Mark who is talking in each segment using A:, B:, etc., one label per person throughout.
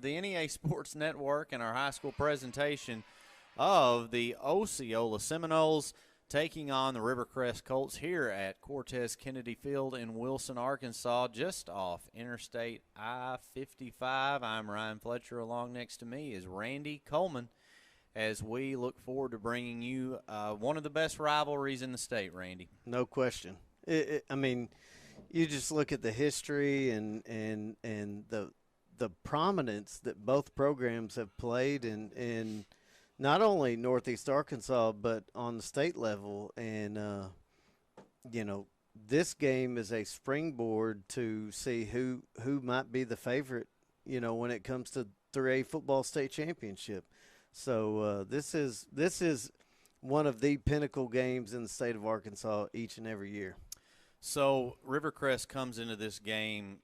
A: the NEA Sports Network and our high school presentation of the Osceola Seminoles taking on the Rivercrest Colts here at Cortez Kennedy Field in Wilson, Arkansas, just off Interstate I-55. I'm Ryan Fletcher. Along next to me is Randy Coleman as we look forward to bringing you one of the best rivalries in the state, Randy.
B: No question. I mean, you just look at the history and the prominence that both programs have played in not only Northeast Arkansas but on the state level. And, this game is a springboard to see who might be the favorite, when it comes to 3A football state championship. So this is one of the pinnacle games in the state of Arkansas each and every year.
A: So Rivercrest comes into this game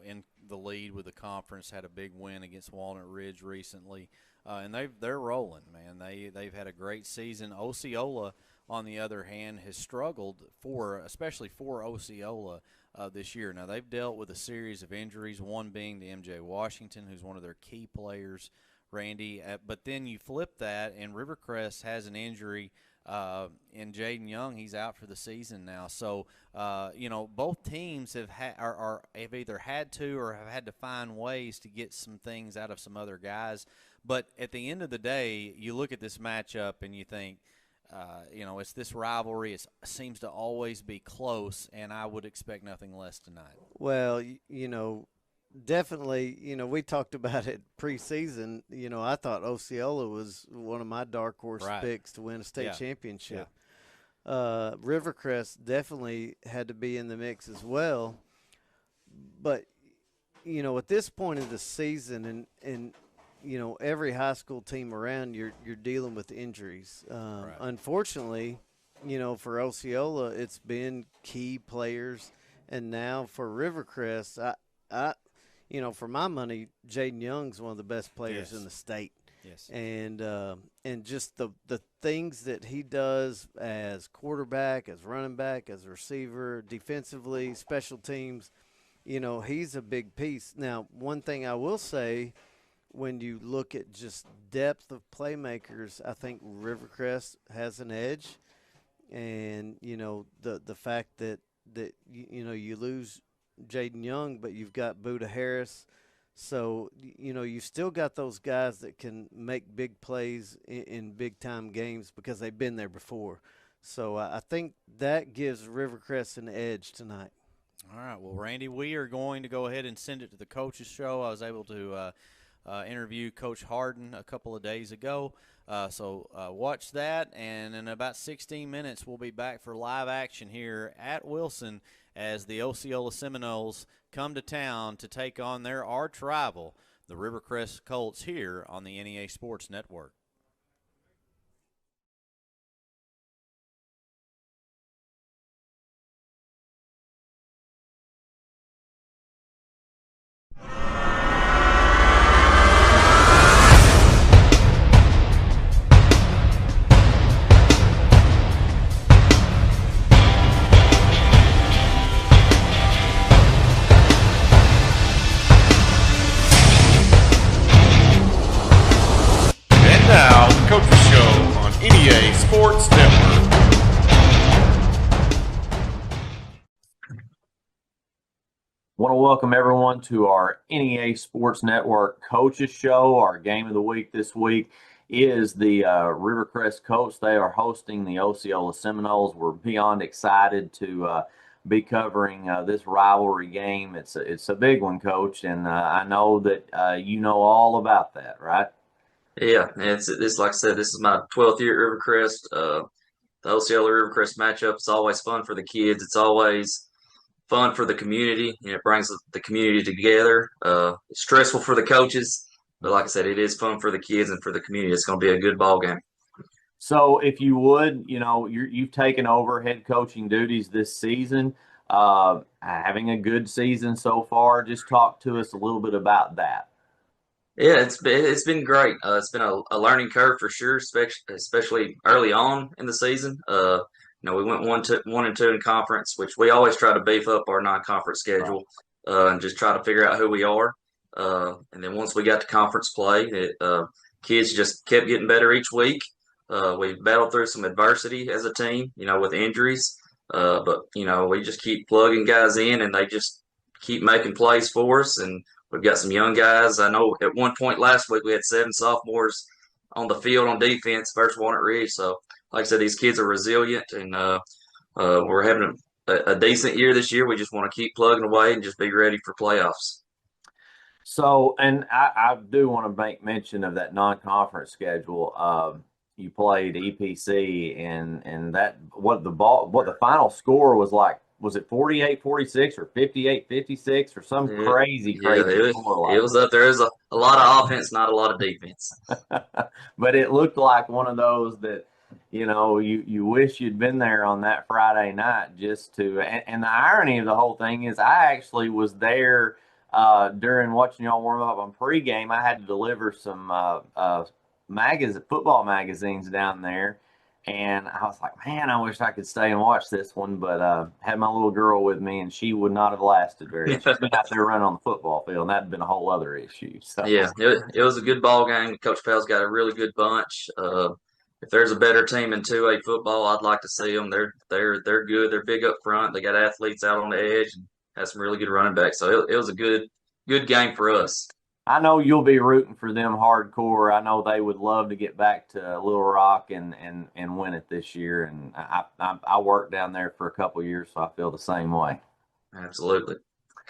A: in the lead with the conference, had a big win against Walnut Ridge recently, and they're rolling, man. They've had a great season. Osceola, on the other hand, has struggled especially for Osceola this year. Now they've dealt with a series of injuries, one being the MJ Washington, who's one of their key players, Randy. But then you flip that, and Rivercrest has an injury in Jaden Young. He's out for the season now. So, both teams have either had to or have had to find ways to get some things out of some other guys. But at the end of the day, you look at this matchup and you think, it's this rivalry. It seems to always be close, and I would expect nothing less tonight.
B: Well, definitely, we talked about it preseason. I thought Osceola was one of my dark horse picks to win a state championship. Yeah. Rivercrest definitely had to be in the mix as well. But, at this point of the season and every high school team around, you're dealing with injuries. Unfortunately, for Osceola, it's been key players. And now for Rivercrest, for my money, Jaden Young's one of the best players in the state.
A: Yes.
B: And just the things that he does as quarterback, as running back, as receiver, defensively, special teams, he's a big piece. Now, one thing I will say, when you look at just depth of playmakers, I think Rivercrest has an edge. And, the fact that you lose Jaden Young, but you've got Buda Harris. So, you still got those guys that can make big plays in big-time games because they've been there before. So, I think that gives Rivercrest an edge tonight.
A: All right. Well, Randy, we are going to go ahead and send it to the coaches show. I was able to interview Coach Harden a couple of days ago. So watch that, and in about 16 minutes we'll be back for live action here at Wilson as the Osceola Seminoles come to town to take on their arch rival, the Rivercrest Colts, here on the NEA Sports Network.
C: NEA Sports Network.
A: Want to welcome everyone to our NEA Sports Network Coaches Show. Our game of the week this week is the Rivercrest Colts. They are hosting the Osceola Seminoles. We're beyond excited to be covering this rivalry game. It's a big one, Coach, and I know that you know all about that, right?
D: Yeah, it's like I said, this is my 12th year at Rivercrest. The Osceola Rivercrest matchup is always fun for the kids. It's always fun for the community. It brings the community together. It's stressful for the coaches, but like I said, it is fun for the kids and for the community. It's going to be a good ball game.
A: So if you would, you've taken over head coaching duties this season, having a good season so far. Just talk to us a little bit about that.
D: Yeah, it's been great. It's been a learning curve for sure, especially early on in the season. We went 1-2 in conference, which we always try to beef up our non-conference schedule and just try to figure out who we are. And then once we got to conference play, kids just kept getting better each week. We battled through some adversity as a team, with injuries. But we just keep plugging guys in, and they just keep making plays for us. And we've got some young guys. I know at one point last week we had 7 sophomores on the field on defense versus Walnut Ridge. So, like I said, these kids are resilient, and we're having a decent year this year. We just want to keep plugging away and just be ready for playoffs.
C: So, and I do want to make mention of that non-conference schedule. You played EPC, and that what the final score was like. Was it 48-46 or 58-56 or some crazy score?
D: It was up there. There's a lot of offense, not a lot of defense.
C: But it looked like one of those that, you wish you'd been there on that Friday night just to. And the irony of the whole thing is, I actually was there during watching y'all warm up on pregame. I had to deliver some football magazines down there. And I was like, man, I wish I could stay and watch this one, but had my little girl with me, and she would not have lasted very long. She's been out there running on the football field, and that had been a whole other issue. So.
D: Yeah, it was a good ball game. Coach Pell's got a really good bunch. If there's a better team in 2A football, I'd like to see them. They're good. They're big up front. They got athletes out on the edge and have some really good running backs. So it was a good game for us.
C: I know you'll be rooting for them hardcore. I know they would love to get back to Little Rock and win it this year. And I worked down there for a couple of years, so I feel the same way.
D: Absolutely.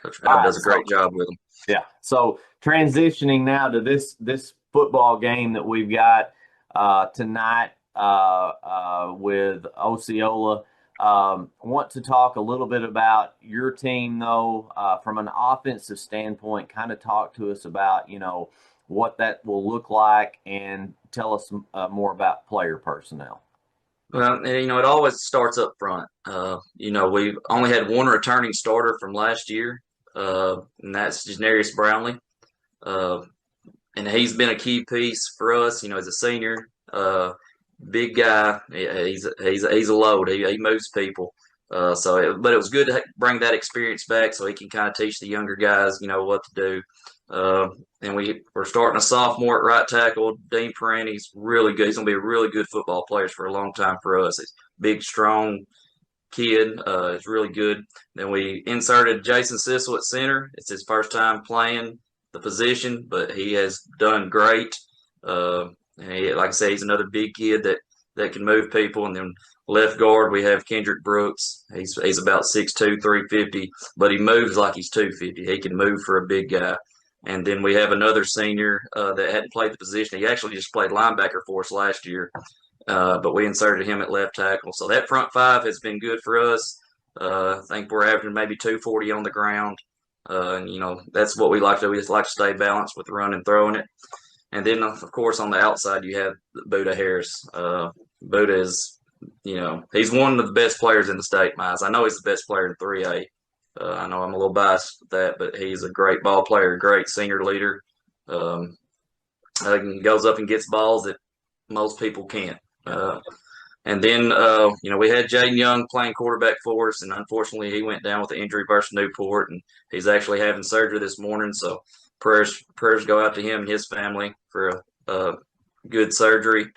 D: Coach Pell does a great job with them.
C: Yeah. So transitioning now to this football game that we've got tonight with Osceola. Want to talk a little bit about your team, though, from an offensive standpoint. Kind of talk to us about, what that will look like, and tell us more about player personnel.
D: Well, it always starts up front. We've only had one returning starter from last year, and that's Janarius Brownlee. And he's been a key piece for us, as a senior. Big guy. He's a load. He moves people. But it was good to bring that experience back so he can kind of teach the younger guys, what to do. And we're starting a sophomore at right tackle, Dean Perrin. He's really good. He's going to be a really good football player for a long time for us. He's a big, strong kid. He's really good. Then we inserted Jason Sissel at center. It's his first time playing the position, but he has done great. And like I say, he's another big kid that can move people. And then left guard, we have Kendrick Brooks. He's about 6'2", 350, but he moves like he's 250. He can move for a big guy. And then we have another senior that hadn't played the position. He actually just played linebacker for us last year, but we inserted him at left tackle. So that front five has been good for us. I think we're averaging maybe 240 on the ground. And, that's what we like to do. We just like to stay balanced with running and throwing it. And then, of course, on the outside, you have Buda Harris. Buda is, he's one of the best players in the state, in my eyes. I know he's the best player in 3A. I know I'm a little biased with that, but he's a great ball player, great senior leader. He goes up and gets balls that most people can't. And then, we had Jaden Young playing quarterback for us, and unfortunately he went down with an injury versus Newport, and he's actually having surgery this morning. So prayers go out to him and his family for a good surgery.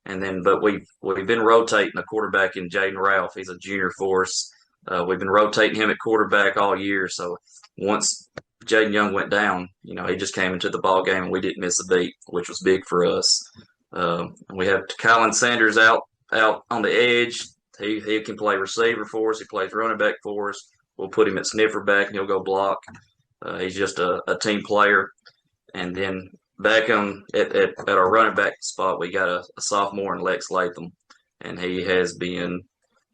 D: And then, but we've been rotating a quarterback in Jaden Ralph. He's a junior for us. We've been rotating him at quarterback all year. So once Jaden Young went down, he just came into the ball game and we didn't miss a beat, which was big for us. We have Kylan Sanders out on the edge. He can play receiver for us. He plays running back for us. We'll put him at sniffer back and he'll go block. He's just a team player. And then back at our running back spot, we got a sophomore in Lex Latham, and he has been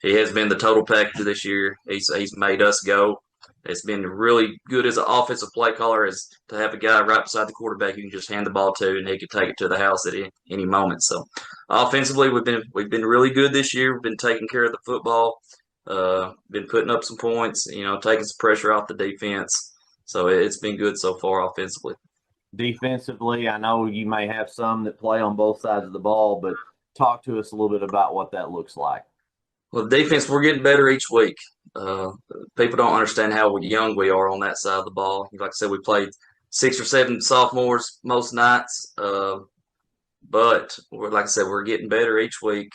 D: the total package this year. He's made us go. It's been really good as an offensive play caller, as to have a guy right beside the quarterback you can just hand the ball to, and he can take it to the house at any moment. So offensively, we've been really good this year. We've been taking care of the football, been putting up some points, taking some pressure off the defense. So it's been good so far offensively.
C: Defensively, I know you may have some that play on both sides of the ball, but talk to us a little bit about what that looks like.
D: Well, the defense, we're getting better each week. People don't understand how young we are on that side of the ball. Like I said, we played 6 or 7 sophomores most nights. But like I said, we're getting better each week.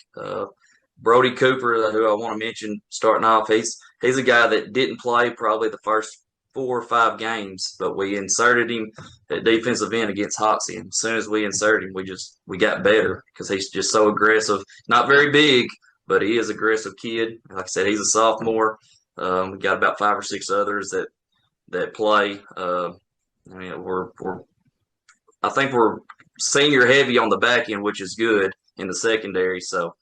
D: Brody Cooper, who I want to mention starting off, he's a guy that didn't play probably the first 4 or 5 games, but we inserted him at defensive end against Hoxie. And as soon as we inserted him, we got better because he's just so aggressive. Not very big, but he is an aggressive kid. Like I said, he's a sophomore. We got about 5 or 6 others that play. I think we're senior heavy on the back end, which is good in the secondary. So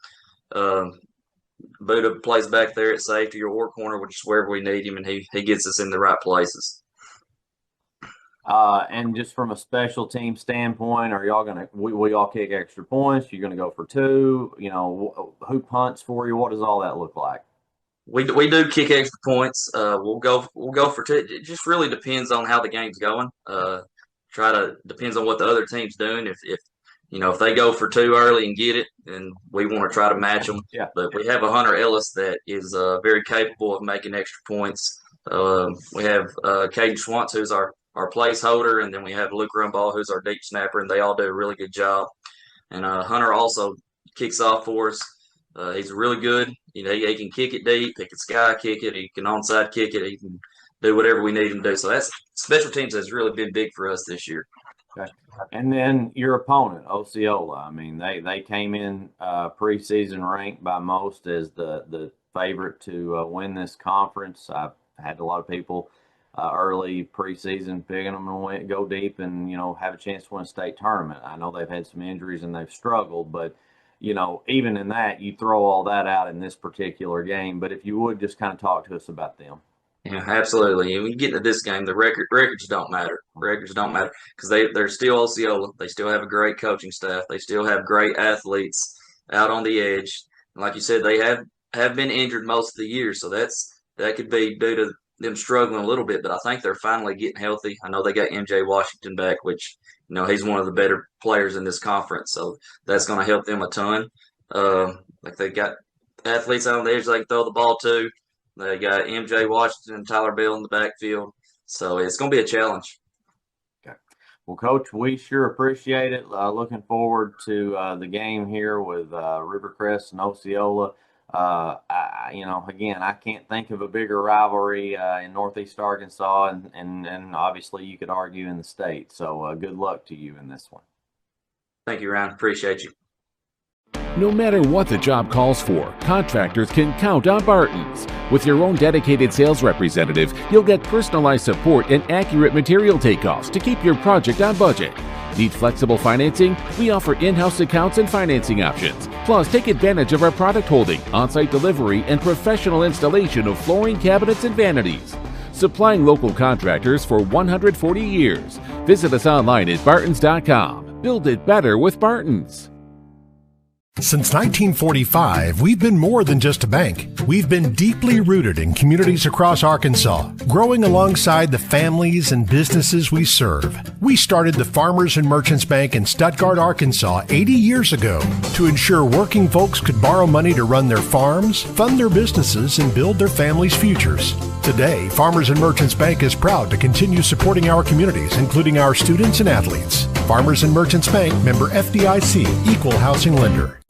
D: Buddha plays back there at safety or corner, which is wherever we need him, and he gets us in the right places.
C: And just from a special team standpoint, are y'all gonna we all kick extra points? You're gonna go for 2? You know, who punts for you? What does all that look like?
D: We do kick extra points. We'll go for 2. It just really depends on how the game's going. Depends on what the other team's doing. If they go for 2 early and get it, then we want to try to match them.
C: Yeah.
D: But we have a Hunter Ellis that is very capable of making extra points. We have Caden Schwantz, who's our placeholder, and then we have Luke Rumball, who's our deep snapper, and they all do a really good job. And Hunter also kicks off for us. He's really good. He can kick it deep. He can sky kick it. He can onside kick it. He can do whatever we need him to do. So that's special teams has really been big for us this year.
C: Okay. And then your opponent, Osceola. I mean, they came in preseason ranked by most as the favorite to win this conference. I've had a lot of people early preseason picking them to go deep and have a chance to win a state tournament. I know they've had some injuries and they've struggled, but even in that, you throw all that out in this particular game. But if you would just kind of talk to us about them.
D: Yeah, absolutely. And when you get into this game, the records don't matter. Records don't matter because they're still Osceola. They still have a great coaching staff. They still have great athletes out on the edge. And like you said, they have been injured most of the year, so that could be due to them struggling a little bit. But I think they're finally getting healthy. I know they got MJ Washington back, which he's one of the better players in this conference, so that's going to help them a ton. Like they got athletes out on the edge they can throw the ball to. They got MJ Washington and Tyler Bell in the backfield. So it's going to be a challenge.
C: Okay. Well, Coach, we sure appreciate it. Looking forward to the game here with Rivercrest and Osceola. Again, I can't think of a bigger rivalry in Northeast Arkansas, and obviously you could argue in the state. So good luck to you in this one.
D: Thank you, Ryan. Appreciate you.
E: No matter what the job calls for, contractors can count on Barton's. With your own dedicated sales representative, you'll get personalized support and accurate material takeoffs to keep your project on budget. Need flexible financing? We offer in-house accounts and financing options. Plus, take advantage of our product holding, on-site delivery, and professional installation of flooring, cabinets, and vanities. Supplying local contractors for 140 years. Visit us online at bartons.com. Build it better with Barton's.
F: Since 1945, we've been more than just a bank. We've been deeply rooted in communities across Arkansas, growing alongside the families and businesses we serve. We started the Farmers and Merchants Bank in Stuttgart, Arkansas 80 years ago to ensure working folks could borrow money to run their farms, fund their businesses, and build their families' futures. Today, Farmers and Merchants Bank is proud to continue supporting our communities, including our students and athletes. Farmers and Merchants Bank, member FDIC, equal housing lender.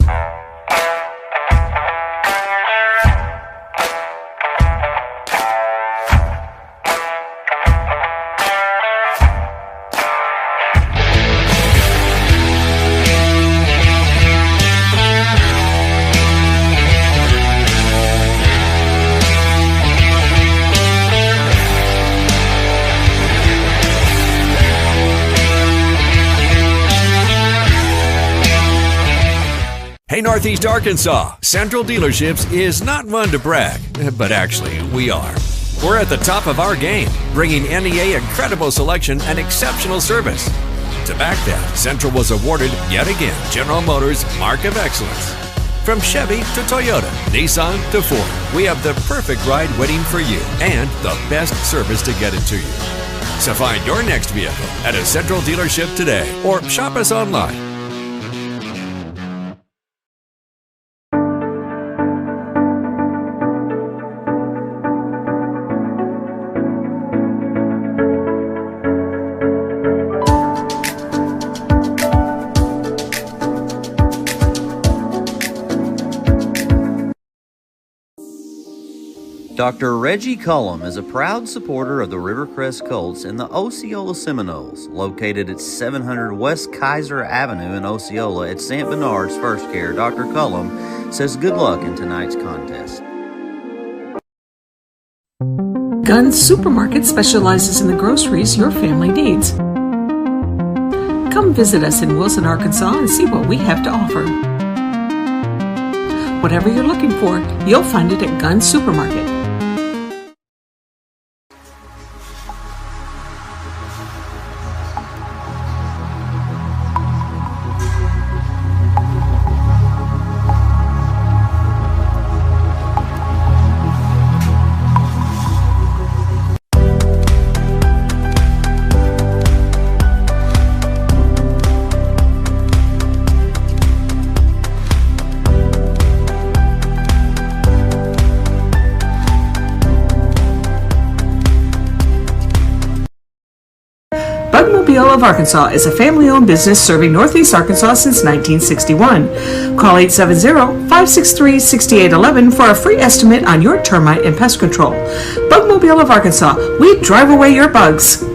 G: Hey, Northeast Arkansas, Central Dealerships is not one to brag, but actually we are. We're at the top of our game, bringing NEA incredible selection and exceptional service. To back that, Central was awarded yet again General Motors Mark of Excellence. From Chevy to Toyota, Nissan to Ford, we have the perfect ride waiting for you and the best service to get it to you. So find your next vehicle at a Central dealership today or shop us online.
H: Dr. Reggie Cullum is a proud supporter of the Rivercrest Colts and the Osceola Seminoles, located at 700 West Kaiser Avenue in Osceola at St. Bernard's First Care. Dr. Cullum says good luck in tonight's contest.
I: Guns Supermarket specializes in the groceries your family needs. Come visit us in Wilson, Arkansas and see what we have to offer. Whatever you're looking for, you'll find it at Guns Supermarket. Osceola of Arkansas is a family-owned business serving Northeast Arkansas since 1961. Call 870-563-6811 for a free estimate on your termite and pest control. Bugmobile of Arkansas, we drive away your bugs.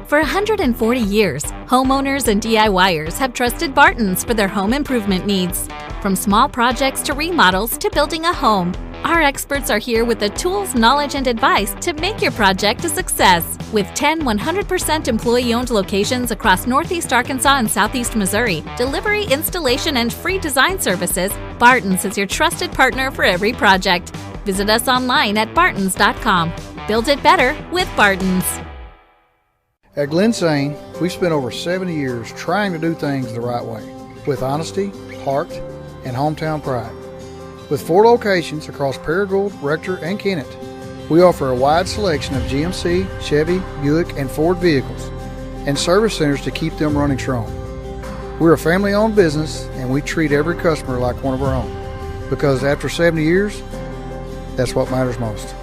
J: For 140 years, homeowners and DIYers have trusted Barton's for their home improvement needs. From small projects to remodels to building a home, our experts are here with the tools, knowledge, and advice to make your project a success. With 10 100% employee-owned locations across Northeast Arkansas and Southeast Missouri, delivery, installation, and free design services, Barton's is your trusted partner for every project. Visit us online at bartons.com. Build it better with Barton's.
K: At Glen Sane, we've spent over 70 years trying to do things the right way, with honesty, heart, and hometown pride. With 4 locations across Paragould, Rector, and Kennett, we offer a wide selection of GMC, Chevy, Buick, and Ford vehicles, and service centers to keep them running strong. We're a family-owned business, and we treat every customer like one of our own, because after 70 years, that's what matters most.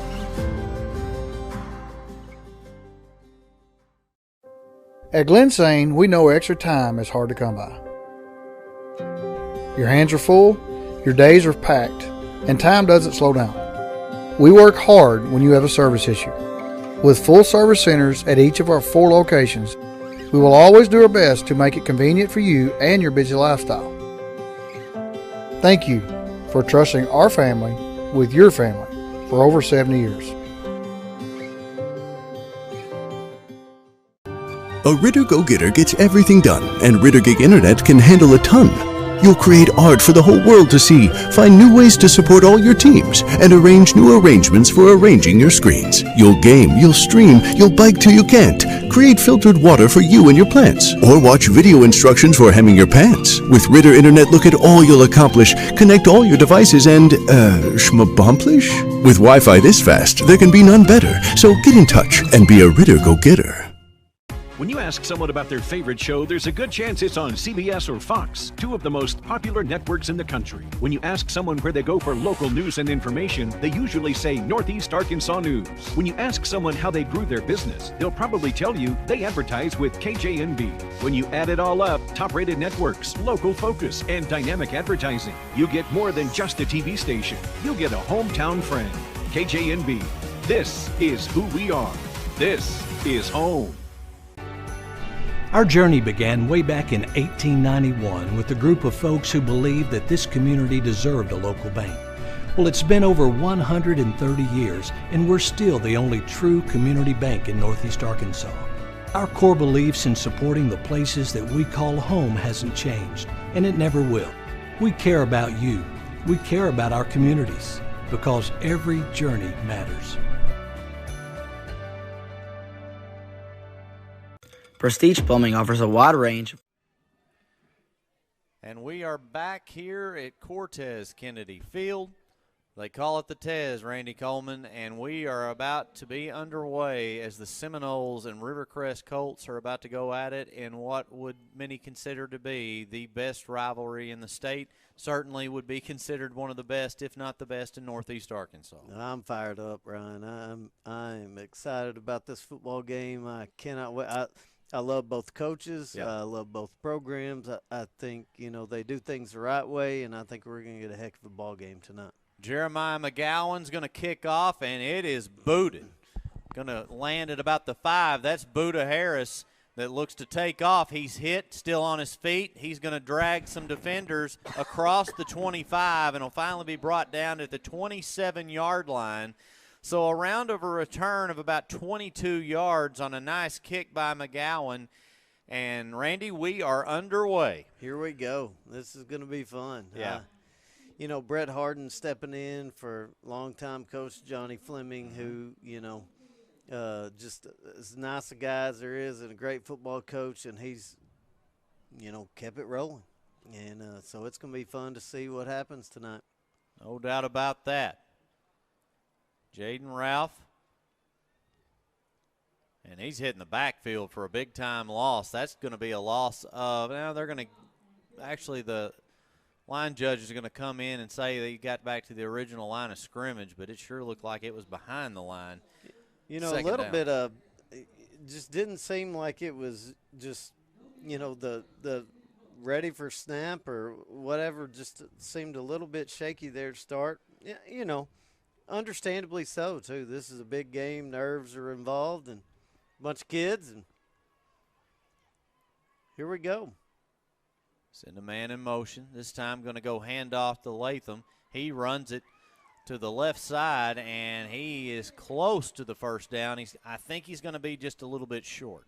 K: At Glen Sane, we know extra time is hard to come by. Your hands are full, your days are packed, and time doesn't slow down. We work hard when you have a service issue. With full service centers at each of our 4 locations, we will always do our best to make it convenient for you and your busy lifestyle. Thank you for trusting our family with your family for over 70 years.
L: A Ritter Go-Getter gets everything done, and Ritter Gig Internet can handle a ton. You'll create art for the whole world to see, find new ways to support all your teams, and arrange new arrangements for arranging your screens. You'll game, you'll stream, you'll bike till you can't, create filtered water for you and your plants, or watch video instructions for hemming your pants. With Ritter Internet, look at all you'll accomplish, connect all your devices, and, schmabomplish? With Wi-Fi this fast, there can be none better, so get in touch and be a Ritter Go-Getter.
M: When you ask someone about their favorite show, there's a good chance it's on CBS or Fox, 2 of the most popular networks in the country. When you ask someone where they go for local news and information, they usually say Northeast Arkansas News. When you ask someone how they grew their business, they'll probably tell you they advertise with KJNB. When you add it all up, top-rated networks, local focus, and dynamic advertising, you get more than just a TV station. You'll get a hometown friend. KJNB. This is who we are. This is home.
N: Our journey began way back in 1891 with a group of folks who believed that this community deserved a local bank. Well, it's been over 130 years, and we're still the only true community bank in Northeast Arkansas. Our core beliefs in supporting the places that we call home hasn't changed, and it never will. We care about you. We care about our communities, because every journey matters.
O: Prestige Plumbing offers a wide range.
A: And we are back here at Cortez Kennedy Field. They call it the Tez, Randy Coleman, and we are about to be underway as the Seminoles and Rivercrest Colts are about to go at it in what would many consider to be the best rivalry in the state. Certainly would be considered one of the best, if not the best, in Northeast Arkansas.
B: I'm fired up, Ryan. I'm excited about this football game. I cannot wait. I love both coaches.
A: Yeah.
B: I love both programs. I think, they do things the right way, and I think we're going to get a heck of a ball game tonight.
A: Jeremiah McGowan's going to kick off, and it is booted. Going to land at about the 5. That's Buda Harris that looks to take off. He's hit, still on his feet. He's going to drag some defenders across the 25, and will finally be brought down at the 27-yard line. So a round of a return of about 22 yards on a nice kick by McGowan. And, Randy, we are underway.
B: Here we go. This is going to be fun.
A: Yeah.
B: You know, Brett Harden stepping in for longtime coach Johnny Fleming, who, you know, just as nice a guy as there is and a great football coach, and he's, you know, kept it rolling. And so it's going to be fun to see what happens tonight.
A: No doubt about that. Jaden Ralph. And he's hitting the backfield for a big-time loss. That's going to be a loss of, now they're going to, actually the line judge is going to come in and say that he got back to the original line of scrimmage, but it sure looked like it was behind the line.
B: You know, a little bit of, it just didn't seem like it was just, you know, the ready for snap or whatever, just seemed a little bit shaky there to start. Yeah, you know, understandably so, too. This is a big game. Nerves are involved and a bunch of kids. And here we go.
A: Send a man in motion. This time going to go handoff to Latham. He runs it to the left side, and he is close to the first down. I think he's going to be just a little bit short.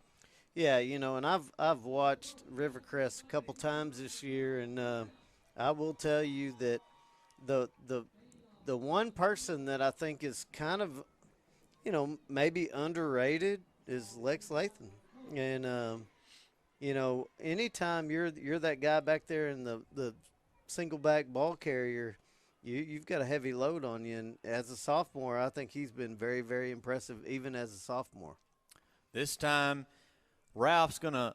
B: Yeah, you know, and I've watched Rivercrest a couple times this year, and I will tell you that the one person that I think is kind of, you know, maybe underrated is Lex Latham. And you know, anytime you're that guy back there in the single back ball carrier, you've got a heavy load on you. And as a sophomore, I think he's been very, very impressive, even as a sophomore.
A: This time, Ralph's going to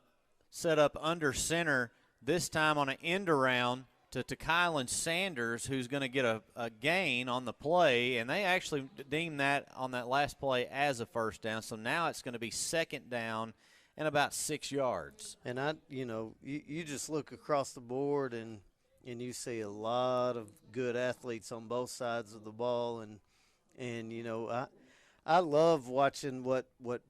A: set up under center, this time on an end around to Kylan Sanders, who's going to get a gain on the play. And they actually deemed that on that last play as a first down. So now it's going to be second down and about 6 yards.
B: And you know, you just look across the board and you see a lot of good athletes on both sides of the ball, and you know, I love watching what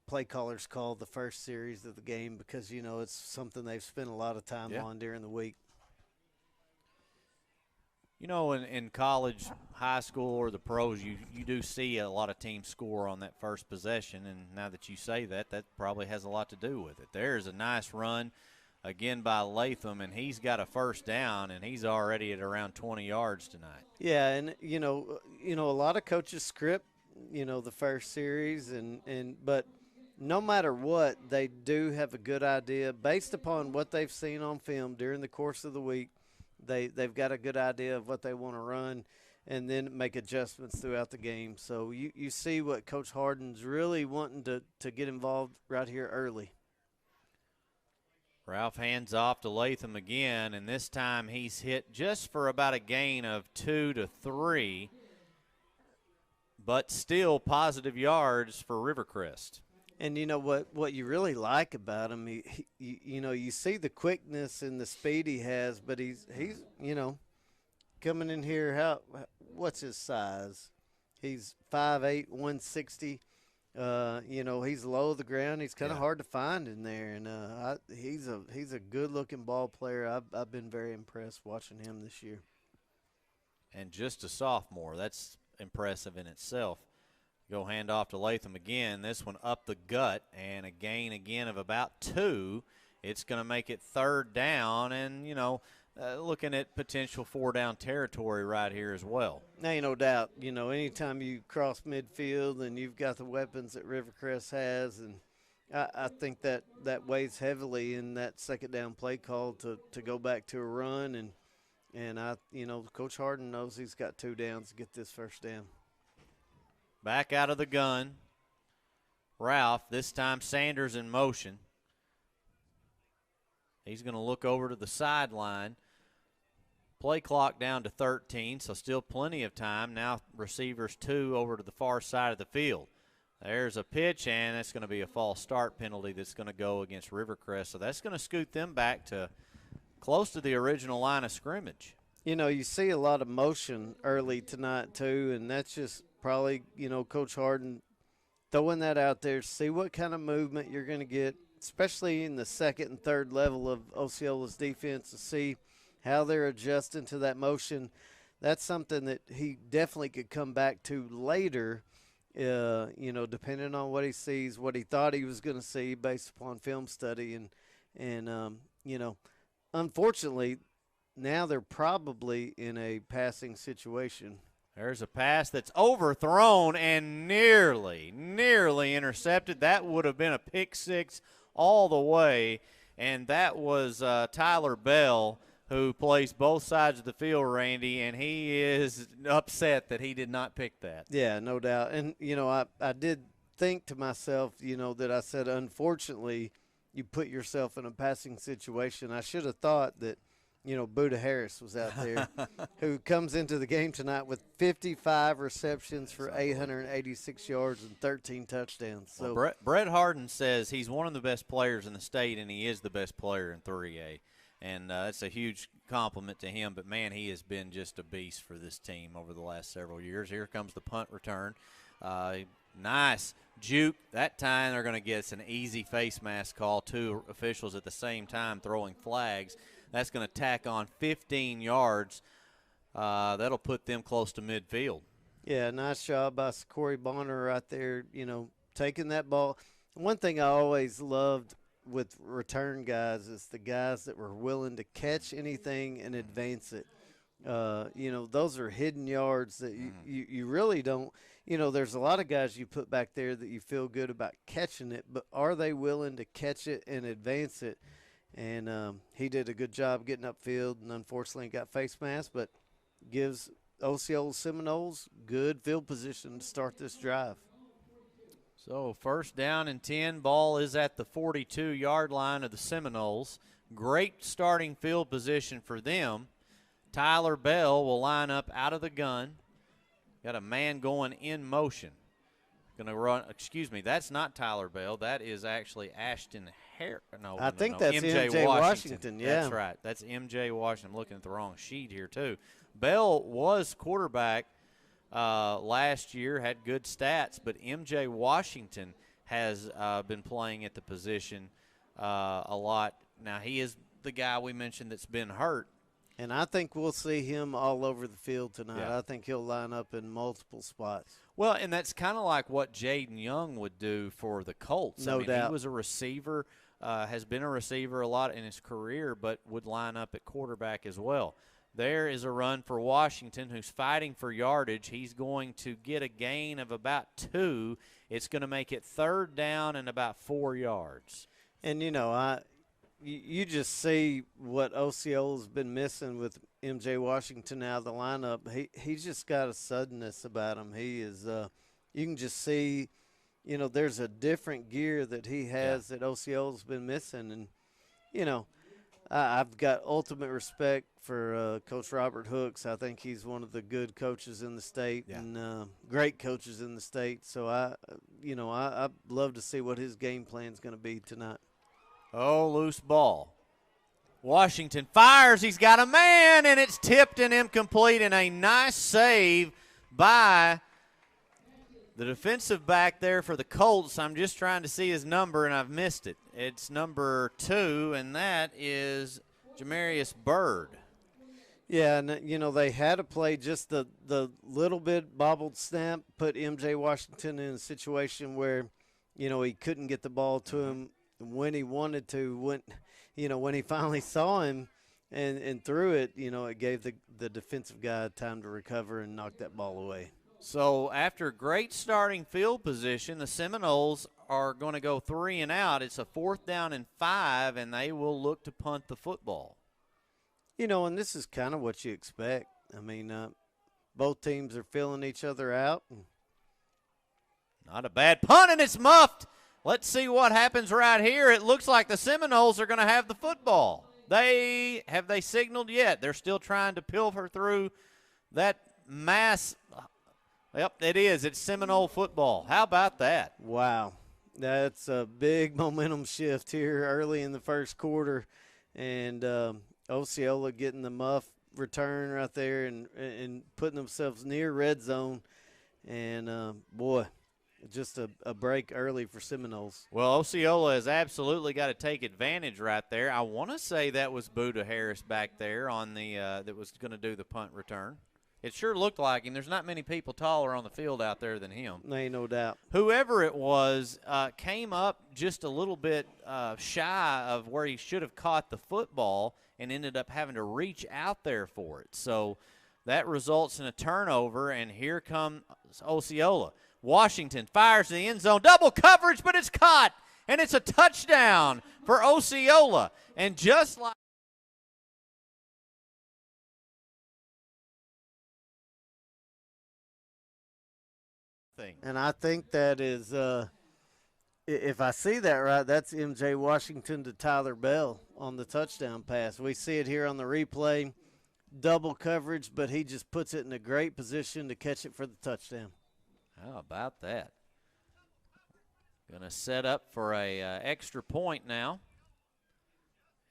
B: play callers call the first series of the game, because you know it's something they've spent a lot of time on during the week.
A: You know, in college, high school, or the pros, you do see a lot of teams score on that first possession, and now that you say that, that probably has a lot to do with it. There's a nice run, again, by Latham, and he's got a first down, and he's already at around 20 yards tonight.
B: Yeah, and, you know, a lot of coaches script, you know, the first series, but no matter what, they do have a good idea based upon what they've seen on film during the course of the week. They've got a good idea of what they want to run and then make adjustments throughout the game. So you see what Coach Harden's really wanting to get involved right here early.
A: Ralph hands off to Latham again, and this time he's hit just for about a gain of 2 to 3, but still positive yards for Rivercrest.
B: And you know what you really like about him, you know, you see the quickness and the speed he has, but he's you know, coming in here, what's his size? He's 5'8", 160. You know, he's low to the ground. He's kind of hard to find in there, and he's a good-looking ball player. I've been very impressed watching him this year.
A: And just a sophomore, that's impressive in itself. Go hand off to Latham again. This one up the gut, and a gain again of about 2. It's going to make it third down, and, you know, looking at potential 4-down territory right here as well.
B: Ain't no doubt. You know, anytime you cross midfield and you've got the weapons that Rivercrest has, and I think that weighs heavily in that second down play call to go back to a run, and you know, Coach Harden knows he's got 2 downs to get this first down.
A: Back out of the gun, Ralph. This time Sanders in motion. He's going to look over to the sideline. Play clock down to 13, so still plenty of time. Now receivers 2 over to the far side of the field. There's a pitch, and that's going to be a false start penalty that's going to go against Rivercrest. So that's going to scoot them back to close to the original line of scrimmage.
B: You know, you see a lot of motion early tonight too, and that's just probably, Coach Harden throwing that out there, see what kind of movement you're going to get, especially in the second and third level of Osceola's defense, to see how they're adjusting to that motion. That's something that he definitely could come back to later, depending on what he sees, what he thought he was going to see based upon film study. And unfortunately, now they're probably in a passing situation.
A: There's a pass that's overthrown and nearly intercepted. That would have been a pick six all the way, and that was Tyler Bell, who plays both sides of the field, Randy, and he is upset that he did not pick that.
B: Yeah, no doubt. And, I did think to myself, that I said, unfortunately, you put yourself in a passing situation. I should have thought that, Buda Harris was out there, who comes into the game tonight with 55 receptions for 886 yards and 13 touchdowns. So
A: well, Brett Harden says he's one of the best players in the state, and he is the best player in 3A. And that's a huge compliment to him. But, man, he has been just a beast for this team over the last several years. Here comes the punt return. Nice juke. That time they're going to get us an easy face mask call. Two officials at the same time throwing flags. That's going to tack on 15 yards. That'll put them close to midfield.
B: Yeah, nice job by Corey Bonner right there, taking that ball. One thing I always loved with return guys is the guys that were willing to catch anything and advance it. Those are hidden yards that you really don't – there's a lot of guys you put back there that you feel good about catching it, but are they willing to catch it and advance it? And he did a good job getting upfield, and unfortunately got face mask, but gives Osceola Seminoles good field position to start this drive.
A: So first down and 10, ball is at the 42-yard line of the Seminoles. Great starting field position for them. Tyler Bell will line up out of the gun. Got a man going in motion. Going to run, that's not Tyler Bell. That is actually Ashton Harris.
B: I think that's MJ Washington. Yeah.
A: That's right. That's MJ Washington. I'm looking at the wrong sheet here, too. Bell was quarterback last year, had good stats, but MJ Washington has been playing at the position a lot. Now, he is the guy we mentioned that's been hurt.
B: And I think we'll see him all over the field tonight.
A: Yeah.
B: I think he'll line up in multiple spots.
A: Well, and that's kind of like what Jaden Young would do for the Colts.
B: No doubt.
A: He was a receiver, has been a receiver a lot in his career, but would line up at quarterback as well. There is a run for Washington, who's fighting for yardage. He's going to get a gain of about 2. It's going to make it third down and about 4 yards.
B: And, you just see what Osceola's been missing with MJ Washington out of the lineup. He's just got a suddenness about him. He is you can just see, there's a different gear that he has that Osceola's been missing. And, I've got ultimate respect for Coach Robert Hooks. I think he's one of the good coaches in the state and great coaches in the state. So, I'd love to see what his game plan is going to be tonight.
A: Oh, loose ball. Washington fires. He's got a man, and it's tipped and incomplete, and a nice save by the defensive back there for the Colts. I'm just trying to see his number, and I've missed it. It's number 2, and that is Jamarius Bird.
B: Yeah, and, they had to play just the little bit bobbled snap, put MJ Washington in a situation where, he couldn't get the ball to him when he wanted to. When he finally saw him and threw it, it gave the defensive guy time to recover and knock that ball away.
A: So after great starting field position, the Seminoles are going to go 3 and out. It's a 4th down and 5, and they will look to punt the football.
B: And this is kind of what you expect. I mean, both teams are filling each other out.
A: Not a bad punt, and it's muffed. Let's see what happens right here. It looks like the Seminoles are going to have the football. Have they signaled yet? They're still trying to pilfer through that mass. Yep, it is. It's Seminole football. How about that?
B: Wow. That's a big momentum shift here early in the first quarter. And Osceola getting the muff return right there and putting themselves near red zone. And, boy, just a break early for Seminoles.
A: Well, Osceola has absolutely got to take advantage right there. I want to say that was Buda Harris back there on the that was going to do the punt return. It sure looked like him. There's not many people taller on the field out there than him.
B: Ain't no doubt.
A: Whoever it was came up just a little bit shy of where he should have caught the football and ended up having to reach out there for it. So that results in a turnover, and here comes Osceola. Washington fires in the end zone. Double coverage, but it's caught, and it's a touchdown for Osceola. And just like
B: and I think that is, if I see that right, that's M.J. Washington to Tyler Bell on the touchdown pass. We see it here on the replay. Double coverage, but he just puts it in a great position to catch it for the touchdown.
A: How about that? Going to set up for a extra point now.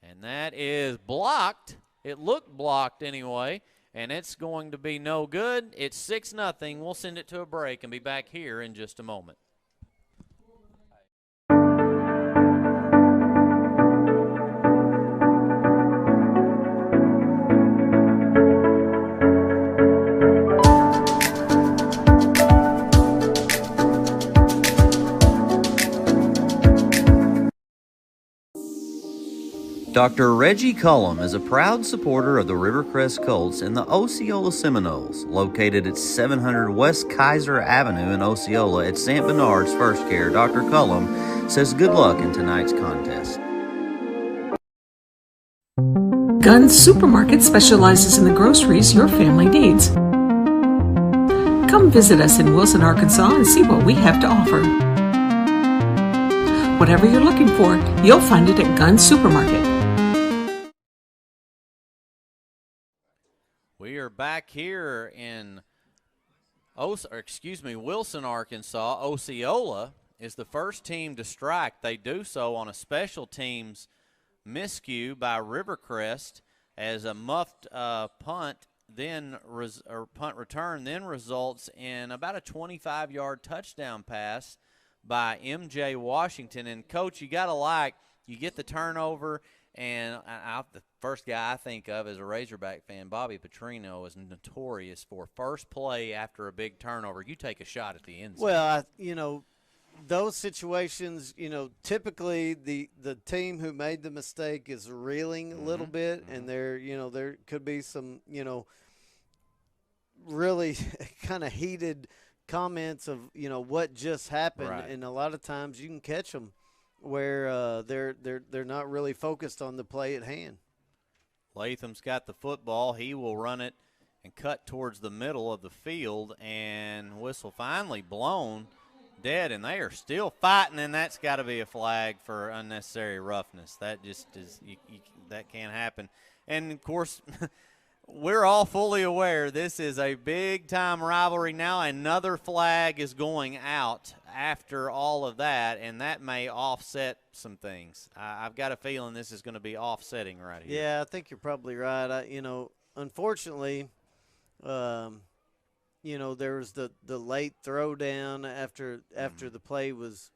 A: And that is blocked. It looked blocked anyway, and it's going to be no good. It's 6-0. We'll send it to a break and be back here in just a moment.
H: Dr. Reggie Cullum is a proud supporter of the Rivercrest Colts and the Osceola Seminoles, located at 700 West Kaiser Avenue in Osceola at St. Bernard's First Care. Dr. Cullum says good luck in tonight's contest.
I: Guns Supermarket specializes in the groceries your family needs. Come visit us in Wilson, Arkansas and see what we have to offer. Whatever you're looking for, you'll find it at Guns Supermarket.
A: We are back here in Wilson, Arkansas. Osceola is the first team to strike. They do so on a special teams miscue by Rivercrest as a muffed punt return then results in about a 25-yard touchdown pass by M.J. Washington. And, Coach, you got to you get the turnover, and the first guy I think of as a Razorback fan, Bobby Petrino, is notorious for first play after a big turnover. You take a shot at the end zone.
B: Well, those situations, typically the team who made the mistake is reeling a little bit, and there could be some, really kind of heated comments of, what just happened.
A: Right.
B: And a lot of times you can catch them where they're not really focused on the play at hand.
A: Latham's got the football. He will run it and cut towards the middle of the field, and whistle finally blown. Dead, and they are still fighting, and that's got to be a flag for unnecessary roughness. That just is that can't happen. And of course, we're all fully aware this is a big-time rivalry now. Another flag is going out after all of that, and that may offset some things. I've got a feeling this is going to be offsetting right here.
B: Yeah, I think you're probably right. Unfortunately, there was the late throwdown after the play was,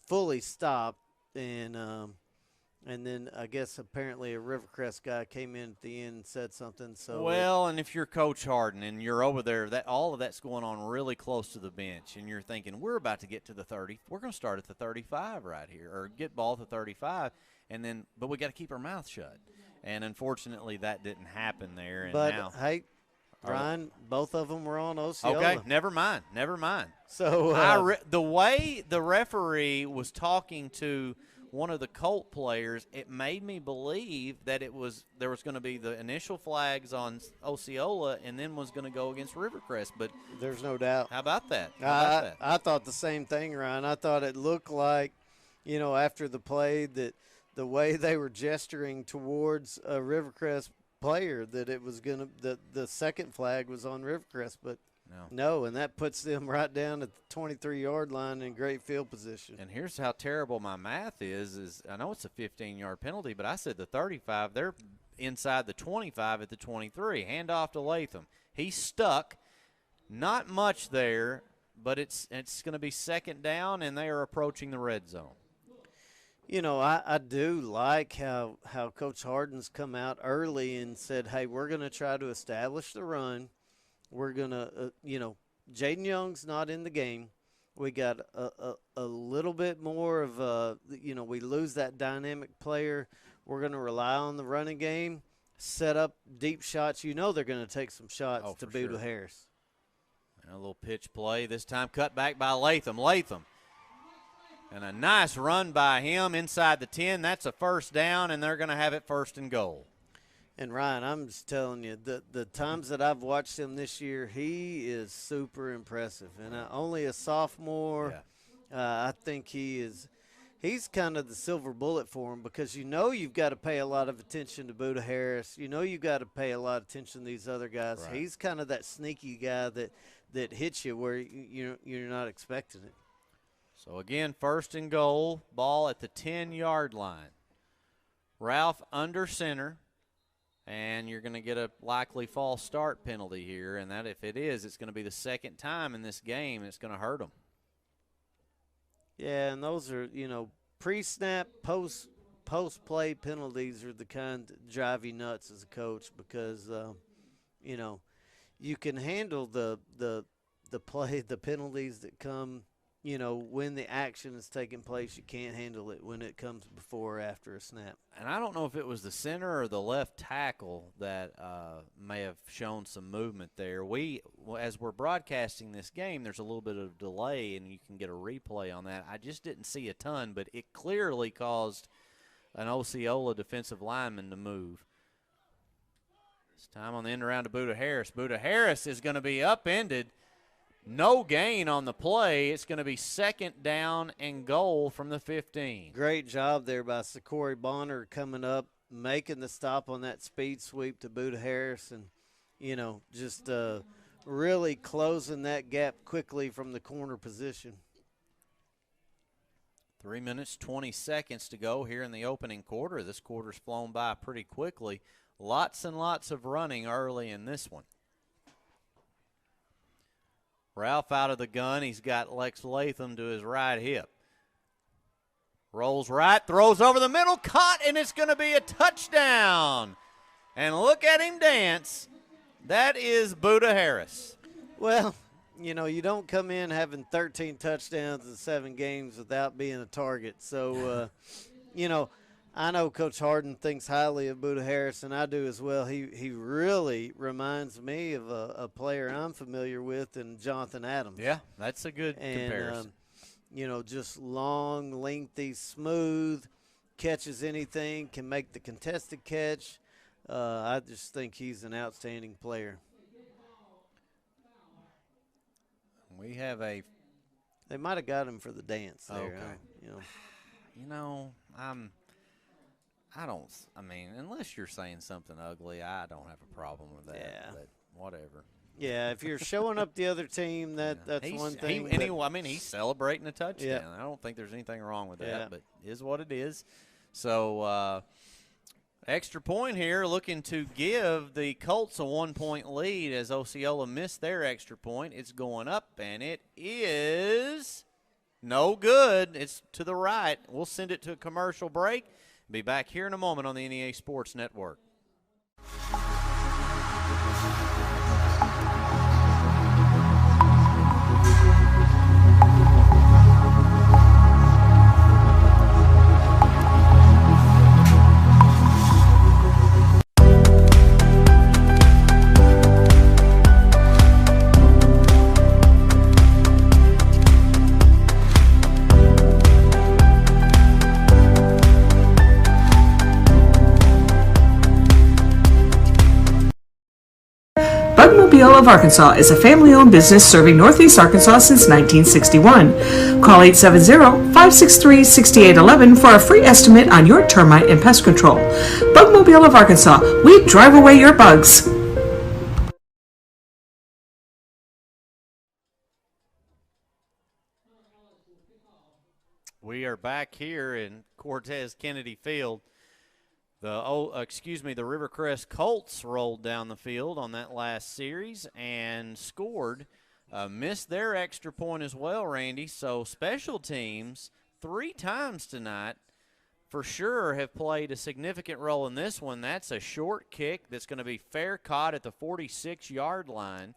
B: fully stopped, and then I guess apparently a Rivercrest guy came in at the end and said something. So
A: and if you're Coach Harden and you're over there, all of that's going on really close to the bench, and you're thinking we're about to get to the 30. We're going to start at the 35 right here, or get ball to 35, but we got to keep our mouth shut. And unfortunately, that didn't happen there. And
B: but
A: now,
B: hey, Ryan, both of them were on Osceola.
A: Okay, never mind.
B: So
A: the way the referee was talking to one of the Colt players, it made me believe that there was going to be the initial flags on Osceola and then was going to go against Rivercrest. But
B: there's no doubt.
A: How about that?
B: I thought the same thing, Ryan. I thought it looked like, after the play that the way they were gesturing towards a Rivercrest player that it was going to the second flag was on Rivercrest, but no, and that puts them right down at the 23-yard line in great field position.
A: And here's how terrible my math is I know it's a 15-yard penalty, but I said the 35. inside the 25 at the 23. Handoff to Latham. He's stuck. Not much there, but it's going to be second down, and they are approaching the red zone.
B: You know, I do like how Coach Harden's come out early and said, hey, we're going to try to establish the run. We're going to, Jaden Young's not in the game. We got a little bit more of we lose that dynamic player. We're going to rely on the running game, set up deep shots. You know they're going to take some shots to Buda Harris.
A: And a little pitch play, this time cut back by Latham. And a nice run by him inside the 10. That's a first down, and they're going to have it 1st and goal.
B: And, Ryan, I'm just telling you, the times that I've watched him this year, he is super impressive. And only a sophomore, I think he's kind of the silver bullet for him because you've got to pay a lot of attention to Buda Harris. You've got to pay a lot of attention to these other guys. Right. He's kind of that sneaky guy that hits you where you're not expecting it.
A: So, again, 1st and goal, ball at the 10-yard line. Ralph under center, and you're going to get a likely false start penalty here, and that if it is, it's going to be the second time in this game, and it's going to hurt them.
B: Yeah, and those are, pre-snap, post-play penalties are the kind that drive you nuts as a coach because, you can handle the penalties that come – when the action is taking place, you can't handle it when it comes before or after a snap.
A: And I don't know if it was the center or the left tackle that may have shown some movement there. As we're broadcasting this game, there's a little bit of delay, and you can get a replay on that. I just didn't see a ton, but it clearly caused an Osceola defensive lineman to move. This time on the end around to Buda Harris. Buda Harris is going to be upended. No gain on the play. It's going to be second down and goal from the 15.
B: Great job there by Sakori Bonner coming up, making the stop on that speed sweep to Buda Harris and, just really closing that gap quickly from the corner position.
A: 3 minutes, 20 seconds to go here in the opening quarter. This quarter's flown by pretty quickly. Lots and lots of running early in this one. Ralph out of the gun. He's got Lex Latham to his right hip. Rolls right, throws over the middle, caught, and it's going to be a touchdown. And look at him dance. That is Buda Harris.
B: Well, you don't come in having 13 touchdowns in 7 games without being a target. So, I know Coach Harden thinks highly of Buda Harris, and I do as well. He really reminds me of a player I'm familiar with, and Jonathan Adams.
A: Yeah, that's a good comparison.
B: Just long, lengthy, smooth, catches anything, can make the contested catch. I just think he's an outstanding player.
A: We have They
B: might have got him for the dance there.
A: Okay. Unless you're saying something ugly, I don't have a problem with that.
B: Yeah.
A: But whatever.
B: Yeah, if you're showing up the other team, that's one thing.
A: He's celebrating a touchdown. Yeah. I don't think there's anything wrong with that, but it is what it is. So, extra point here, looking to give the Colts a 1-point lead as Osceola missed their extra point. It's going up, and it is no good. It's to the right. We'll send it to a commercial break. Be back here in a moment on the NEA Sports Network.
I: Osceola of Arkansas is a family-owned business serving Northeast Arkansas since 1961. Call 870-563-6811 for a free estimate on your termite and pest control. Bugmobile of Arkansas, we drive away your bugs.
A: We are back here in Cortez Kennedy Field. The Rivercrest Colts rolled down the field on that last series and scored. Missed their extra point as well, Randy. So special teams 3 times tonight for sure have played a significant role in this one. That's a short kick that's going to be fair caught at the 46-yard line.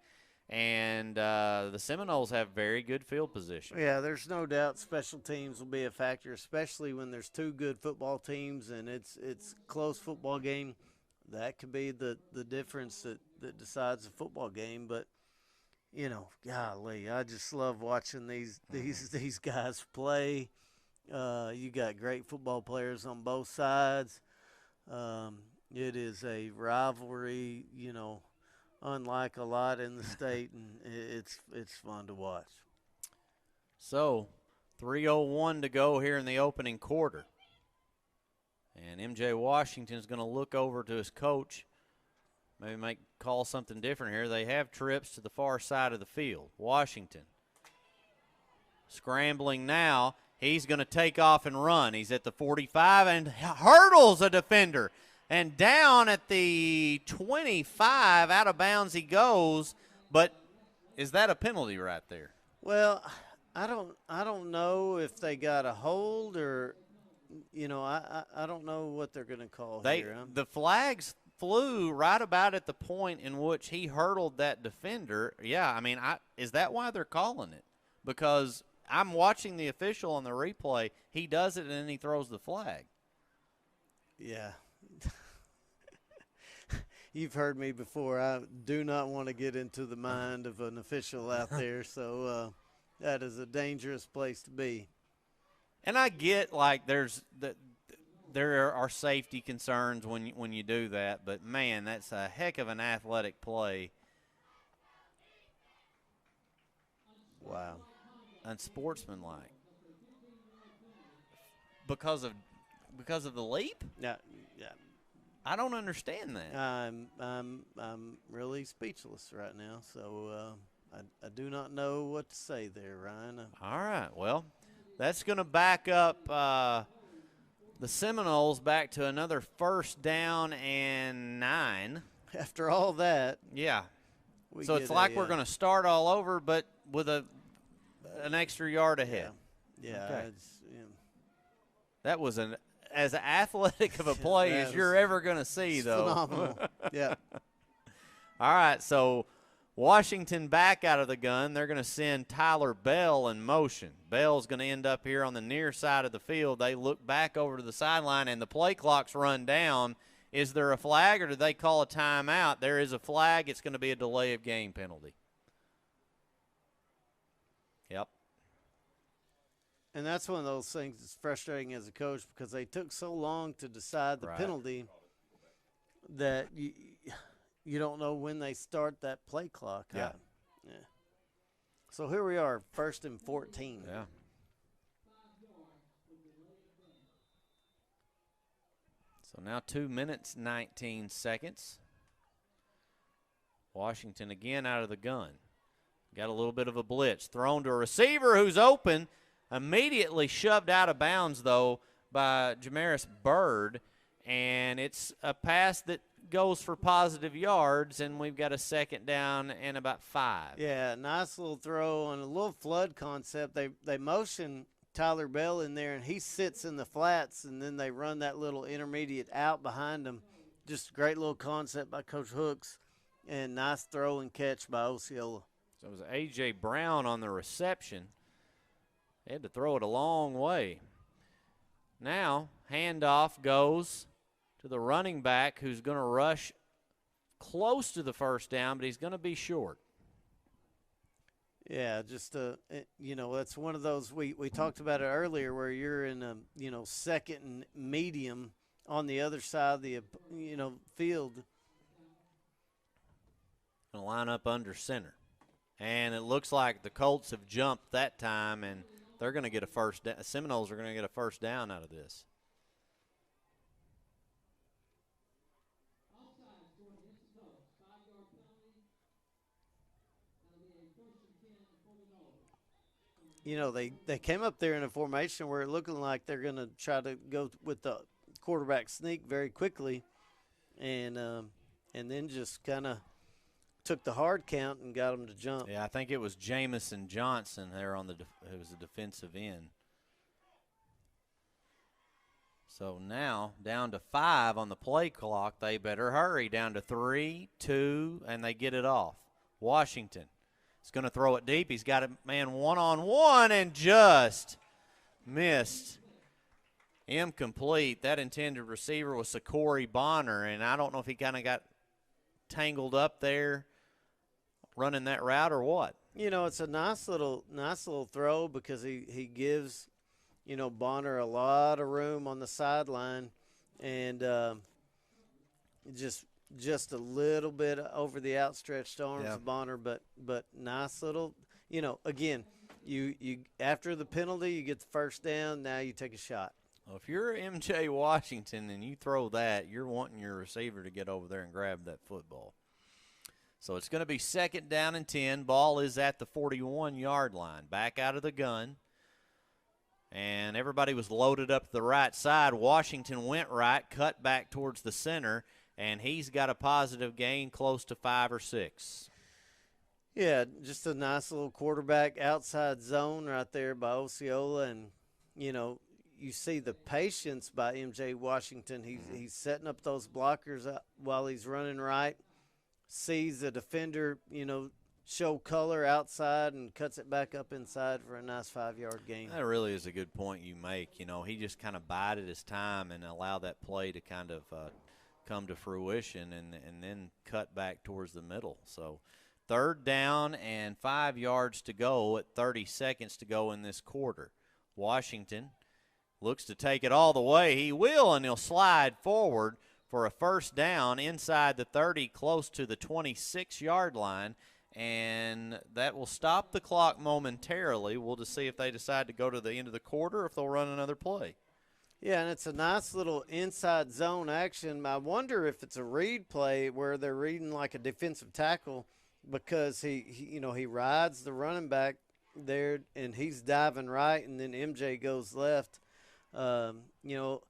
A: And the Seminoles have very good field position.
B: Yeah, there's no doubt special teams will be a factor, especially when there's 2 good football teams and it's close football game. That could be the difference that decides the football game. But, you know, golly, I just love watching these guys play. You got great football players on both sides. It is a rivalry, you know, unlike a lot in the state, and it's fun to watch.
A: So 3:01 to go here in the opening quarter. And MJ Washington is going to look over to his coach, maybe call something different here. They have trips to the far side of the field. Washington scrambling now. He's going to take off and run. He's at the 45 and hurdles a defender. And down at the 25, out of bounds he goes. But is that a penalty right there?
B: Well, I don't know if they got a hold or, you know, I don't know what they're going to call here.
A: The flags flew right about at the point in which he hurdled that defender. Yeah, I mean, is that why they're calling it? Because I'm watching the official on the replay. He does it and then he throws the flag.
B: Yeah. You've heard me before. I do not want to get into the mind of an official out there, so that is a dangerous place to be.
A: And I get like there are safety concerns when you do that, but man, that's a heck of an athletic play.
B: Wow.
A: Unsportsmanlike. Because of the leap?
B: Yeah.
A: I don't understand that.
B: I'm really speechless right now, so I do not know what to say there, Ryan.
A: All right, well, that's going to back up the Seminoles back to another 1st down and 9.
B: After all that.
A: Yeah. So it's like we're going to start all over, but with an extra yard ahead.
B: Yeah.
A: Okay.
B: Yeah.
A: That was as athletic of a play as you're ever going to see, though.
B: Phenomenal. Yeah.
A: All right, so Washington back out of the gun. They're going to send Tyler Bell in motion. Bell's going to end up here on the near side of the field. They look back over to the sideline, and the play clock's run down. Is there a flag, or do they call a timeout? There is a flag. It's going to be a delay of game penalty. Yep.
B: And that's one of those things that's frustrating as a coach because they took so long to decide the penalty that you don't know when they start that play clock.
A: Yeah.
B: So here we are, 1st and 14.
A: Yeah. So now 2 minutes, 19 seconds. Washington again out of the gun. Got a little bit of a blitz. Thrown to a receiver who's open. Immediately shoved out of bounds, though, by Jamaris Bird. And it's a pass that goes for positive yards, and we've got a 2nd down and about 5.
B: Yeah, nice little throw on a little flood concept. They motion Tyler Bell in there, and he sits in the flats, and then they run that little intermediate out behind him. Just a great little concept by Coach Hooks, and nice throw and catch by Osceola.
A: So it was A.J. Brown on the reception. They had to throw it a long way. Now, handoff goes to the running back who's going to rush close to the 1st down, but he's going to be short.
B: Yeah, just, that's one of those, we talked about it earlier where you're in a, 2nd and medium on the other side of the, field.
A: Going to line up under center. And it looks like the Colts have jumped that time, and they're going to get a 1st down. Seminoles are going to get a 1st down out of this.
B: They came up there in a formation where it looking like they're going to try to go with the quarterback sneak very quickly, and then just kind of took the hard count and got him to jump.
A: Yeah, I think it was Jamison Johnson there on it was a defensive end. So now down to 5 on the play clock. They better hurry. Down to 3, 2, and they get it off. Washington is going to throw it deep. He's got a man one-on-one and just missed. Incomplete. That intended receiver was Sakori Bonner, and I don't know if he kind of got tangled up there running that route or what.
B: You know, it's a nice little throw because he gives, you know, Bonner a lot of room on the sideline, and just a little bit over the outstretched arms of Bonner, but nice little, you know, again, you after the penalty, you get the first down, now you take a shot.
A: Well, if you're MJ Washington and you throw that, you're wanting your receiver to get over there and grab that football. So it's going to be 2nd down and 10. Ball is at the 41-yard line. Back out of the gun. And everybody was loaded up to the right side. Washington went right, cut back towards the center, and he's got a positive gain close to 5 or 6.
B: Yeah, just a nice little quarterback outside zone right there by Osceola. And, you know, you see the patience by MJ Washington. He's setting up those blockers while he's running right. Sees the defender, you know, show color outside and cuts it back up inside for a nice 5-yard gain.
A: That really is a good point you make. You know, he just kind of bided his time and allowed that play to kind of come to fruition and then cut back towards the middle. So 3rd down and 5 yards to go at 30 seconds to go in this quarter. Washington looks to take it all the way. He will, and he'll slide forward for a 1st down inside the 30, close to the 26-yard line, and that will stop the clock momentarily. We'll just see if they decide to go to the end of the quarter or if they'll run another play.
B: Yeah, and it's a nice little inside zone action. I wonder if it's a read play where they're reading like a defensive tackle because he rides the running back there and he's diving right, and then MJ goes left. You know,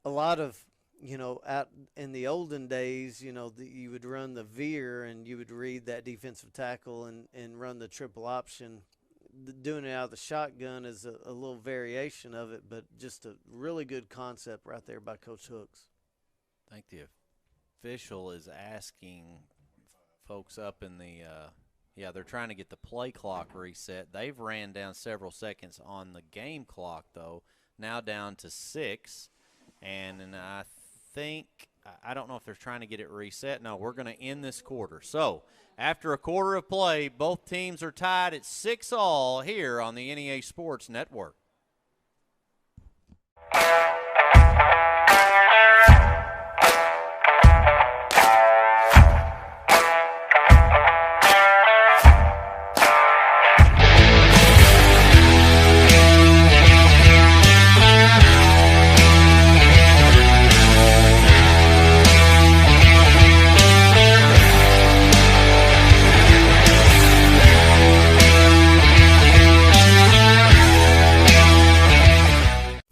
B: a lot of, you know, out in the olden days, you know, you would run the veer and you would read that defensive tackle and run the triple option. Doing it out of the shotgun is a little variation of it, but just a really good concept right there by Coach Hooks.
A: I think the official is asking folks up in the they're trying to get the play clock reset. They've ran down several seconds on the game clock, though, now down to 6. And I don't know if they're trying to get it reset. No, we're going to end this quarter. So after a quarter of play, both teams are tied at 6-all here on the NEA Sports Network.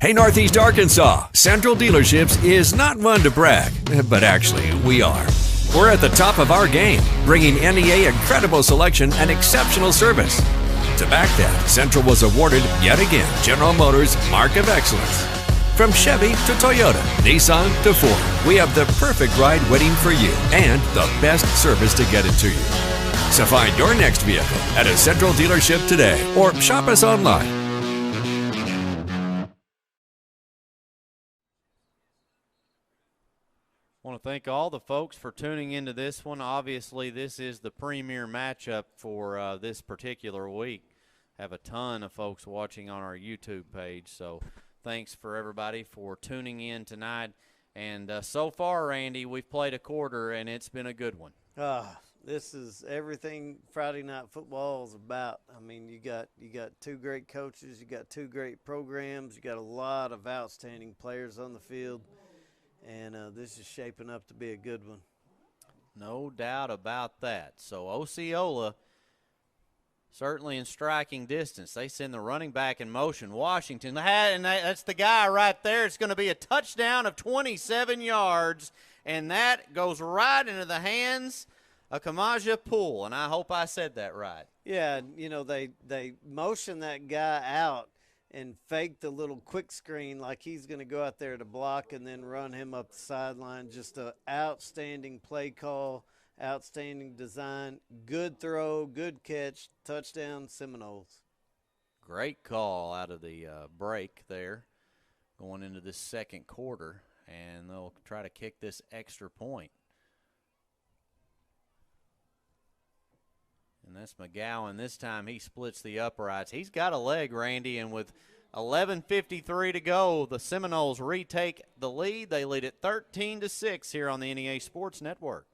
G: Hey, Northeast Arkansas, Central Dealerships is not one to brag, but actually we are. We're at the top of our game, bringing NEA incredible selection and exceptional service. To back that, Central was awarded, yet again, General Motors Mark of Excellence. From Chevy to Toyota, Nissan to Ford, we have the perfect ride waiting for you and the best service to get it to you. So find your next vehicle at a Central dealership today or shop us online.
A: I want to thank all the folks for tuning into this one. Obviously, this is the premier matchup for this particular week. Have a ton of folks watching on our YouTube page, so thanks for everybody for tuning in tonight. And so far, Randy, we've played a quarter, and it's been a good one.
B: This is everything Friday Night Football is about. I mean, you got 2 great coaches, you got 2 great programs, you got a lot of outstanding players on the field. And this is shaping up to be a good one.
A: No doubt about that. So Osceola certainly in striking distance. They send the running back in motion. Washington, and that's the guy right there. It's going to be a touchdown of 27 yards, and that goes right into the hands of Kamaja Poole, and I hope I said that right.
B: Yeah, you know, they motion that guy out and fake the little quick screen like he's going to go out there to block and then run him up the sideline. Just an outstanding play call, outstanding design, good throw, good catch, touchdown Seminoles.
A: Great call out of the break there going into this second quarter, and they'll try to kick this extra point. And that's McGowan. This time he splits the uprights. He's got a leg, Randy, and with 11:53 to go, the Seminoles retake the lead. They lead it 13-6 here on the NEA Sports Network.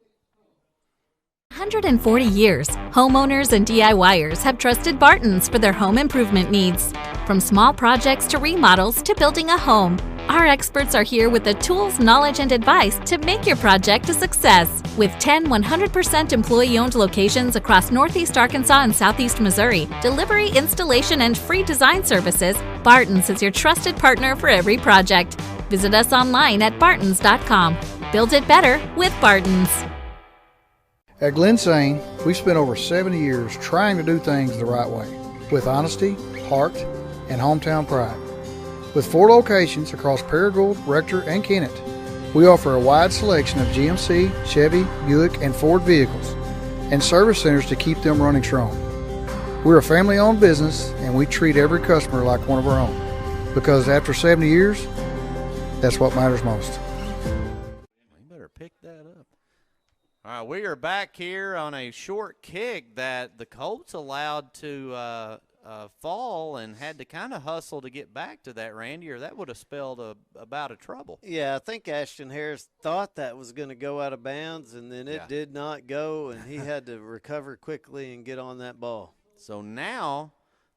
J: 140 years, homeowners and DIYers have trusted Barton's for their home improvement needs. From small projects to remodels to building a home, our experts are here with the tools, knowledge, and advice to make your project a success. With 10 100% employee-owned locations across Northeast Arkansas and Southeast Missouri, delivery, installation, and free design services, Barton's is your trusted partner for every project. Visit us online at bartons.com. Build it better with Barton's.
K: At Glensane, we've spent over 70 years trying to do things the right way, with honesty, heart, and hometown pride. With 4 locations across Paragould, Rector, and Kennett, we offer a wide selection of GMC, Chevy, Buick, and Ford vehicles, and service centers to keep them running strong. We're a family-owned business, and we treat every customer like one of our own, because after 70 years, that's what matters most.
A: You better pick that up. All right, we are back here on a short kick that the Colts allowed to fall and had to kind of hustle to get back to that, Randy, or that would have spelled about a trouble.
B: Yeah, I think Ashton Harris thought that was going to go out of bounds, and then it did not go, and he had to recover quickly and get on that ball.
A: So now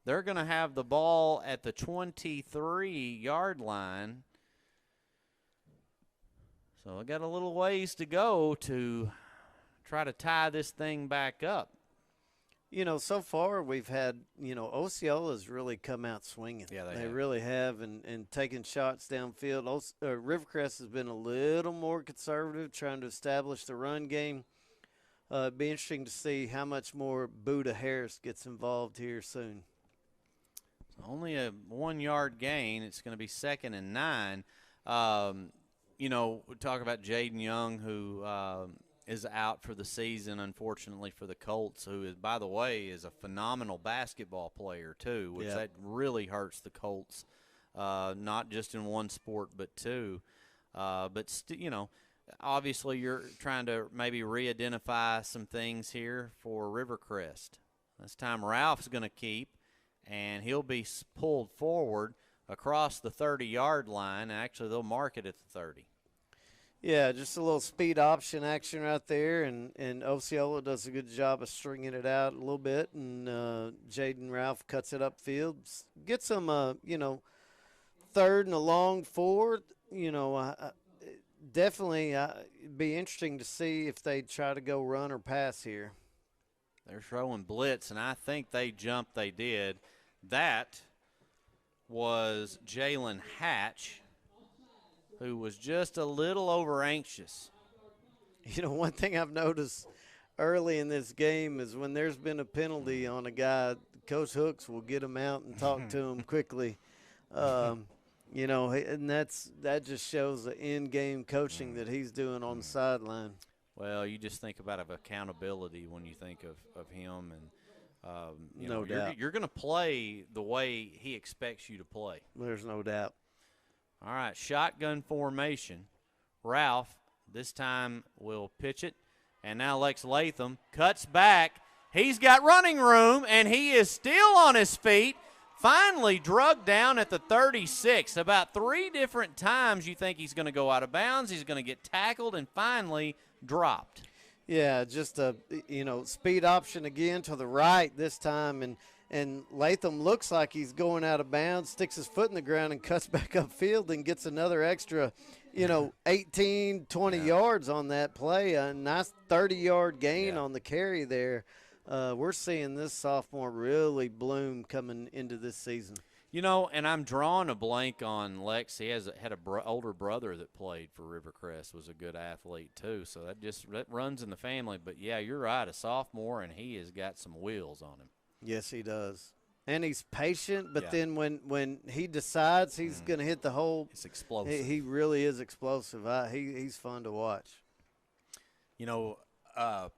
A: they're going to have the ball at the 23-yard line. So I got a little ways to go to try to tie this thing back up.
B: You know, so far we've had, Osceola's really come out swinging.
A: Yeah,
B: they really have, and taking shots downfield. Rivercrest has been a little more conservative, trying to establish the run game. It'd be interesting to see how much more Buda Harris gets involved here soon.
A: Only a 1-yard gain. It's going to be 2nd and 9. We talk about Jaden Young, who is out for the season, unfortunately, for the Colts, who is, by the way, is a phenomenal basketball player too, which that really hurts the Colts, not just in one sport but two. Obviously you're trying to maybe re-identify some things here for Rivercrest. This time Ralph's going to keep, and he'll be pulled forward across the 30-yard line. Actually, they'll mark it at the 30.
B: Yeah, just a little speed option action right there, and Osceola does a good job of stringing it out a little bit, and Jaden Ralph cuts it upfield, gets them, 3rd and a long 4. Definitely be interesting to see if they try to go run or pass here.
A: They're throwing blitz, and I think they jumped. They did. That was Jalen Hatch, who was just a little over anxious.
B: One thing I've noticed early in this game is when there's been a penalty on a guy, Coach Hooks will get him out and talk to him quickly. And that just shows the in-game coaching that he's doing on the sideline.
A: Well, you just think about accountability when you think of him, and
B: no doubt.
A: You're going to play the way he expects you to play.
B: There's no doubt.
A: All right, shotgun formation. Ralph this time will pitch it, and now Lex Latham cuts back. He's got running room, and he is still on his feet. Finally drugged down at the 36. About 3 different times you think he's going to go out of bounds. He's going to get tackled and finally dropped.
B: Yeah, just a speed option again to the right this time, and Latham looks like he's going out of bounds, sticks his foot in the ground and cuts back upfield and gets another extra, 18, 20 yards on that play. A nice 30-yard gain on the carry there. we're seeing this sophomore really bloom coming into this season.
A: You know, and I'm drawing a blank on Lex. He had a older brother that played for Rivercrest, was a good athlete too. So that runs in the family. But yeah, you're right, a sophomore, and he has got some wheels on him.
B: Yes, he does. And he's patient, but then when he decides he's going to hit the hole,
A: it's explosive.
B: He really is explosive. He's fun to watch.
A: You know,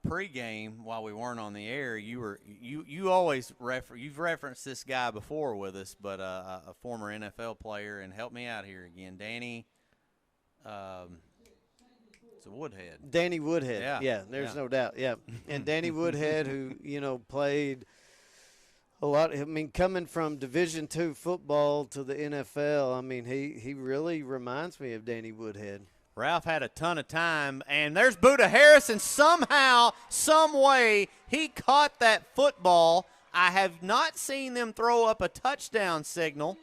A: pregame, while we weren't on the air, you always you've referenced this guy before with us, but a former NFL player, and help me out here again, Danny. It's a Woodhead.
B: Danny Woodhead. Yeah, there's no doubt. Yeah, and Danny Woodhead, who played a lot. I mean, coming from Division II football to the NFL, I mean, he really reminds me of Danny Woodhead.
A: Ralph had a ton of time, and there's Buda Harris, and somehow, some way, he caught that football. I have not seen them throw up a touchdown signal.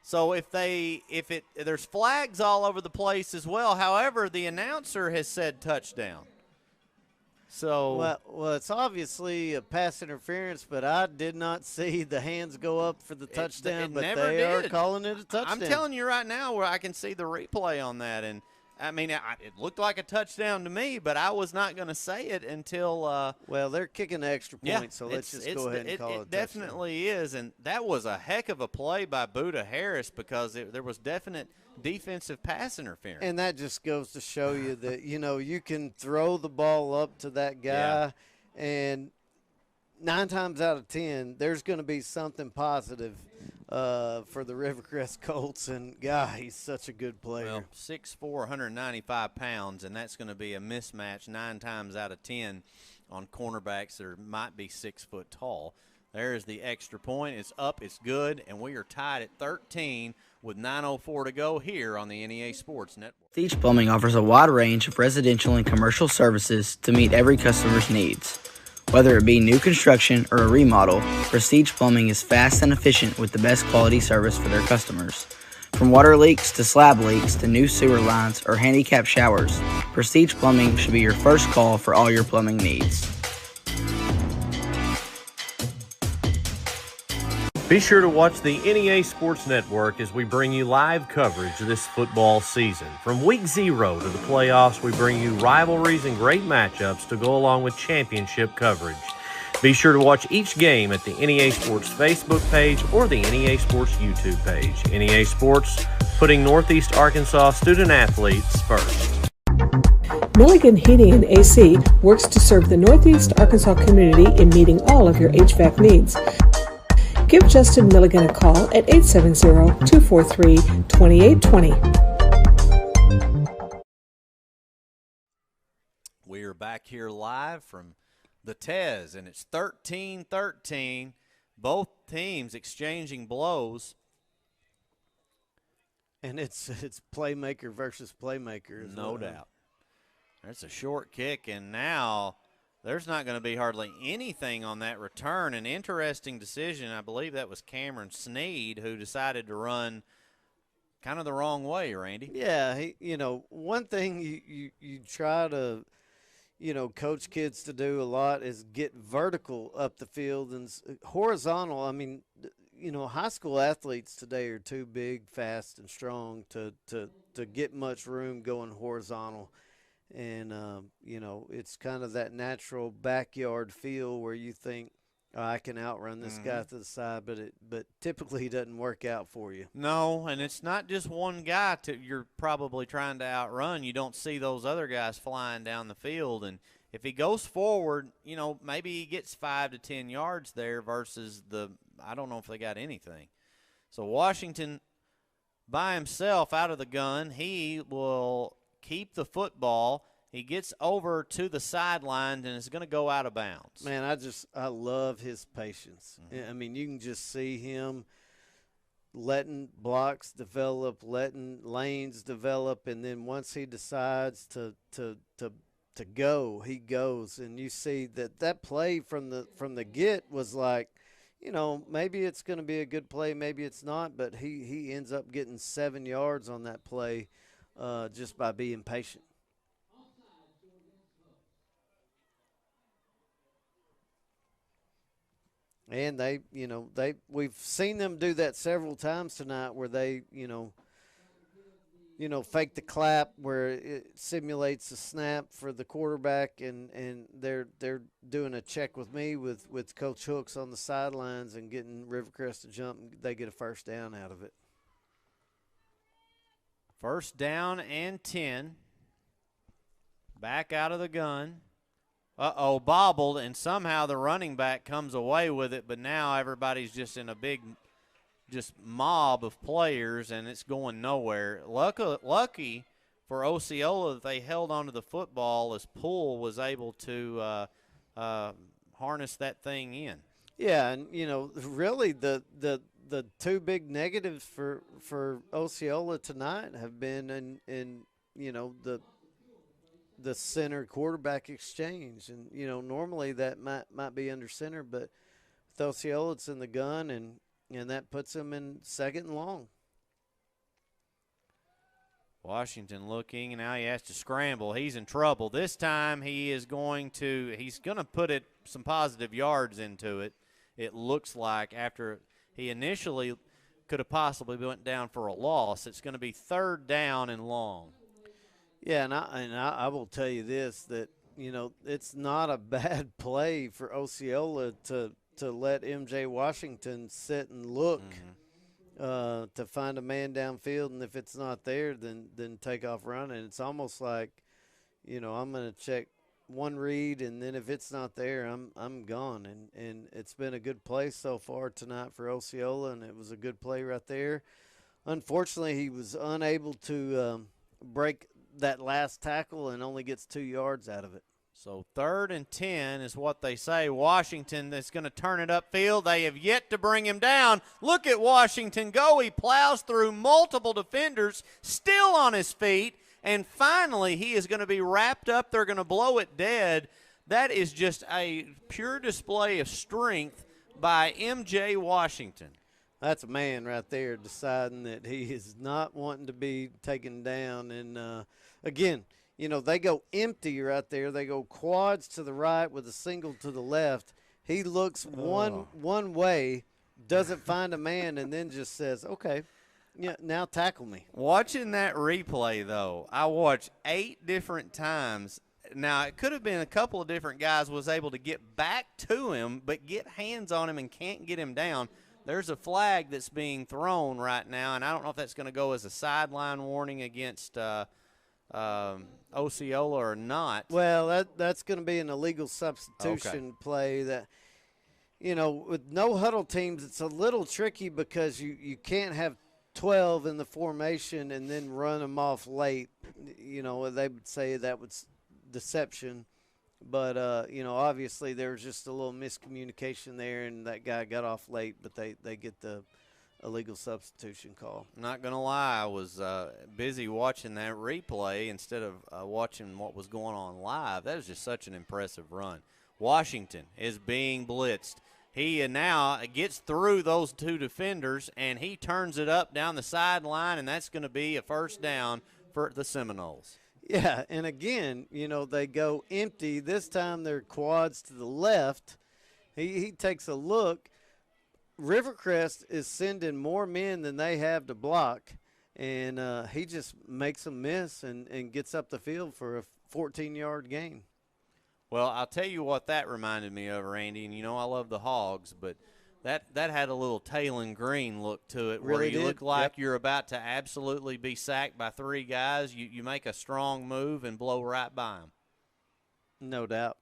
A: So there's flags all over the place as well. However, the announcer has said touchdown. So
B: well, it's obviously a pass interference, but I did not see the hands go up for the touchdown. But they are calling it a touchdown.
A: I'm telling you right now, where I can see the replay on that, and I mean, it looked like a touchdown to me, but I was not going to say it until.
B: Well, they're kicking the extra point, so let's just go ahead and call it.
A: It definitely is, and that was a heck of a play by Buda Harris because there was definite defensive pass interference.
B: And that just goes to show you that, you can throw the ball up to that guy, and 9 times out of 10, there's going to be something positive for the Rivercrest Colts. And, he's such a good player.
A: Well, 6'4", 195 pounds, and that's going to be a mismatch 9 times out of 10 on cornerbacks that might be 6 foot tall. There is the extra point. It's up. It's good. And we are tied at 13 with 9:04 to go here on the NEA Sports Network.
O: Prestige Plumbing offers a wide range of residential and commercial services to meet every customer's needs. Whether it be new construction or a remodel, Prestige Plumbing is fast and efficient with the best quality service for their customers. From water leaks to slab leaks to new sewer lines or handicap showers, Prestige Plumbing should be your first call for all your plumbing needs.
P: Be sure to watch the NEA Sports Network as we bring you live coverage this football season. From week 0 to the playoffs, we bring you rivalries and great matchups to go along with championship coverage. Be sure to watch each game at the NEA Sports Facebook page or the NEA Sports YouTube page. NEA Sports, putting Northeast Arkansas student athletes first.
I: Milligan Heating and AC works to serve the Northeast Arkansas community in meeting all of your HVAC needs. Give Justin Milligan a call at 870-243-2820.
A: We are back here live from the Tez, and it's 13-13. Both teams exchanging blows.
B: And it's playmaker versus playmaker.
A: No doubt. There's a short kick, and now there's not going to be hardly anything on that return. An interesting decision. I believe that was Cameron Sneed who decided to run kind of the wrong way, Randy.
B: Yeah, one thing you try to, coach kids to do a lot is get vertical up the field and horizontal. I mean, high school athletes today are too big, fast, and strong to get much room going horizontal. And, it's kind of that natural backyard feel where you think, I can outrun this guy to the side, but typically it doesn't work out for you.
A: No, and it's not just one guy you're probably trying to outrun. You don't see those other guys flying down the field. And if he goes forward, maybe he gets 5 to 10 yards there versus I don't know if they got anything. So Washington by himself out of the gun, he will keep the football. He gets over to the sideline and is going to go out of bounds.
B: Man, I love his patience. I mean, you can just see him letting blocks develop, letting lanes develop, and then once he decides to go, he goes. And you see that play from the get was like, maybe it's going to be a good play, maybe it's not, but he ends up getting 7 yards on that play just by being patient. And we've seen them do that several times tonight, where they, fake the clap where it simulates a snap for the quarterback, and they're doing a check with me with Coach Hooks on the sidelines and getting Rivercrest to jump, and they get a first down out of it.
A: First down and 10. Back out of the gun. Bobbled, and somehow the running back comes away with it, but now everybody's just in a big mob of players, and it's going nowhere. Lucky for Osceola that they held onto the football as Poole was able to harness that thing in.
B: Yeah, and, really the two big negatives for Osceola tonight have been in the center quarterback exchange. And, normally that might be under center, but with Osceola it's in the gun, and that puts him in second and long.
A: Washington looking, and now he has to scramble. He's in trouble. This time he's going to put some positive yards into it. It looks like, after he initially could have possibly went down for a loss. It's going to be third down and long.
B: Yeah, and I will tell you this, that, it's not a bad play for Osceola to let MJ Washington sit and look to find a man downfield, and if it's not there, then take off running. It's almost like, I'm going to check one read, and then if it's not there, I'm gone. And it's been a good play so far tonight for Osceola, and it was a good play right there. Unfortunately, he was unable to break that last tackle and only gets 2 yards out of it.
A: So 3rd and 10 is what they say. Washington is going to turn it upfield. They have yet to bring him down. Look at Washington go. He plows through multiple defenders, still on his feet, and finally he is going to be wrapped up. They're going to blow it dead. That is just a pure display of strength by MJ Washington.
B: That's a man right there deciding that he is not wanting to be taken down. And, again, they go empty right there. They go quads to the right with a single to the left. He looks one way, doesn't find a man, and then just says, okay, yeah, now tackle me.
A: Watching that replay, though, I watched 8 different times. Now, it could have been a couple of different guys was able to get back to him, but get hands on him and can't get him down. There's a flag that's being thrown right now, and I don't know if that's going to go as a sideline warning against Osceola or not.
B: Well, that's going to be an illegal substitution play. That, with no huddle teams, it's a little tricky because you can't have 12 in the formation and then run them off late. They would say that was deception. But, obviously there was just a little miscommunication there, and that guy got off late, but they get the illegal substitution call.
A: Not going to lie, I was busy watching that replay instead of watching what was going on live. That was just such an impressive run. Washington is being blitzed. He now gets through those 2 defenders, and he turns it up down the sideline, and that's going to be a first down for the Seminoles.
B: Yeah, and again, they go empty. This time they're quads to the left. He takes a look. Rivercrest is sending more men than they have to block, and he just makes them miss and gets up the field for a 14-yard gain.
A: Well, I'll tell you what that reminded me of, Randy, and I love the Hogs, but that had a little Talon Green look to it, where you look like you're about to absolutely be sacked by 3 guys. You make a strong move and blow right by them.
B: No doubt.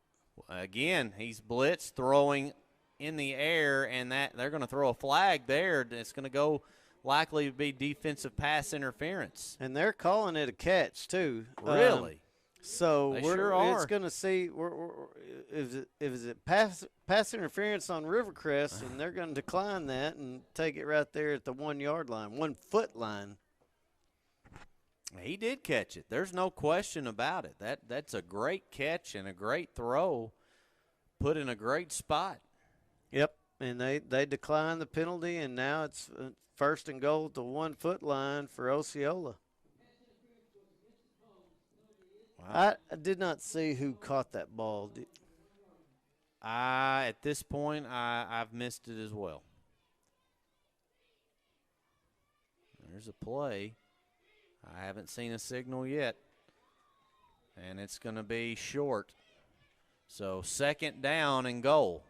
A: Again, he's blitzed, throwing in the air, and they're going to throw a flag there. It's going to go likely to be defensive pass interference.
B: And they're calling it a catch, too.
A: Really?
B: So
A: they sure are.
B: It's going to see is it pass interference on Rivercrest, and they're going to decline that and take it right there at the 1-yard line, 1-foot line.
A: He did catch it. There's no question about it. That's a great catch and a great throw, put in a great spot.
B: Yep, and they declined the penalty, and now it's first and goal at the 1-foot line for Osceola. Wow. I did not see who caught that ball.
A: At this point, I've missed it as well. There's a play. I haven't seen a signal yet, and it's going to be short. So 2nd down and goal.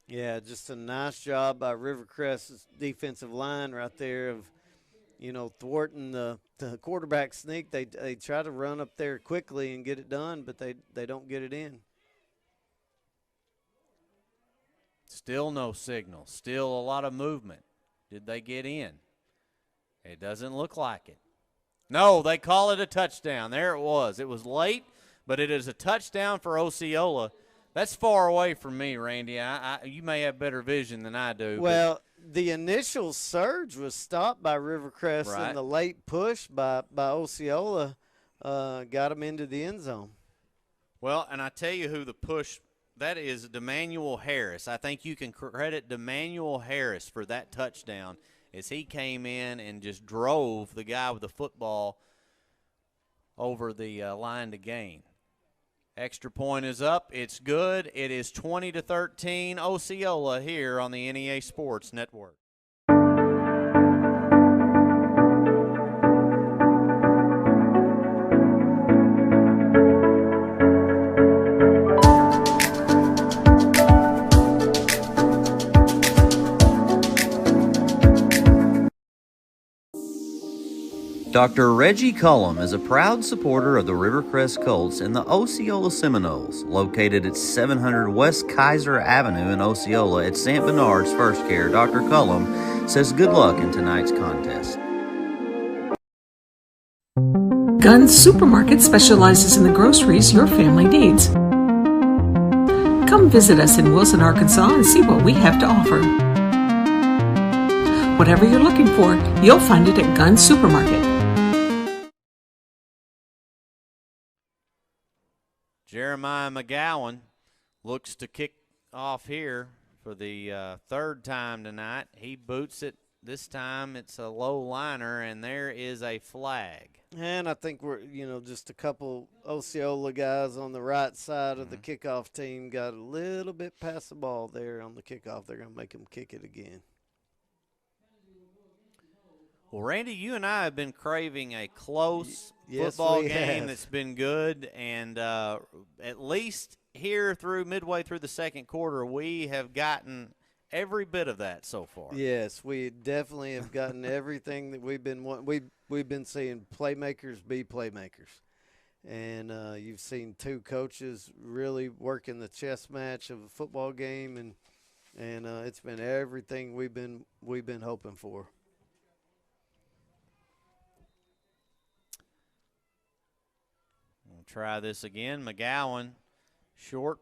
B: Yeah, just a nice job by Rivercrest's defensive line right there of, thwarting the quarterback sneak. They try to run up there quickly and get it done, but they don't get it in.
A: Still no signal. Still a lot of movement. Did they get in? It doesn't look like it. No, they call it a touchdown. There it was. It was late, but it is a touchdown for Osceola. That's far away from me, Randy. You may have better vision than I do.
B: Well, the initial surge was stopped by Rivercrest,
A: right.
B: And the late push by Osceola got them into the end zone.
A: Well, and I tell you who the push, that is DeManuel Harris. I think you can credit DeManuel Harris for that touchdown as he came in and just drove the guy with the football over the line to gain. Extra point is up. It's good. It is 20-13 Osceola here on the NEA Sports Network.
H: Dr. Reggie Cullum is a proud supporter of the Rivercrest Colts and the Osceola Seminoles, located at 700 West Kaiser Avenue in Osceola at St. Bernard's First Care. Dr. Cullum says good luck in tonight's contest.
I: Guns Supermarket specializes in the groceries your family needs. Come visit us in Wilson, Arkansas and see what we have to offer. Whatever you're looking for, you'll find it at Guns Supermarket.
A: Jeremiah McGowan looks to kick off here for the 3rd time tonight. He boots it. This time it's a low liner, and there is a flag.
B: And I think we're, just a couple Osceola guys on the right side of the kickoff team got a little bit past the ball there on the kickoff. They're going to make them kick it again.
A: Well, Randy, you and I have been craving a close football game that's been good, and at least here midway through the 2nd quarter, we have gotten every bit of that so far.
B: Yes, we definitely have gotten everything that we've been wanting. We've been seeing playmakers be playmakers, and you've seen 2 coaches really working the chess match of a football game, and it's been everything we've been hoping for.
A: Try this again. McGowan, short,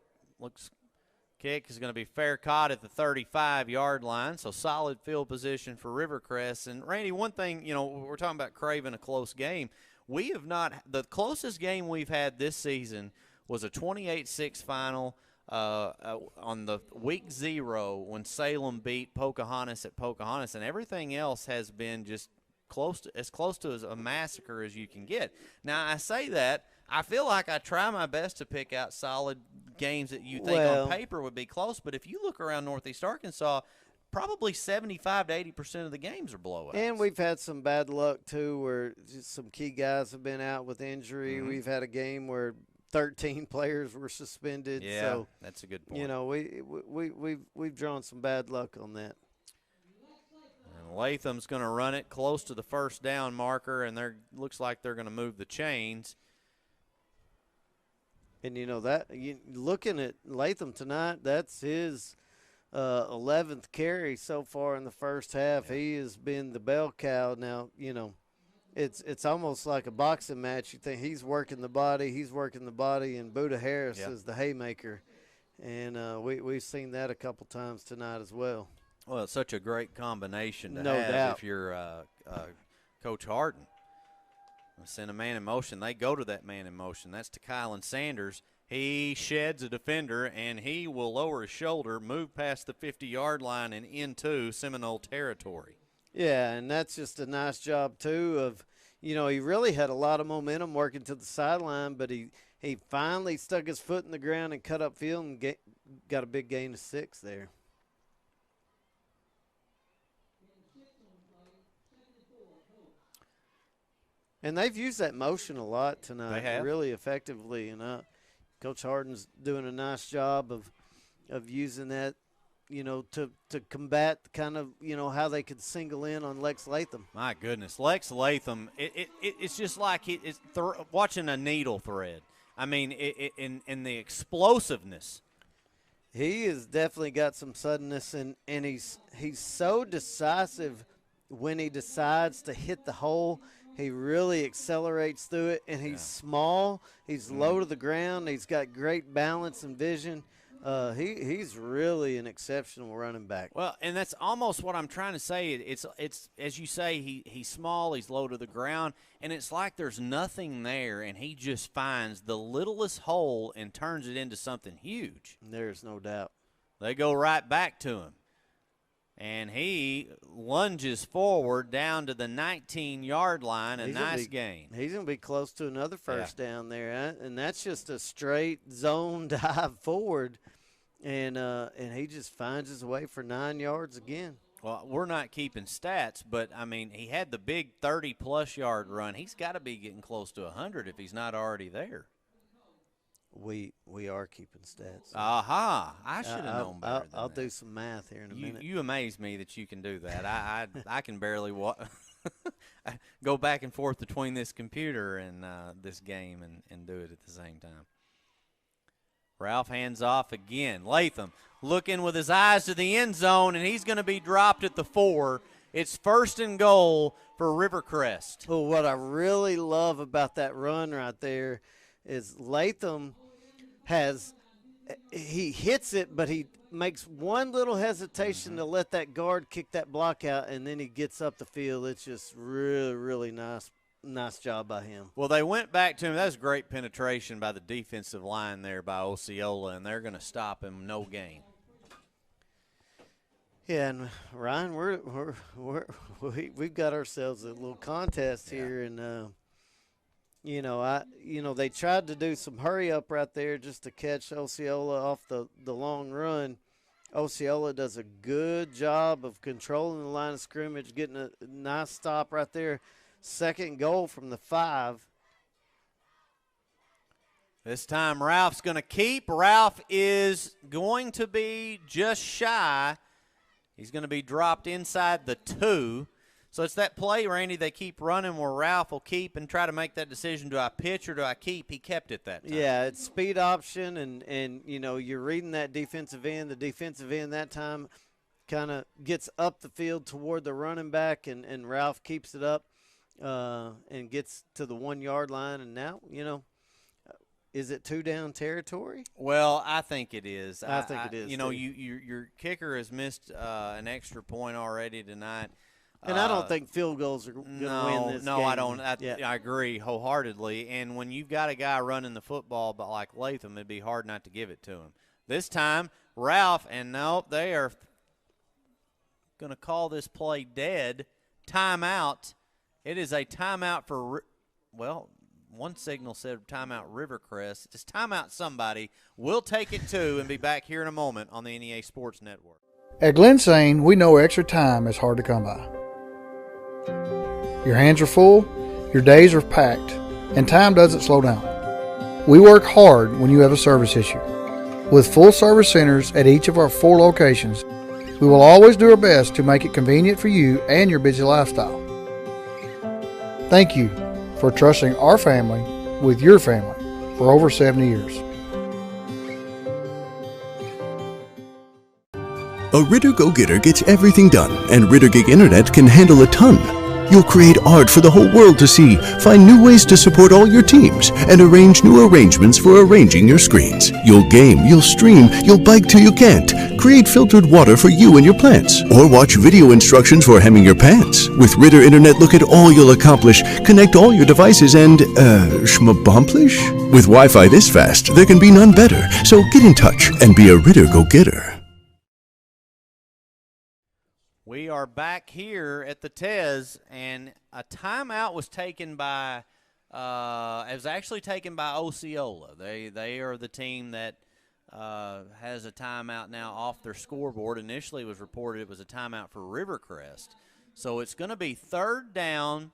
A: kick is going to be fair caught at the 35-yard line, so solid field position for Rivercrest. And, Randy, one thing, we're talking about craving a close game. We have not – the closest game we've had this season was a 28-6 final on the week 0 when Salem beat Pocahontas at Pocahontas, and everything else has been just as close to a massacre as you can get. Now, I say that – I feel like I try my best to pick out solid games that you think on paper would be close, but if you look around Northeast Arkansas, probably 75 to 80% of the games are blowouts.
B: And we've had some bad luck, too, where just some key guys have been out with injury.
A: Mm-hmm.
B: We've had a game where 13 players were suspended.
A: Yeah,
B: so,
A: that's a good point.
B: We've drawn some bad luck on that.
A: And Latham's going to run it close to the 1st down marker, and looks like they're going to move the chains.
B: And, looking at Latham tonight, that's his 11th carry so far in the first half. Yeah. He has been the bell cow. Now, it's almost like a boxing match. You think he's working the body, and Buddha Harris is the haymaker. And we've seen that a couple times tonight as well.
A: Well, it's such a great combination to
B: no
A: have
B: doubt.
A: If you're Coach Harden. Send a man in motion. They go to that man in motion. That's to Kylan Sanders. He sheds a defender, and he will lower his shoulder, move past the 50-yard line, and into Seminole territory.
B: Yeah, and that's just a nice job, too, of, he really had a lot of momentum working to the sideline, but he he finally stuck his foot in the ground and cut up field and got a big gain of 6 there. And they've used that motion a lot tonight.
A: They have.
B: Really effectively. And Coach Harden's doing a nice job of using that, to combat kind of, how they could single in on Lex Latham.
A: My goodness. Lex Latham, it's just like it's watching a needle thread. I mean, in the explosiveness.
B: He has definitely got some suddenness, and he's so decisive when he decides to hit the hole. He really accelerates through it, and he's small. He's low to the ground. He's got great balance and vision. He's really an exceptional running back.
A: Well, and that's almost what I'm trying to say. It's as you say, he's small, he's low to the ground, and it's like there's nothing there, and he just finds the littlest hole and turns it into something huge.
B: There's no doubt.
A: They go right back to him. And he lunges forward down to the 19-yard line, nice gain.
B: He's going to be close to another first down there, and that's just a straight zone dive forward, and he just finds his way for 9 yards again.
A: Well, we're not keeping stats, but, I mean, he had the big 30-plus yard run. He's got to be getting close to 100 if he's not already there.
B: We are keeping stats.
A: Aha! I should have known better.
B: I'll do some math here in a minute.
A: You amaze me that you can do that. I can barely go back and forth between this computer and this game and do it at the same time. Ralph hands off again. Latham looking with his eyes to the end zone, and he's going to be dropped at the 4. It's 1st and goal for Rivercrest.
B: Well, what I really love about that run right there is Latham he hits it, but he makes one little hesitation to let that guard kick that block out, and then he gets up the field. It's just really, really nice job by him.
A: Well, they went back to him. That was great penetration by the defensive line there by Osceola, and they're going to stop him, no gain.
B: Yeah, and Ryan, we've got ourselves a little contest here, and they tried to do some hurry up right there just to catch Osceola off the long run. Osceola does a good job of controlling the line of scrimmage, getting a nice stop right there. 2nd goal from the 5.
A: This time Ralph's going to keep. Ralph is going to be just shy. He's going to be dropped inside the 2. So it's that play, Randy, they keep running where Ralph will keep and try to make that decision, do I pitch or do I keep? He kept it that time.
B: Yeah, it's speed option, and you're reading that defensive end. The defensive end that time kind of gets up the field toward the running back, and Ralph keeps it up and gets to the 1-yard line. And now, is it 2-down territory?
A: Well, I think it is.
B: I think it is.
A: Your kicker has missed an extra point already tonight.
B: And I don't think field goals are going to win this game.
A: No, I don't. I agree wholeheartedly. And when you've got a guy running the football but like Latham, it'd be hard not to give it to him. This time, Ralph, and no, they are going to call this play dead. Timeout. It is a timeout for, one signal said timeout Rivercrest. Just timeout somebody. We'll take it too and be back here in a moment on the NEA Sports Network.
K: At Glensane, we know extra time is hard to come by. Your hands are full, your days are packed, and time doesn't slow down. We work hard when you have a service issue. With full service centers at each of our 4 locations, we will always do our best to make it convenient for you and your busy lifestyle. Thank you for trusting our family with your family for over 70 years.
L: A Ritter Go-Getter gets everything done, and Ritter Gig Internet can handle a ton. You'll create art for the whole world to see, find new ways to support all your teams, and arrange new arrangements for arranging your screens. You'll game, you'll stream, you'll bike till you can't, create filtered water for you and your plants, or watch video instructions for hemming your pants. With Ritter Internet, look at all you'll accomplish, connect all your devices, and, schmabomplish? With Wi-Fi this fast, there can be none better, so get in touch and be a Ritter Go-Getter.
A: We are back here at the Tez, and a timeout was taken by It was actually taken by Osceola. They are the team that has a timeout now off their scoreboard. Initially, it was reported it was a timeout for Rivercrest. So it's going to be 3rd down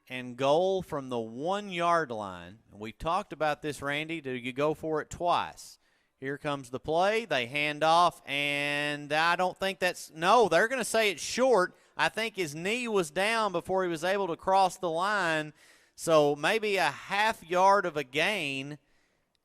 A: and goal from the 1-yard line. We talked about this, Randy. Do you go for it twice? Here comes the play. They hand off, and I don't think that's – no, they're going to say it's short. I think his knee was down before he was able to cross the line. So maybe a half-yard of a gain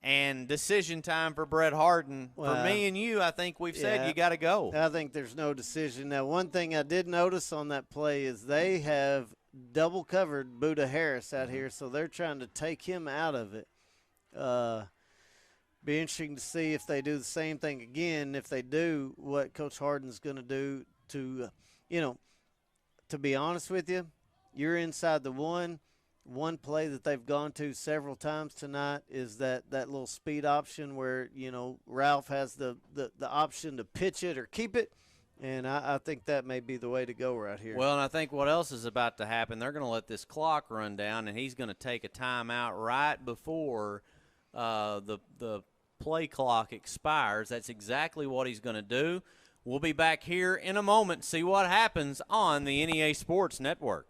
A: and decision time for Brett Harden. For me and you, I think we've said you got to go.
B: I think there's no decision. Now, one thing I did notice on that play is they have double covered Buda Harris out here, so they're trying to take him out of it. Be interesting to see if they do the same thing again. If they do, what Coach Harden's going to do to, to be honest with you, you're inside the one play that they've gone to several times tonight is that little speed option where, Ralph has the option to pitch it or keep it. And I think that may be the way to go right here.
A: Well, and I think what else is about to happen, they're going to let this clock run down, and he's going to take a timeout right before the play clock expires. That's exactly what he's going to do. We'll be back here in a moment, see what happens on the NEA Sports Network.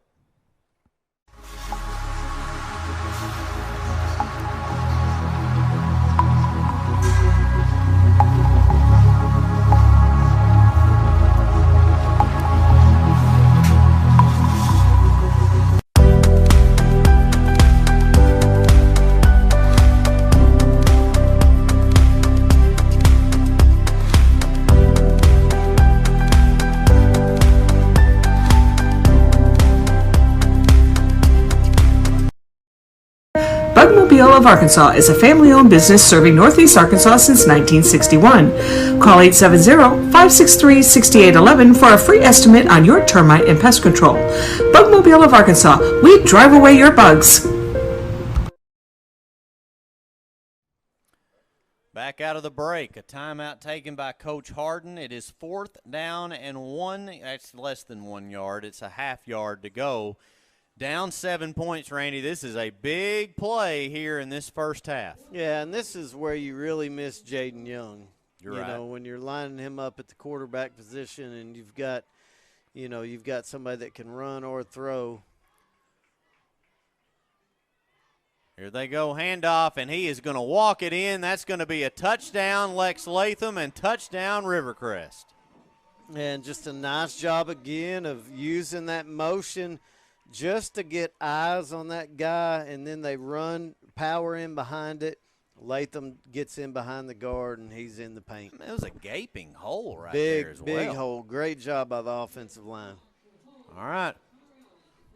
I: Mobile of Arkansas is a family-owned business serving Northeast Arkansas since 1961. Call 870-563-6811 for a free estimate on your termite and pest control. Bug Mobile of Arkansas, we drive away your bugs.
A: Back out of the break, a timeout taken by Coach Harden. It is 4th down and 1. That's less than 1 yard. It's a half yard to go. Down 7 points, Randy. This is a big play here in this first half.
B: Yeah, and this is where you really miss Jaden Young.
A: You're right.
B: When you're lining him up at the quarterback position and you've got somebody that can run or throw.
A: Here they go, handoff, and he is going to walk it in. That's going to be a touchdown, Lex Latham, and touchdown, Rivercrest.
B: And just a nice job again of using that motion just to get eyes on that guy, and then they run power in behind it. Latham gets in behind the guard, and he's in the paint.
A: It was a gaping hole there as well.
B: Big hole. Great job by the offensive line.
A: All right.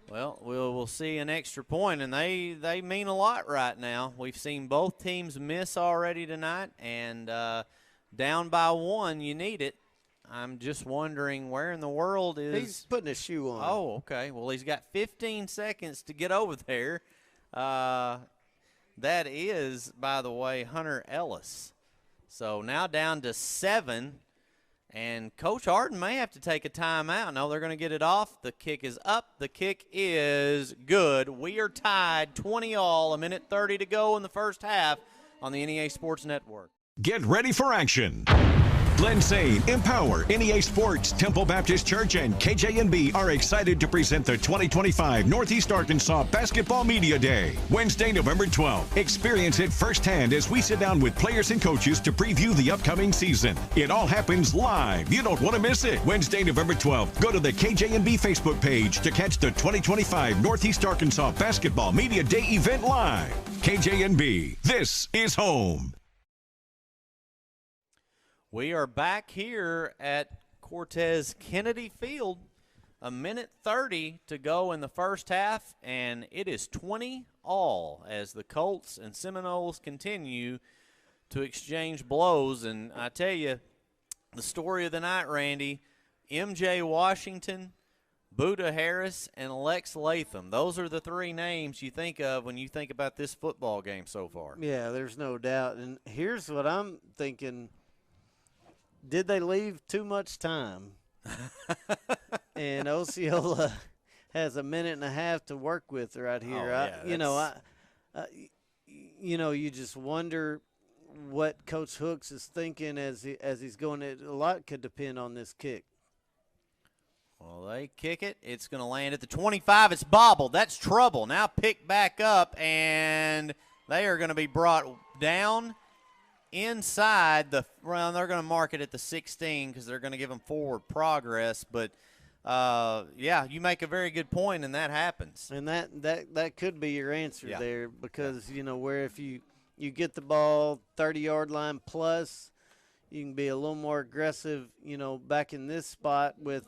A: Well, we'll see an extra point, and they mean a lot right now. We've seen both teams miss already tonight, and down by 1, you need it. I'm just wondering where in the world is –
B: He's putting a shoe on.
A: Oh, okay. Well, he's got 15 seconds to get over there. That is, by the way, Hunter Ellis. So now down to 7, and Coach Harden may have to take a timeout. No, they're going to get it off. The kick is up. The kick is good. We are tied 20-all, 1:30 to go in the first half on the NEA Sports Network.
M: Get ready for action. Glenn Zane, Empower, NEA Sports, Temple Baptist Church, and KJNB are excited to present the 2025 Northeast Arkansas Basketball Media Day, Wednesday, November 12th. Experience it firsthand as we sit down with players and coaches to preview the upcoming season. It all happens live. You don't want to miss it. Wednesday, November 12th. Go to the KJNB Facebook page to catch the 2025 Northeast Arkansas Basketball Media Day event live. KJNB, this is home.
A: We are back here at Cortez Kennedy Field. 1:30 to go in the first half, and it is 20-all as the Colts and Seminoles continue to exchange blows. And I tell you, the story of the night, Randy, MJ Washington, Buda Harris, and Lex Latham. Those are the 3 names you think of when you think about this football game so far.
B: Yeah, there's no doubt. And here's what I'm thinking. Did they leave too much time? And Osceola has a minute and a half to work with right here. You just wonder what Coach Hooks is thinking as he's going. A lot could depend on this kick.
A: Well, they kick it. It's going to land at the 25. It's bobbled. That's trouble. Now picked back up, and they are going to be brought down inside the – well, they're going to mark it at the 16 because they're going to give them forward progress. But, you make a very good point, and that happens.
B: And that could be your answer there because, where if you get the ball 30-yard line plus, you can be a little more aggressive, back in this spot with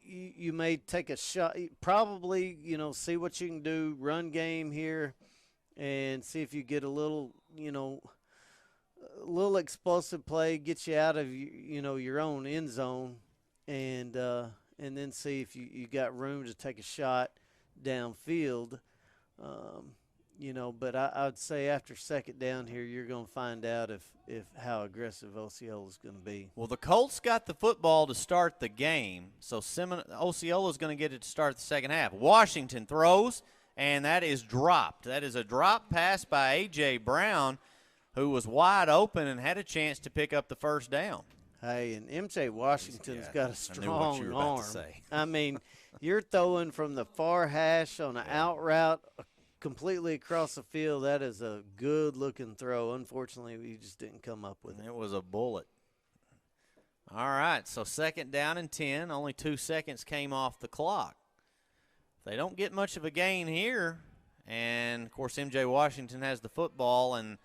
B: you may take a shot, probably, see what you can do, run game here, and see if you get a little explosive play, get you out of, your own end zone, and then see if you got room to take a shot downfield. But I would say after second down here, you're going to find out if how aggressive Osceola is going to be.
A: Well, the Colts got the football to start the game, so Osceola is going to get it to start the second half. Washington throws, and that is dropped. That is a drop pass by A.J. Brown, who was wide open and had a chance to pick up the first down.
B: Hey, and M.J. Washington's got a strong arm.
A: Say.
B: I mean, you're throwing from the far hash on an out route completely across the field. That is a good-looking throw. Unfortunately, he just didn't come up with it.
A: It was a bullet. All right, so second down and 10. Only 2 seconds came off the clock. They don't get much of a gain here, and, of course, M.J. Washington has the football, and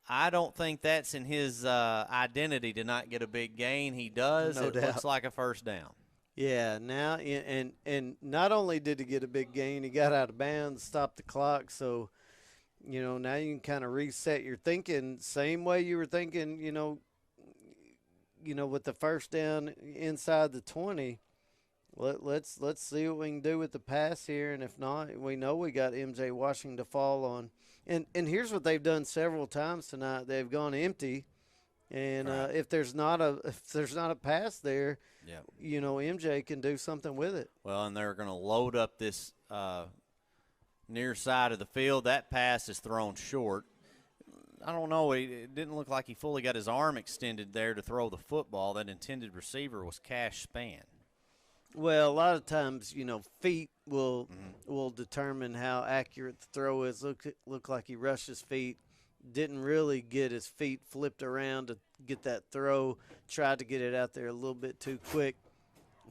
A: I don't think that's in his identity to not get a big gain. He does.
B: No doubt.
A: Looks like a first down.
B: Yeah, now and not only did he get a big gain, he got out of bounds, stopped the clock. So, now you can kind of reset your thinking, same way you were thinking, with the first down inside the 20. Let's see what we can do with the pass here, and if not, we know we got M.J. Washington to fall on. And here's what they've done several times tonight: they've gone empty. And if there's not a pass there, MJ can do something with it.
A: Well, and they're going to load up this near side of the field. That pass is thrown short. I don't know. It didn't look like he fully got his arm extended there to throw the football. That intended receiver was Cash Span.
B: Well, a lot of times, feet will determine how accurate the throw is. Look like he rushed his feet. Didn't really get his feet flipped around to get that throw. Tried to get it out there a little bit too quick.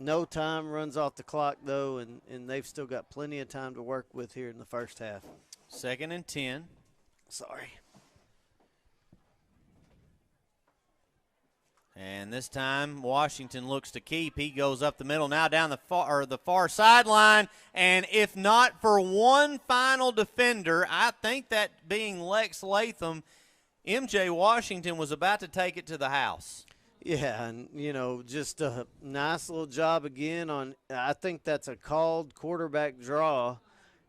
B: No time, runs off the clock, though, and they've still got plenty of time to work with here in the first half.
A: Second and 10.
B: Sorry.
A: And this time, Washington looks to keep. He goes up the middle, now down the far sideline. And if not for one final defender, I think that being Lex Latham, M.J. Washington was about to take it to the house.
B: Yeah, and, just a nice little job again on – I think that's a called quarterback draw.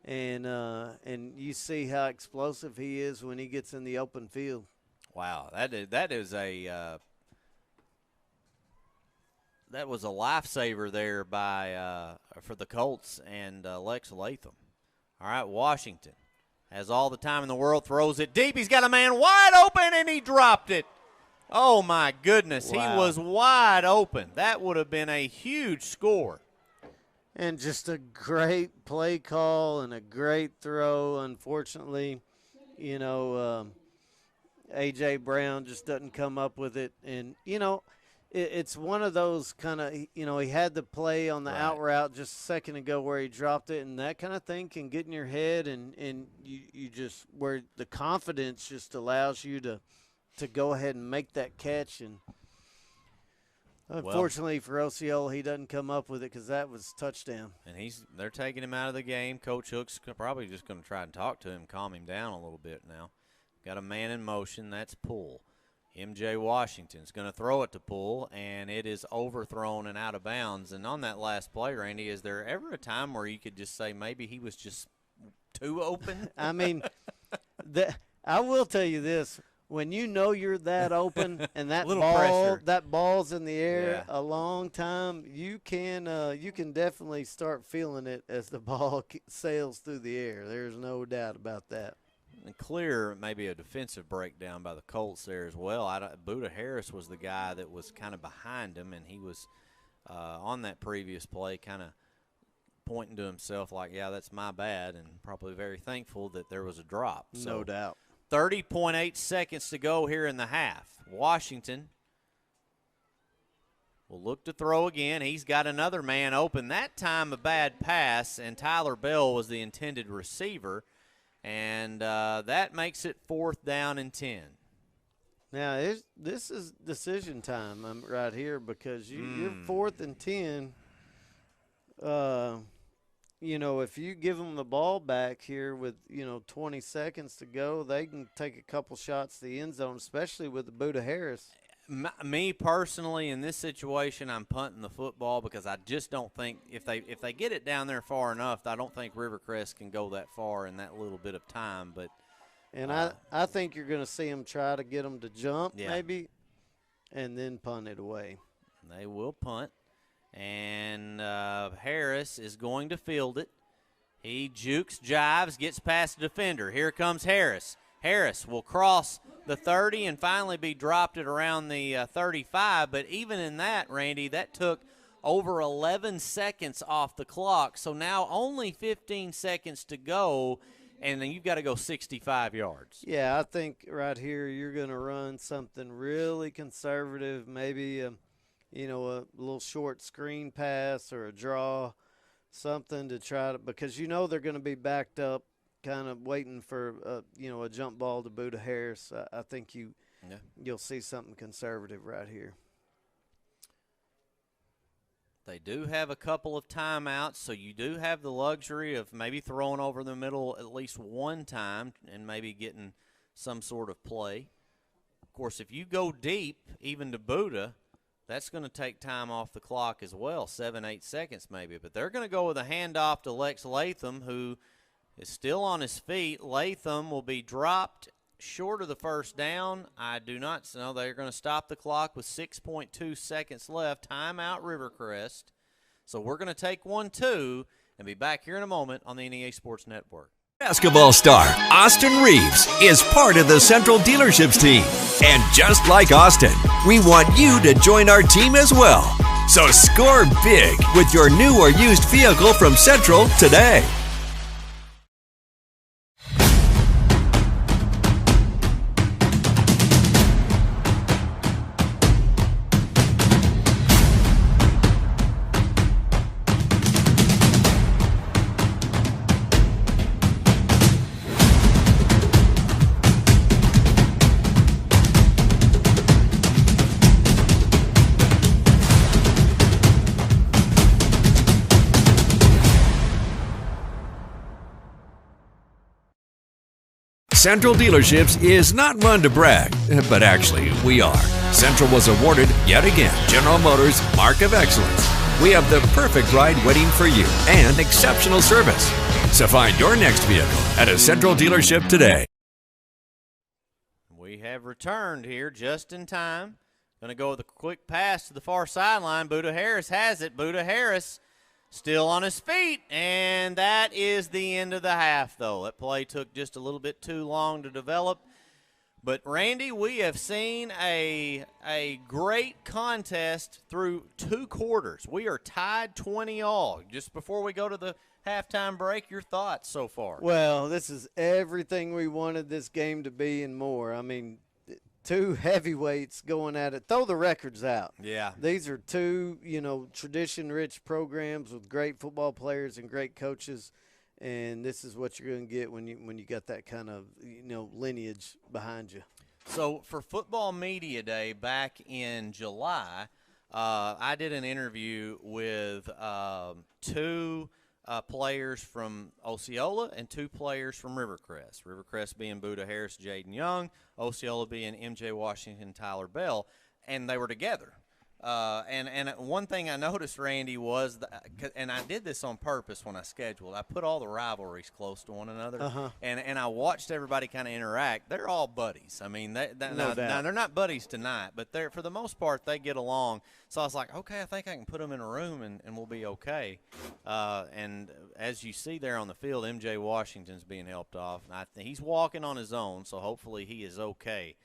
B: And you see how explosive he is when he gets in the open field.
A: Wow, that was a lifesaver there for the Colts and Lex Latham. All right, Washington has all the time in the world, throws it deep. He's got a man wide open, and he dropped it. Oh, my goodness. Wow. He was wide open. That would have been a huge score.
B: And just a great play call and a great throw. Unfortunately, A.J. Brown just doesn't come up with it. And, it's one of those kind of, he had the play on the out route just a second ago where he dropped it, and that kind of thing can get in your head, and you just, where the confidence just allows you to go ahead and make that catch. And unfortunately for Osceola, he doesn't come up with it because that was touchdown.
A: And they're taking him out of the game. Coach Hook's probably just going to try and talk to him, calm him down a little bit now. Got a man in motion. That's Poole. M.J. Washington's going to throw it to Poole, and it is overthrown and out of bounds. And on that last play, Randy, is there ever a time where you could just say maybe he was just too open?
B: I mean, I will tell you this. when you know you're that open and that ball's in the air a long time, you can definitely start feeling it as the ball sails through the air. There's no doubt about that.
A: And clear, maybe a defensive breakdown by the Colts there as well. Buda Harris was the guy that was kind of behind him, and he was on that previous play kind of pointing to himself like, yeah, that's my bad, and probably very thankful that there was a drop.
B: No doubt.
A: 30.8 seconds to go here in the half. Washington will look to throw again. He's got another man open. That time a bad pass, and Tyler Bell was the intended receiver. And that makes it 4th down and 10.
B: Now, this is decision time right here because you're 4th and 10. If you give them the ball back here with, 20 seconds to go, they can take a couple shots to the end zone, especially with the Buda Harris.
A: Me personally, in this situation, I'm punting the football because I just don't think if they get it down there far enough, I don't think Rivercrest can go that far in that little bit of time. But
B: I think you're going to see them try to get them to jump maybe, and then punt it away.
A: They will punt, and Harris is going to field it. He jukes, jives, gets past the defender. Here comes Harris. Harris will cross the 30 and finally be dropped at around the 35. But even in that, Randy, that took over 11 seconds off the clock. So now only 15 seconds to go, and then you've got to go 65 yards.
B: Yeah, I think right here you're going to run something really conservative, maybe a little short screen pass or a draw, something to try to – because they're going to be backed up, kind of waiting for a jump ball to Buda Harris. I think you'll see something conservative right here.
A: They do have a couple of timeouts, so you do have the luxury of maybe throwing over the middle at least one time and maybe getting some sort of play. Of course, if you go deep, even to Buda, that's going to take time off the clock as well, 7-8 seconds maybe. But they're going to go with a handoff to Lex Latham, who is still on his feet. Latham will be dropped short of the first down. I do not know. They're going to stop the clock with 6.2 seconds left. Timeout Rivercrest. So we're going to take 1-2 and be back here in a moment on the NEA Sports Network.
G: Basketball star Austin Reeves is part of the Central Dealerships team. And just like Austin, we want you to join our team as well. So score big with your new or used vehicle from Central today. Central Dealerships is not one to brag, but actually we are. Central was awarded, yet again, General Motors Mark of Excellence. We have the perfect ride waiting for you and exceptional service. So find your next vehicle at a Central dealership today.
A: We have returned here just in time. Going to go with a quick pass to the far sideline. Buda Harris has it. Buda Harris still on his feet, and that is the end of the half, though. That play took just a little bit too long to develop. But, Randy, we have seen a great contest through 2 quarters. We are tied 20-all. Just before we go to the halftime break, your thoughts so far?
B: Well, this is everything we wanted this game to be and more. I mean, 2 heavyweights going at it. Throw the records out.
A: Yeah.
B: These are 2, tradition-rich programs with great football players and great coaches, and this is what you're going to get when you got that kind of, lineage behind you.
A: So for Football Media Day back in July, I did an interview with 2 players from Osceola and 2 players from Rivercrest. Rivercrest being Buda Harris, Jaden Young, Osceola being MJ Washington, Tyler Bell, and they were together. And one thing I noticed, Randy, was and I did this on purpose when I scheduled. I put all the rivalries close to one another, and I watched everybody kind of interact. They're all buddies. I mean, now they're not buddies tonight, but they're for the most part they get along. So I was like, okay, I think I can put them in a room and we'll be okay. And as you see there on the field, MJ Washington's being helped off. And he's walking on his own, so hopefully he is okay.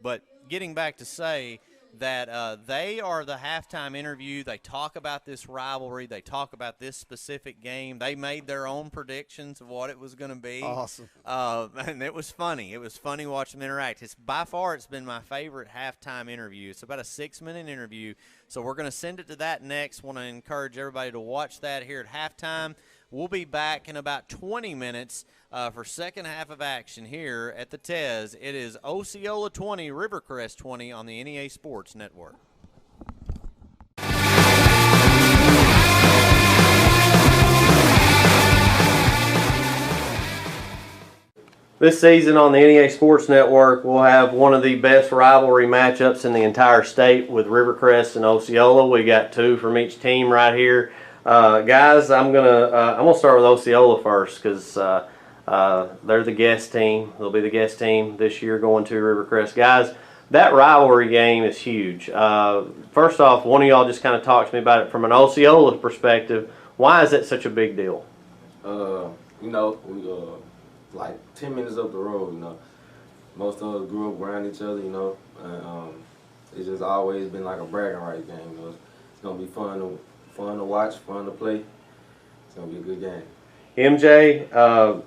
A: But getting back to say that they are the halftime interview. They talk about this rivalry. They talk about this specific game. They made their own predictions of what it was going to be.
B: Awesome.
A: And it was funny. It was funny watching them interact. By far, it's been my favorite halftime interview. It's about a 6-minute interview. So we're going to send it to that next. Want to encourage everybody to watch that here at halftime. We'll be back in about 20 minutes for second half of action here at the Tez. It is Osceola 20, Rivercrest 20 on the NEA Sports Network.
C: This season on the NEA Sports Network, we'll have one of the best rivalry matchups in the entire state with Rivercrest and Osceola. We got 2 from each team right here. Guys, I'm gonna start with Osceola first because they're the guest team. They'll be the guest team this year going to Rivercrest. Guys, that rivalry game is huge. First off, one of y'all just kind of talk to me about it from an Osceola perspective. Why is that such a big deal?
Q: We like 10 minutes up the road. Most of us grew up around each other. And, it's just always been like a bragging rights game. It's gonna be fun to watch, fun to play. It's gonna be a good game.
C: MJ,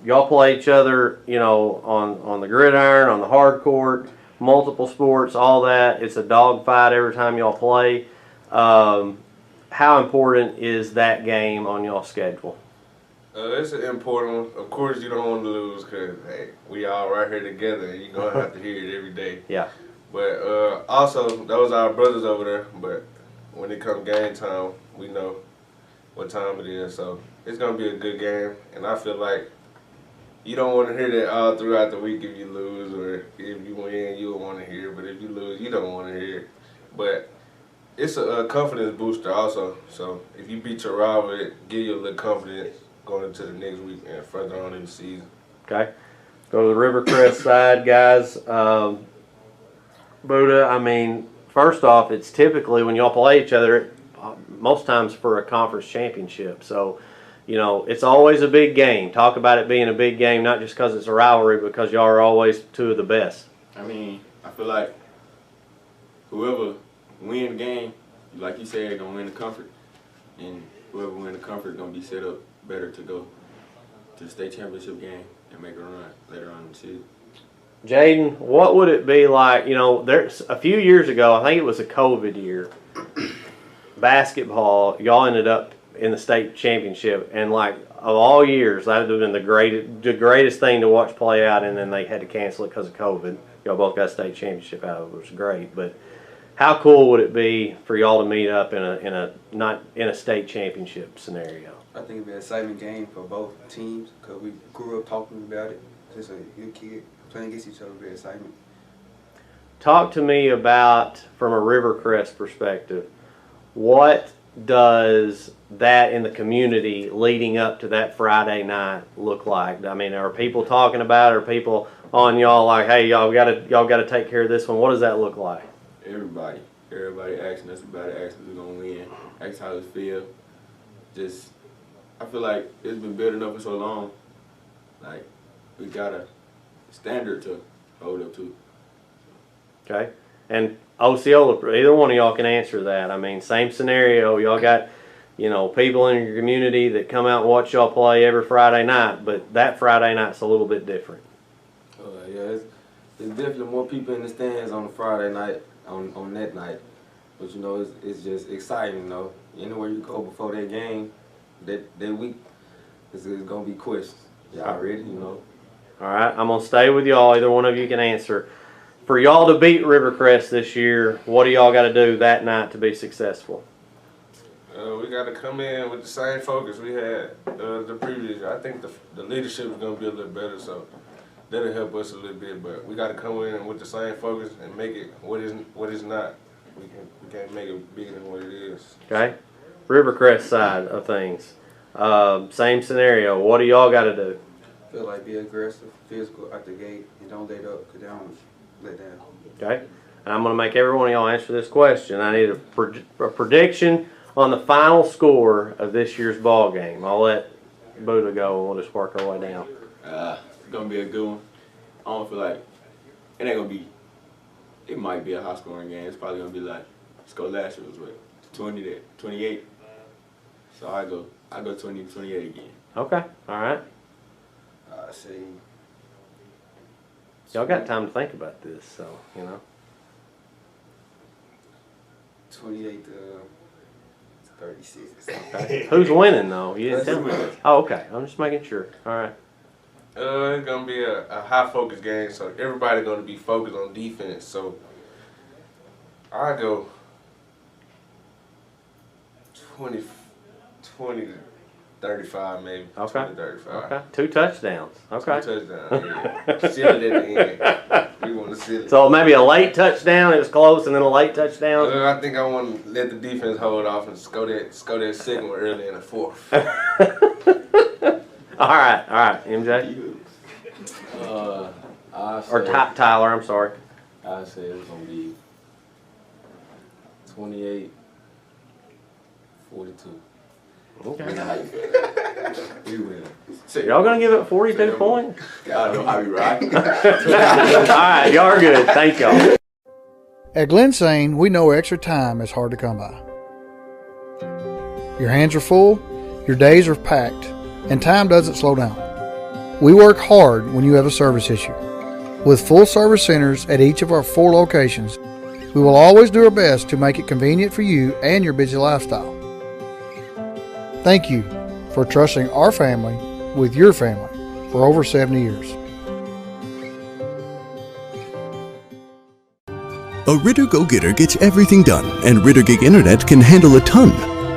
C: y'all play each other, on the gridiron, on the hard court, multiple sports, all that. It's a dogfight every time y'all play. How important is that game on y'all's schedule?
Q: It's an important one. Of course, you don't want to lose because, hey, we all right here together, and you're going to have to hear it every day.
C: Yeah.
Q: But also, those are our brothers over there, but when it comes game time, we know what time it is. So it's going to be a good game, and I feel like you don't want to hear that all throughout the week if you lose, or if you win, you'll want to hear it. But if you lose, you don't want to hear it. But it's a confidence booster also. So if you beat your rival, it give you a little confidence going into the next week and further on in the season.
C: Okay. Go to the Rivercrest side, guys. Buddha, I mean, first off, it's typically when y'all play each other, most times for a conference championship. So, it's always a big game. Talk about it being a big game, not just because it's a rivalry, but because y'all are always 2 of the best.
R: I mean, I feel like whoever win the game, like you said, going to win the comfort. And whoever win the comfort going to be set up better to go to the state championship game and make a run later on in the season.
C: Jaden, what would it be like, there's a few years ago, I think it was a COVID year, basketball, y'all ended up in the state championship, and like of all years, that would have been the greatest thing to watch play out, and then they had to cancel it because of COVID. Y'all both got a state championship out of it, which was great, but how cool would it be for y'all to meet up in a state championship scenario?
S: I think it'd be an exciting game for both teams because we grew up talking about it. Just a good kid playing against each other would be exciting.
C: Talk to me about, from a Rivercrest perspective, what does that in the community leading up to that Friday night look like? I mean, are people talking about it? Are people on y'all like, hey, y'all got to take care of this one? What does that look like?
R: Everybody asking us about it, asking who's gonna win, asking how it feel. Just, I feel like it's been building up for so long. Like, we got a standard to hold up to.
C: Okay. And Osceola, either one of y'all can answer that. I mean, same scenario. Y'all got, people in your community that come out and watch y'all play every Friday night, but that Friday night's a little bit different.
Q: Yeah, it's definitely more people in the stands on a Friday night, on that night. But, it's just exciting, Anywhere you go before that game, that week, it's going to be questions. Y'all ready, All
C: right, I'm going to stay with y'all. Either one of you can answer. For y'all to beat Rivercrest this year, what do y'all got to do that night to be successful?
Q: We got to come in with the same focus we had the previous year. I think the leadership is going to be a little better, so that'll help us a little bit. But we got to come in with the same focus and make it what is not. we can't make it bigger than what it is.
P: Okay. Rivercrest side of things. Same scenario. What do y'all got to do?
S: Feel like be aggressive, physical out the gate, and don't let up, because they don't let down.
P: Okay. And I'm going to make every one of y'all answer this question. I need a prediction on the final score of this year's ball game. I'll let Buddha go and we'll just work our way down.
R: It's going to be a good one. I don't feel like it ain't going to be, it might be a high scoring game. It's probably going to be like, let's go last year was what, 28. So I go 20-28 again.
P: Okay. All right.
S: I say.
P: Y'all got time to think about this, so, you know.
S: 28 to 36.
P: Okay. Who's winning, though? You didn't tell me. Oh, okay. I'm just making sure. All right.
Q: It's gonna be a high focus game, so everybody's gonna be focused on defense. So I go 20 to 35 maybe.
P: Okay.
Q: 20 to 35.
P: Okay. 2 touchdowns. Okay.
Q: 2 touchdowns. Yeah. Seal it at the end. We want to seal it.
P: So maybe a late touchdown. It was close, and then a late touchdown.
Q: I think I want to let the defense hold off and score that second one early in the fourth.
P: All right, MJ. Or Tyler, I'm sorry.
T: I say it's gonna be 28-42.
P: Okay.
T: We win.
P: Y'all gonna give it 42 points?
R: I'll be right.
P: All right, y'all are good. Thank y'all.
K: At Glensane, we know extra time is hard to come by. Your hands are full, your days are packed, and time doesn't slow down. We work hard when you have a service issue. With full service centers at each of our 4 locations, we will always do our best to make it convenient for you and your busy lifestyle. Thank you for trusting our family with your family for over 70 years.
L: A Ritter Go-Getter gets everything done, and Ritter Gig Internet can handle a ton.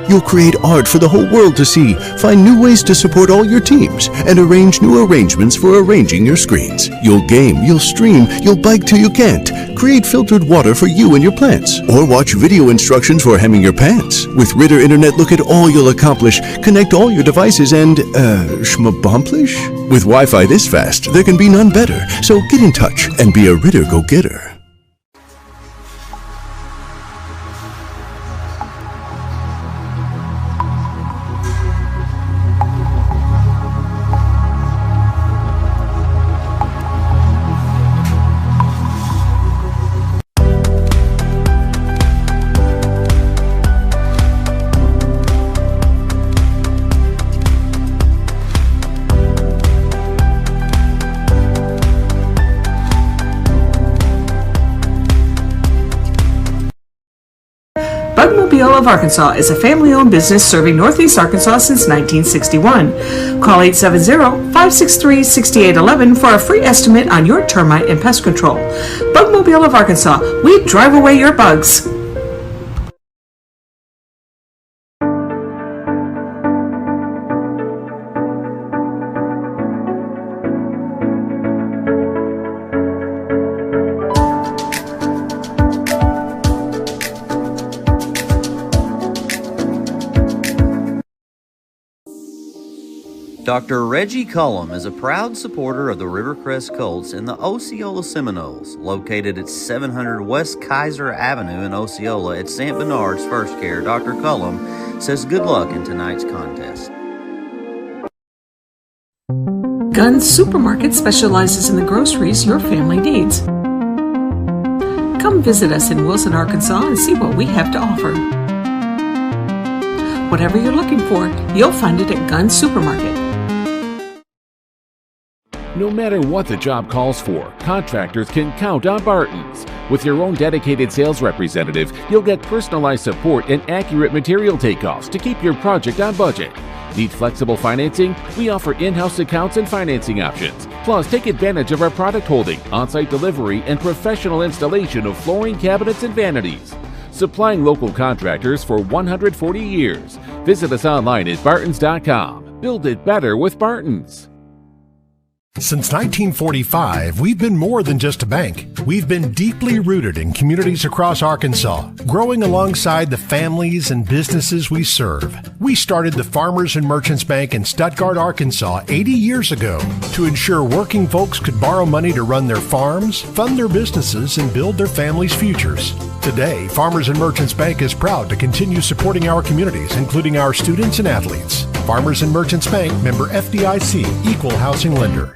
L: You'll create art for the whole world to see, find new ways to support all your teams, and arrange new arrangements for arranging your screens. You'll game, you'll stream, you'll bike till you can't. Create filtered water for you and your plants, or watch video instructions for hemming your pants. With Ritter Internet, look at all you'll accomplish, connect all your devices, and, schmabomplish? With Wi-Fi this fast, there can be none better. So get in touch and be a Ritter Go-Getter.
I: Osceola of Arkansas is a family-owned business serving Northeast Arkansas since 1961. Call 870-563-6811 for a free estimate on your termite and pest control. Bugmobile of Arkansas, we drive away your bugs.
H: Dr. Reggie Cullum is a proud supporter of the Rivercrest Colts and the Osceola Seminoles, located at 700 West Kaiser Avenue in Osceola at St. Bernard's First Care. Dr. Cullum says good luck in tonight's contest.
I: Guns Supermarket specializes in the groceries your family needs. Come visit us in Wilson, Arkansas and see what we have to offer. Whatever you're looking for, you'll find it at Guns Supermarket.
E: No matter what the job calls for, contractors can count on Barton's. With your own dedicated sales representative, you'll get personalized support and accurate material takeoffs to keep your project on budget. Need flexible financing? We offer in-house accounts and financing options. Plus, take advantage of our product holding, on-site delivery, and professional installation of flooring, cabinets, and vanities. Supplying local contractors for 140 years. Visit us online at bartons.com. Build it better with Barton's.
F: Since 1945, we've been more than just a bank. We've been deeply rooted in communities across Arkansas, growing alongside the families and businesses we serve. We started the Farmers and Merchants Bank in Stuttgart, Arkansas 80 years ago to ensure working folks could borrow money to run their farms, fund their businesses, and build their families' futures. Today, Farmers and Merchants Bank is proud to continue supporting our communities, including our students and athletes. Farmers and Merchants Bank, member FDIC, equal housing lender.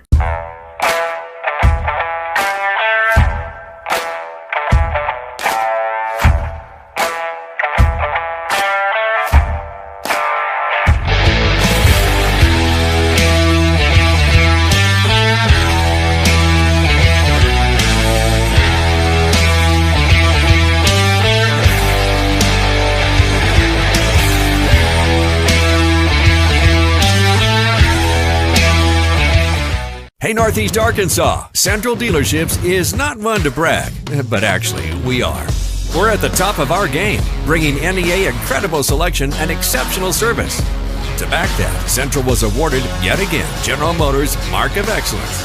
G: Hey, Northeast Arkansas, Central Dealerships is not one to brag, but actually, we are. We're at the top of our game, bringing NEA incredible selection and exceptional service. To back that, Central was awarded, yet again, General Motors Mark of Excellence.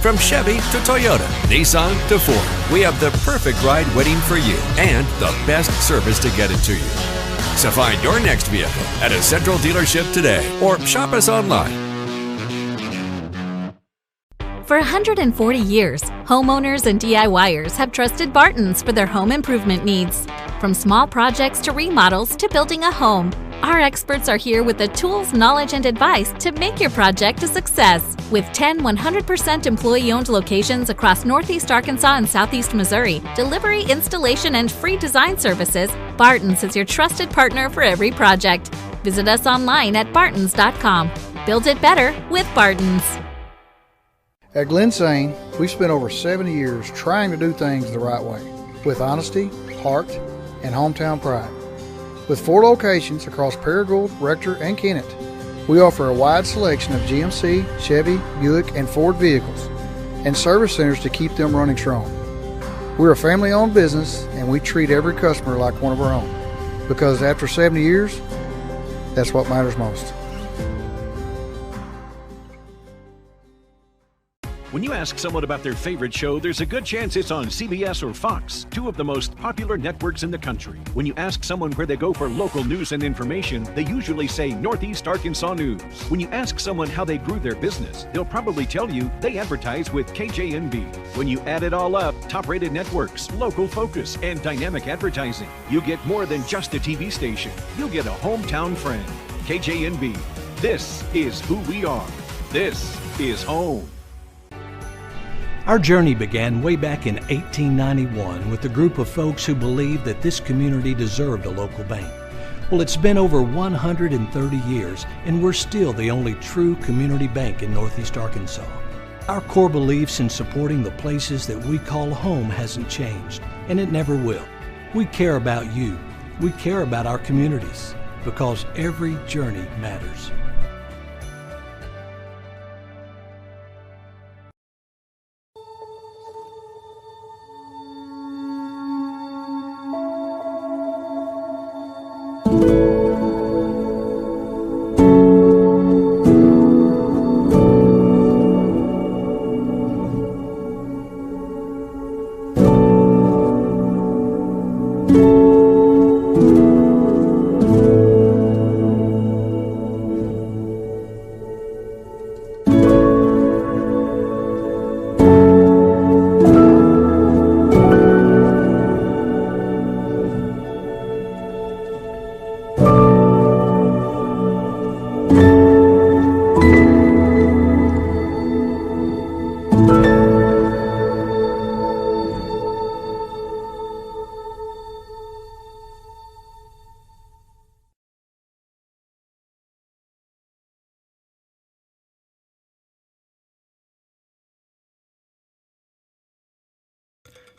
G: From Chevy to Toyota, Nissan to Ford, we have the perfect ride waiting for you and the best service to get it to you. So find your next vehicle at a Central dealership today or shop us online.
J: For 140 years, homeowners and DIYers have trusted Barton's for their home improvement needs. From small projects to remodels to building a home, our experts are here with the tools, knowledge, and advice to make your project a success. With 10 100% employee-owned locations across Northeast Arkansas and Southeast Missouri, delivery, installation, and free design services, Barton's is your trusted partner for every project. Visit us online at bartons.com. Build it better with Barton's.
K: At Glen Sain, we've spent over 70 years trying to do things the right way, with honesty, heart, and hometown pride. With 4 locations across Paragould, Rector, and Kennett, we offer a wide selection of GMC, Chevy, Buick, and Ford vehicles, and service centers to keep them running strong. We're a family-owned business, and we treat every customer like one of our own, because after 70 years, that's what matters most.
M: When you ask someone about their favorite show, there's a good chance it's on CBS or Fox, 2 of the most popular networks in the country. When you ask someone where they go for local news and information, they usually say Northeast Arkansas News. When you ask someone how they grew their business, they'll probably tell you they advertise with KJNB. When you add it all up, top-rated networks, local focus, and dynamic advertising, you get more than just a TV station. You'll get a hometown friend. KJNB. This is who we are. This is home.
N: Our journey began way back in 1891 with a group of folks who believed that this community deserved a local bank. Well, it's been over 130 years, and we're still the only true community bank in Northeast Arkansas. Our core beliefs in supporting the places that we call home hasn't changed, and it never will. We care about you. We care about our communities, because every journey matters.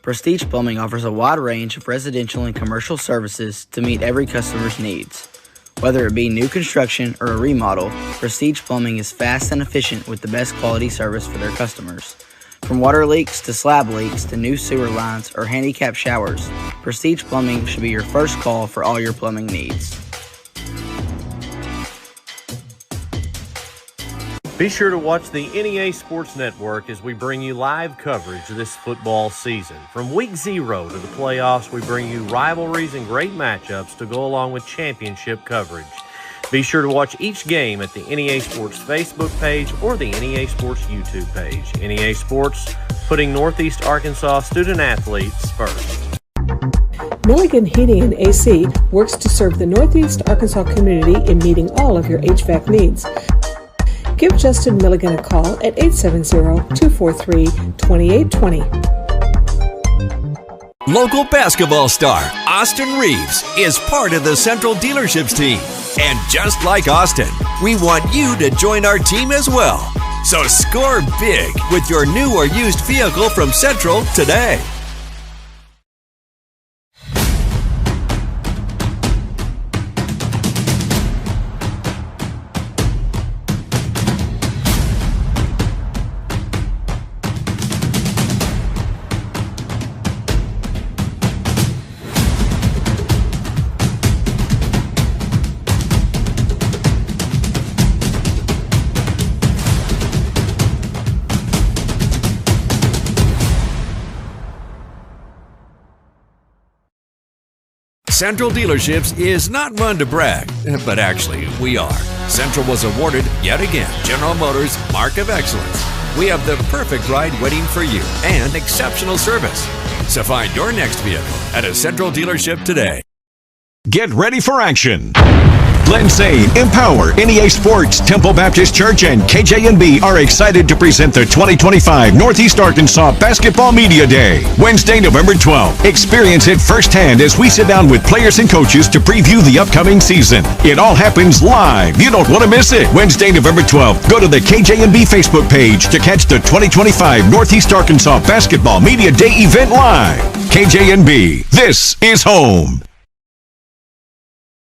O: Prestige Plumbing offers a wide range of residential and commercial services to meet every customer's needs. Whether it be new construction or a remodel, Prestige Plumbing is fast and efficient with the best quality service for their customers. From water leaks to slab leaks to new sewer lines or handicap showers, Prestige Plumbing should be your first call for all your plumbing needs.
P: Be sure to watch the NEA Sports Network as we bring you live coverage this football season. From week 0 to the playoffs, we bring you rivalries and great matchups to go along with championship coverage. Be sure to watch each game at the NEA Sports Facebook page or the NEA Sports YouTube page. NEA Sports, putting Northeast Arkansas student athletes first.
I: Milligan Heating and AC works to serve the Northeast Arkansas community in meeting all of your HVAC needs. Give Justin Milligan a call at 870-243-2820.
G: Local basketball star Austin Reeves is part of the Central Dealerships team. And just like Austin, we want you to join our team as well. So score big with your new or used vehicle from Central today. Central Dealerships is not one to brag, but actually we are. Central was awarded, yet again, General Motors Mark of Excellence. We have the perfect ride waiting for you and exceptional service. So find your next vehicle at a Central dealership today.
M: Get ready for action. Glenn Zane, Empower, NEA Sports, Temple Baptist Church, and KJNB are excited to present the 2025 Northeast Arkansas Basketball Media Day, Wednesday, November 12th. Experience it firsthand as we sit down with players and coaches to preview the upcoming season. It all happens live. You don't want to miss it. Wednesday, November 12th. Go to the KJNB Facebook page to catch the 2025 Northeast Arkansas Basketball Media Day event live. KJNB, this is home.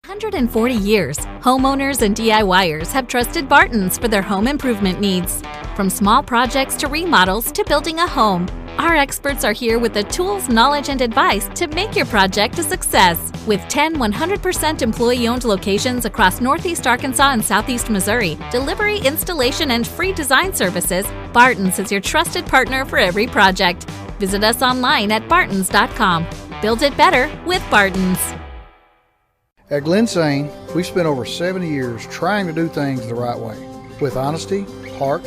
J: 140 years, homeowners and DIYers have trusted Barton's for their home improvement needs. From small projects to remodels to building a home, our experts are here with the tools, knowledge, and advice to make your project a success. With 10 100% employee-owned locations across Northeast Arkansas and Southeast Missouri, delivery, installation, and free design services, Barton's is your trusted partner for every project. Visit us online at bartons.com. Build it better with Barton's.
K: At Glen Zane, we've spent over 70 years trying to do things the right way, with honesty, heart,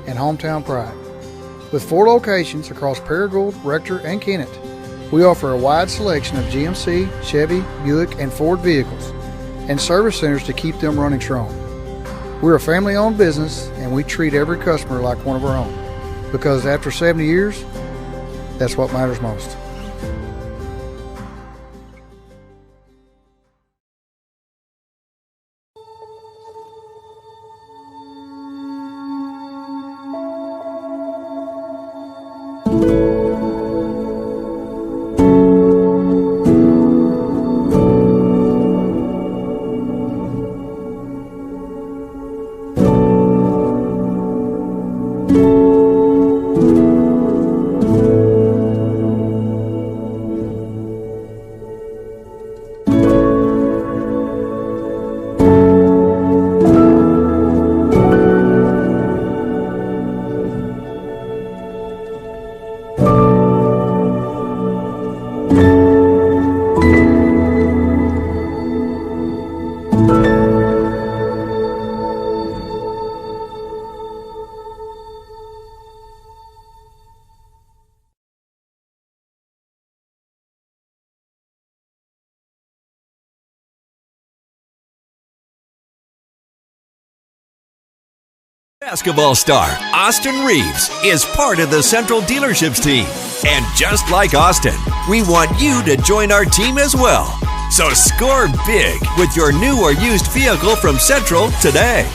K: and hometown pride. With 4 locations across Paragould, Rector, and Kennett, we offer a wide selection of GMC, Chevy, Buick, and Ford vehicles, and service centers to keep them running strong. We're a family-owned business, and we treat every customer like one of our own, because after 70 years, that's what matters most.
G: Basketball star Austin Reeves is part of the Central Dealerships team. And just like Austin, we want you to join our team as well. So score big with your new or used vehicle from Central today.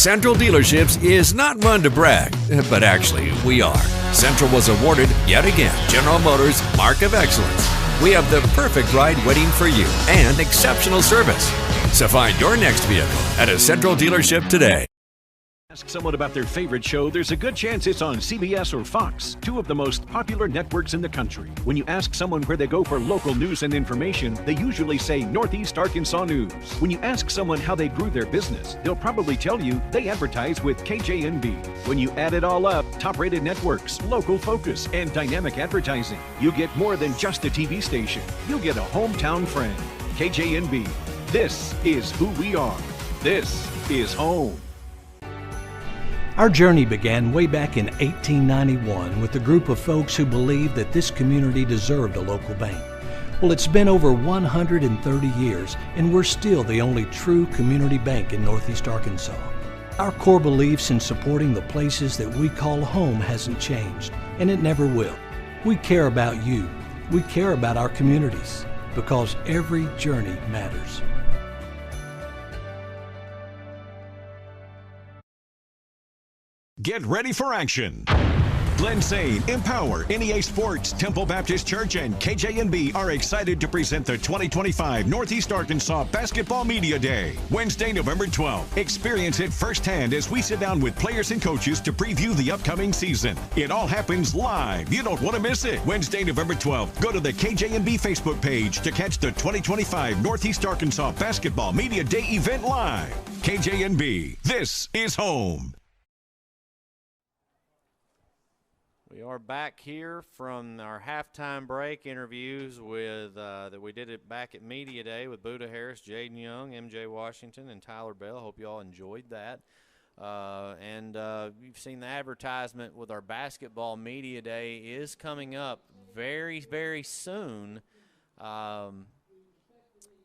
G: Central Dealerships is not one to brag, but actually, we are. Central was awarded, yet again, General Motors Mark of Excellence. We have the perfect ride waiting for you and exceptional service. So find your next vehicle at a Central dealership today.
M: Ask someone about their favorite show, there's a good chance it's on CBS or Fox, two of the most popular networks in the country. When you ask someone where they go for local news and information, they usually say Northeast Arkansas News. When you ask someone how they grew their business, they'll probably tell you they advertise with KJNB. When you add it all up, top-rated networks, local focus, and dynamic advertising, you get more than just a TV station. You'll get a hometown friend. KJNB. This is who we are. This is home.
N: Our journey began way back in 1891 with a group of folks who believed that this community deserved a local bank. Well, it's been over 130 years, and we're still the only true community bank in Northeast Arkansas. Our core beliefs in supporting the places that we call home hasn't changed, and it never will. We care about you. We care about our communities, because every journey matters.
M: Get ready for action. Glenn Sane, Empower, NEA Sports, Temple Baptist Church, and KJNB are excited to present the 2025 Northeast Arkansas Basketball Media Day, Wednesday, November 12th. Experience it firsthand as we sit down with players and coaches to preview the upcoming season. It all happens live. You don't want to miss it. Wednesday, November 12th. Go to the KJNB Facebook page to catch the 2025 Northeast Arkansas Basketball Media Day event live. KJNB, this is home.
A: We are back here from our halftime break interviews with that we did it back at Media Day with Buda Harris, Jaden Young, MJ Washington, and Tyler Bell. Hope you all enjoyed that. And you've seen the advertisement with our Basketball Media Day is coming up very, very soon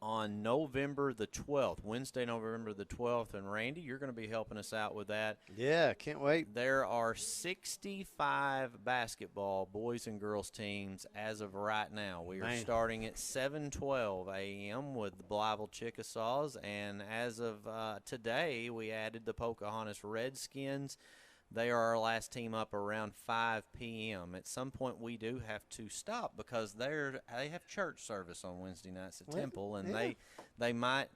A: on November the 12th, Wednesday, November the 12th. And, Randy, you're going to be helping us out with that.
B: Yeah, can't wait.
A: There are 65 basketball boys and girls teams as of right now. We are starting at 7:12 a.m. with the Blytheville Chickasaws. And as of today, we added the Pocahontas Redskins. They are our last team up around 5 p.m. At some point, we do have to stop because they have church service on Wednesday nights at Temple, and they might,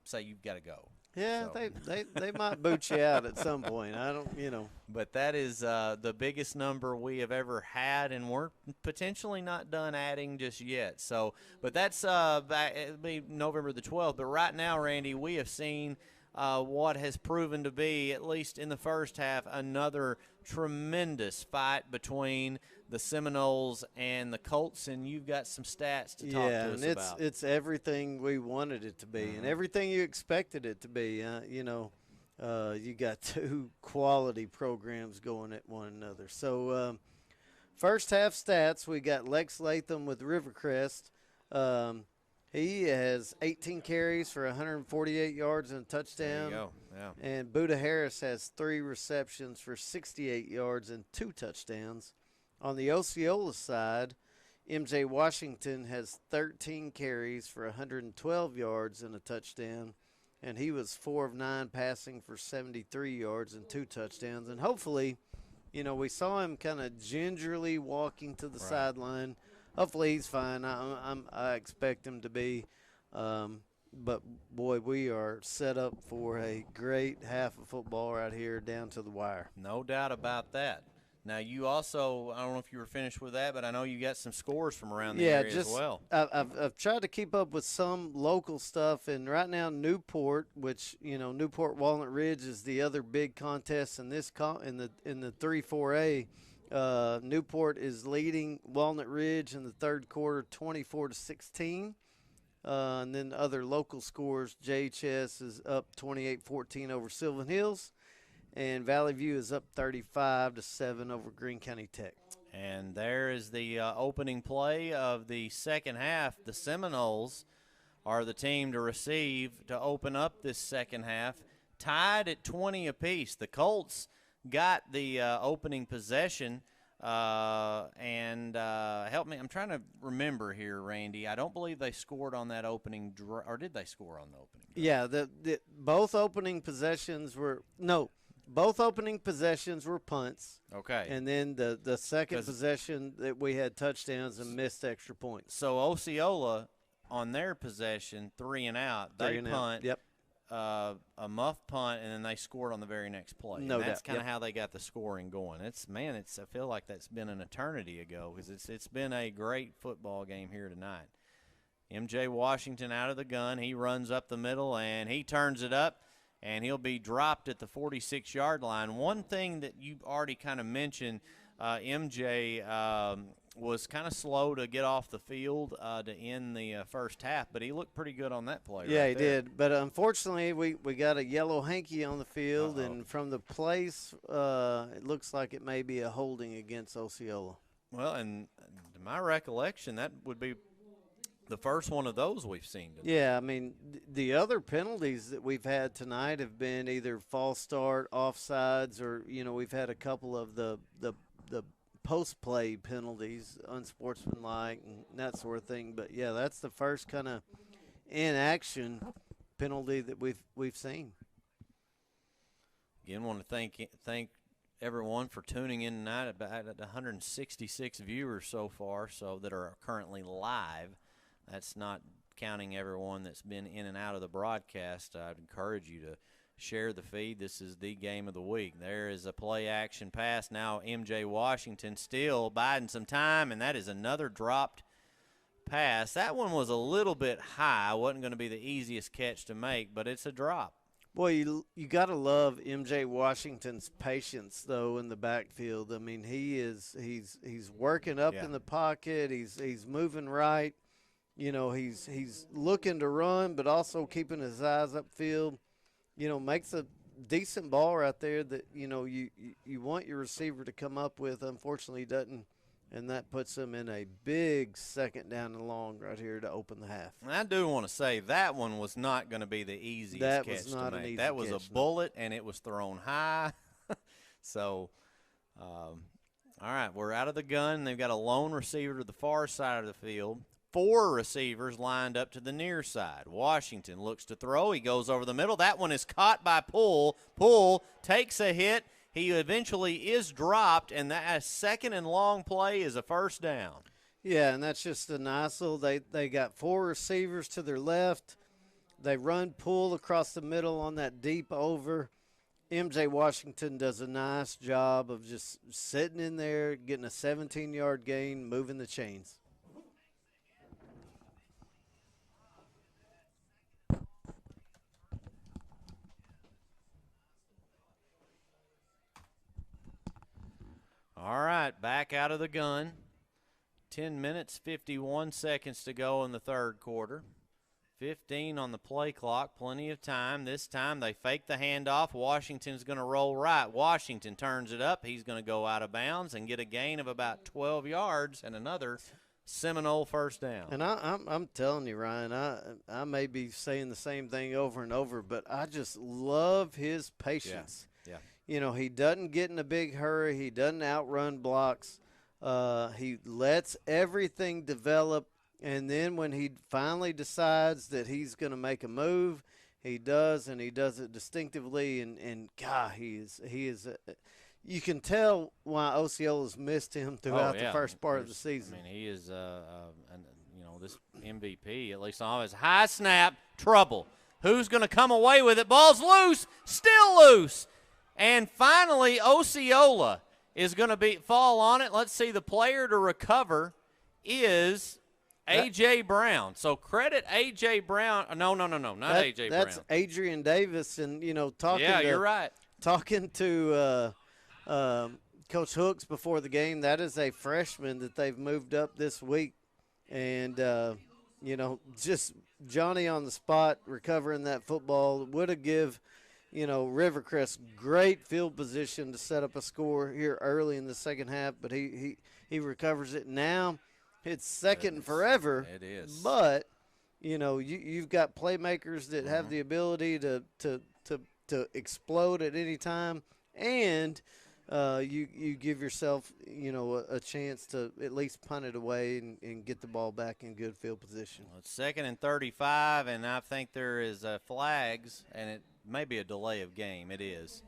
A: say you've got to go.
B: Yeah, so. they might boot you out at some point. I don't.
A: But that is the biggest number we have ever had, and we're potentially not done adding just yet. So, but that's it'll be November the 12th. But right now, Randy, we have seen what has proven to be, at least in the first half, another tremendous fight between the Seminoles and the Colts, and you've got some stats to talk to us about.
B: It's everything we wanted it to be, and everything you expected it to be. You got two quality programs going at one another. So first half stats, we got Lex Latham with Rivercrest. He has 18 carries for 148 yards and a touchdown.
A: There you go. Yeah.
B: And Buda Harris has 3 receptions for 68 yards and 2 touchdowns. On the Osceola side, MJ Washington has 13 carries for 112 yards and a touchdown. And he was 4 of 9 passing for 73 yards and 2 touchdowns. And hopefully, we saw him kind of gingerly walking to the sideline. Hopefully he's fine. I expect him to be. But, boy, we are set up for a great half of football right here down to the wire.
A: No doubt about that. Now, you also, I don't know if you were finished with that, but I know you got some scores from around the area as well.
B: I've tried to keep up with some local stuff, and right now Newport, which, Newport Walnut Ridge is the other big contest in this in the 3-4A. Newport is leading Walnut Ridge in the third quarter 24-16. And then other local scores, JHS is up 28-14 over Sylvan Hills, and Valley View is up 35-7 over Greene County Tech.
A: And there is the opening play of the second half. The Seminoles are the team to receive to open up this second half, tied at 20 apiece. The Colts got the opening possession And help me. I'm trying to remember here, Randy. I don't believe they scored on that opening or did they score on the opening drive?
B: Yeah, both opening possessions were both opening possessions were punts.
A: Okay.
B: And then the second possession that we had touchdowns and missed extra points.
A: So Osceola on their possession, 3 and out, they punt.
B: Yep.
A: A muff punt, and then they scored on the very next play.
B: No
A: and that's
B: doubt.
A: kind of how they got the scoring going. I feel like that's been an eternity ago because it's been a great football game here tonight. MJ Washington out of the gun. He runs up the middle, and he turns it up, and he'll be dropped at the 46-yard line. One thing that you already kind of mentioned, MJ was kind of slow to get off the field to end the first half, but he looked pretty good on that play.
B: Yeah,
A: right
B: he
A: there.
B: did. But unfortunately, we got a yellow hanky on the field, and from the place, it looks like it may be a holding against Osceola.
A: Well, and to my recollection, that would be the first one of those we've seen tonight.
B: Yeah, I mean, the other penalties that we've had tonight have been either false start, offsides, or, we've had a couple of the post-play penalties, unsportsmanlike, and that sort of thing. But, yeah, that's the first kind of inaction penalty that we've seen.
A: Again, want to thank everyone for tuning in tonight. About 166 viewers so far, that are currently live. That's not counting everyone that's been in and out of the broadcast. I'd encourage you to share the feed. This is the game of the week. There is a play-action pass. Now MJ Washington still biding some time, and that is another dropped pass. That one was a little bit high. Wasn't going to be the easiest catch to make, but it's a drop.
B: Boy, you got to love MJ Washington's patience, though, in the backfield. I mean, he's working up in the pocket. He's moving right. He's looking to run, but also keeping his eyes upfield. Makes a decent ball right there that, you want your receiver to come up with. Unfortunately, he doesn't, and that puts him in a big second down and long right here to open the half.
A: And I do want to say that one was not going to be the easiest catch to make. That was a bullet, and it was thrown high. So, all right, we're out of the gun. They've got a lone receiver to the far side of the field. 4 receivers lined up to the near side. Washington looks to throw. He goes over the middle. That one is caught by Poole. Poole takes a hit. He eventually is dropped, and that second and long play is a first down.
B: Yeah, and that's just a nice little – they got 4 receivers to their left. They run Poole across the middle on that deep over. MJ Washington does a nice job of just sitting in there, getting a 17-yard gain, moving the chains.
A: All right, back out of the gun. 10 minutes, 51 seconds to go in the third quarter. 15 on the play clock, plenty of time. This time they fake the handoff. Washington's going to roll right. Washington turns it up. He's going to go out of bounds and get a gain of about 12 yards and another Seminole first down.
B: And I'm telling you, Ryan, I may be saying the same thing over and over, but I just love his patience.
A: Yeah.
B: He doesn't get in a big hurry. He doesn't outrun blocks. He lets everything develop, and then when he finally decides that he's going to make a move, he does, and he does it distinctively. And God, he is. You can tell why Osceola's missed him throughout the first part of the season.
A: I mean, he is, this MVP, at least on his high snap, trouble. Who's going to come away with it? Ball's loose, still loose. And finally, Osceola is going to fall on it. Let's see, the player to recover is A.J. Brown. So credit A.J. Brown. No, not A.J. Brown.
B: That's Adrian Davis. And,
A: you're right.
B: Talking to Coach Hooks before the game, that is a freshman that they've moved up this week. And, just Johnny on the spot recovering that football would have give – Rivercrest great field position to set up a score here early in the second half, but he recovers it. Now it's second and forever.
A: It is.
B: But, you've got playmakers that have the ability to explode at any time. And you give yourself, a chance to at least punt it away and get the ball back in good field position.
A: Well, it's 2nd and 35, and I think there is flags, and it may be a delay of game. It is.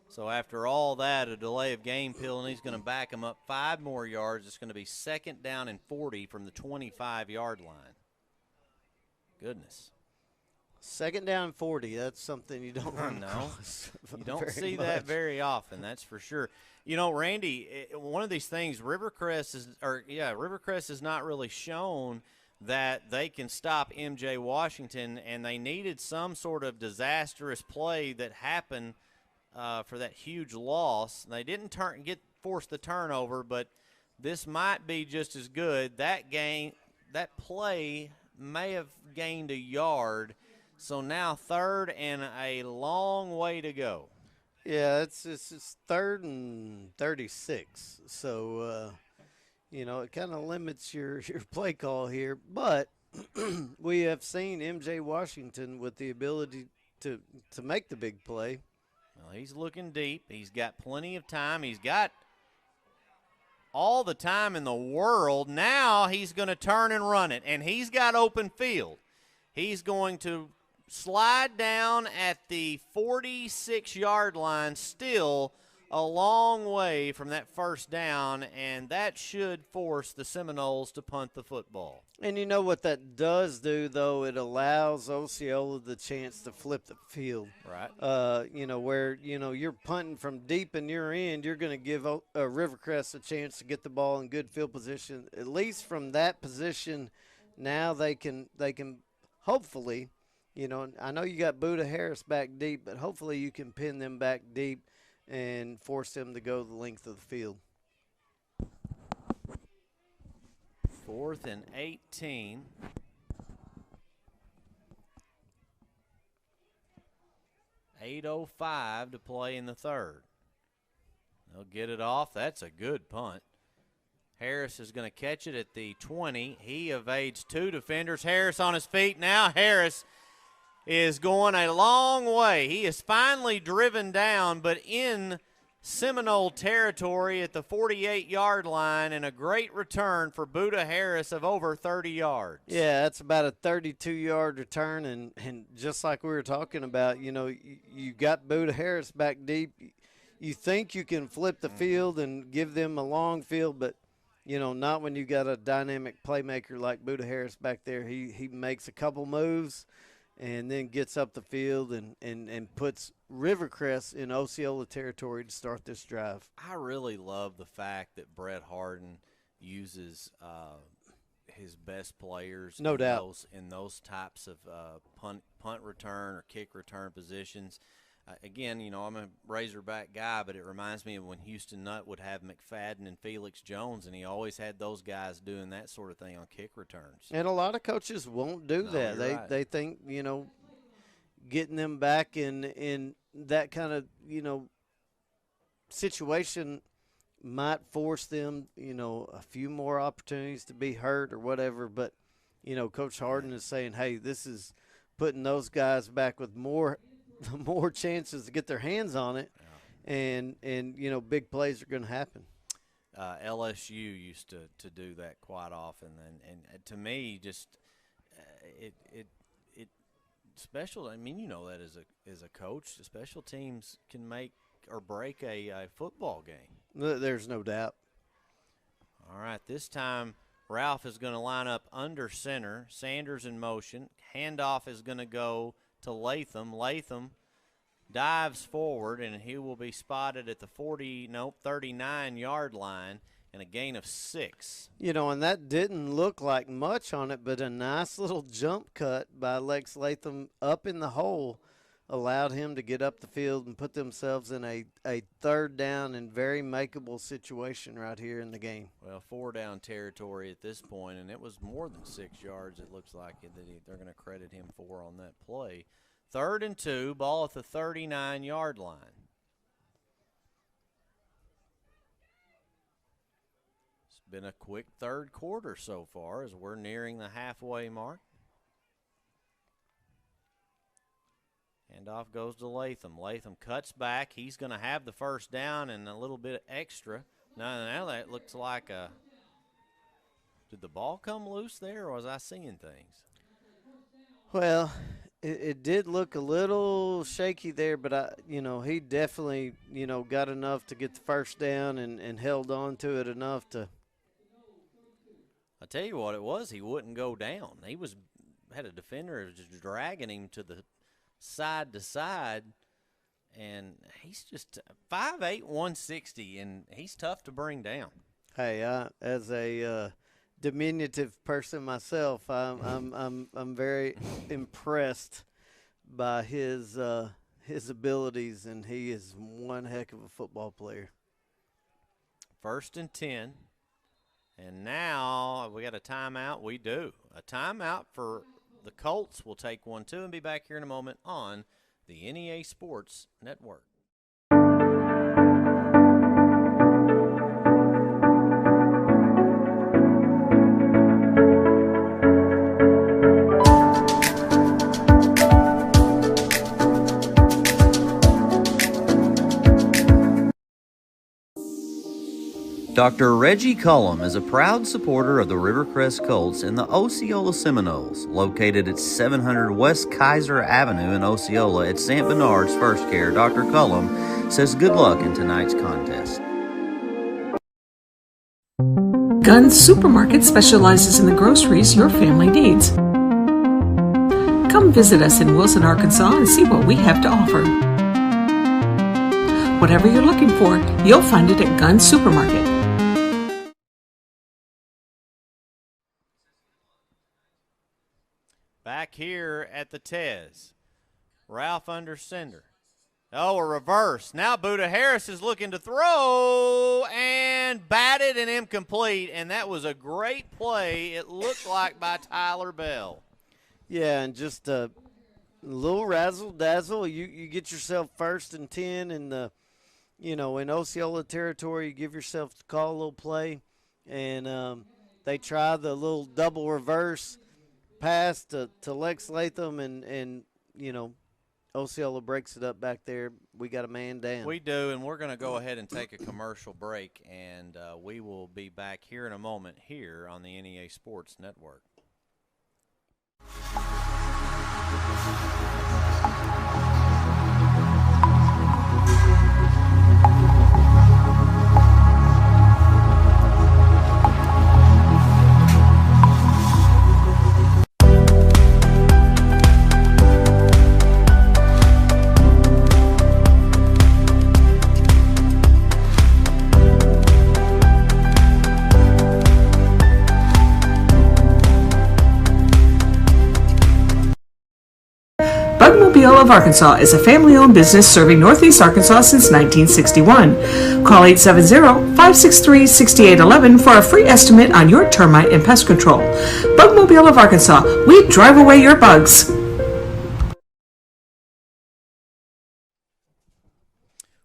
A: So after all that, a delay of game penalty is going to back them up 5 more yards. It's going to be 2nd down and 40 from the 25-yard line. Goodness.
B: 2nd down and 40. That's something you don't run.
A: No, you don't see that very often. That's for sure. Randy, one of these things, Rivercrest has not really shown that they can stop MJ Washington, and they needed some sort of disastrous play that happened for that huge loss. They didn't force the turnover, but this might be just as good. That play may have gained a yard. So now 3rd and a long way to go.
B: Yeah, it's 3rd and 36. So, it kind of limits your play call here. But we have seen MJ Washington with the ability to make the big play.
A: Well, he's looking deep. He's got plenty of time. He's got all the time in the world. Now he's going to turn and run it, and he's got open field. He's going to slide down at the 46-yard line, still a long way from that 1st down, and that should force the Seminoles to punt the football.
B: And you know what that does do, though? It allows Osceola the chance to flip the field.
A: Right.
B: Where, you're punting from deep in your end, you're going to give Rivercrest a chance to get the ball in good field position. At least from that position, now they can hopefully – I know you got Buda Harris back deep, but hopefully you can pin them back deep and force them to go the length of the field.
A: 4th and 18. .805 to play in the 3rd. They'll get it off. That's a good punt. Harris is going to catch it at the 20. He evades 2 defenders. Harris on his feet now. Harris is going a long way. He is finally driven down, but in Seminole territory at the 48-yard line, and a great return for Buda Harris of over 30 yards.
B: Yeah, that's about a 32-yard return, and just like we were talking about, you got Buda Harris back deep. You think you can flip the field and give them a long field, but not when you got a dynamic playmaker like Buda Harris back there. He makes a couple moves and then gets up the field and puts Rivercrest in Osceola territory to start this drive.
A: I really love the fact that Brett Harden uses his best players
B: no doubt
A: in those types of punt return or kick return positions. Again, I'm a Razorback guy, but it reminds me of when Houston Nutt would have McFadden and Felix Jones, and he always had those guys doing that sort of thing on kick returns.
B: And a lot of coaches won't do that. They think, getting them back in that kind of, situation might force them, a few more opportunities to be hurt or whatever. But, Coach Harden is saying, hey, this is putting those guys back with more chances to get their hands on it, and big plays are going to happen.
A: LSU used to do that quite often, and to me, just it special. I mean, that as a coach, the special teams can make or break a football game.
B: There's no doubt.
A: All right, this time Ralph is going to line up under center. Sanders in motion. Handoff is going to go to Latham. Latham dives forward, and he will be spotted at the 39-yard line and a gain of 6.
B: And that didn't look like much on it, but a nice little jump cut by Lex Latham up in the hole allowed him to get up the field and put themselves in a 3rd down and very makeable situation right here in the game.
A: Well, 4-down territory at this point, and it was more than 6 yards, it looks like, that they're going to credit him for on that play. 3rd and 2, ball at the 39-yard line. It's been a quick 3rd quarter so far as we're nearing the halfway mark. Handoff goes to Latham. Latham cuts back. He's going to have the first down and a little bit extra. Now that looks like a – did the ball come loose there, or was I seeing things?
B: Well, it did look a little shaky there, but, he definitely, got enough to get the first down and held on to it enough to –
A: I tell you what it was. He wouldn't go down. He had a defender just dragging him to the side to side, and he's just 5'8", 160, and he's tough to bring down.
B: Hey, as a diminutive person myself, I'm very impressed by his abilities, and he is one heck of a football player.
A: 1st and 10. And now we got a timeout. We do. A timeout for the Colts. We'll take 1-2 and be back here in a moment on the NEA Sports Network.
H: Dr. Reggie Cullum is a proud supporter of the Rivercrest Colts and the Osceola Seminoles, located at 700 West Kaiser Avenue in Osceola at St. Bernard's First Care. Dr. Cullum says good luck in tonight's contest.
I: Guns Supermarket specializes in the groceries your family needs. Come visit us in Wilson, Arkansas and see what we have to offer. Whatever you're looking for, you'll find it at Guns Supermarket.
A: Back here at the Tez, Ralph under center. Oh, a reverse. Now Buda Harris is looking to throw and batted and incomplete, and that was a great play, it looked like, by Tyler Bell.
B: Yeah, and just a little razzle-dazzle. You get yourself 1st and 10 in the, in Osceola territory. You give yourself the call, a little play, and they try the little double reverse pass to Lex Latham, and Osceola breaks it up back there. We got a man down.
A: We do, and we're going to go ahead and take a commercial break, and we will be back here in a moment here on the NEA Sports Network.
I: Osceola of Arkansas is a family-owned business serving Northeast Arkansas since 1961. Call 870-563-6811 for a free estimate on your termite and pest control. Bugmobile of Arkansas, we drive away your bugs.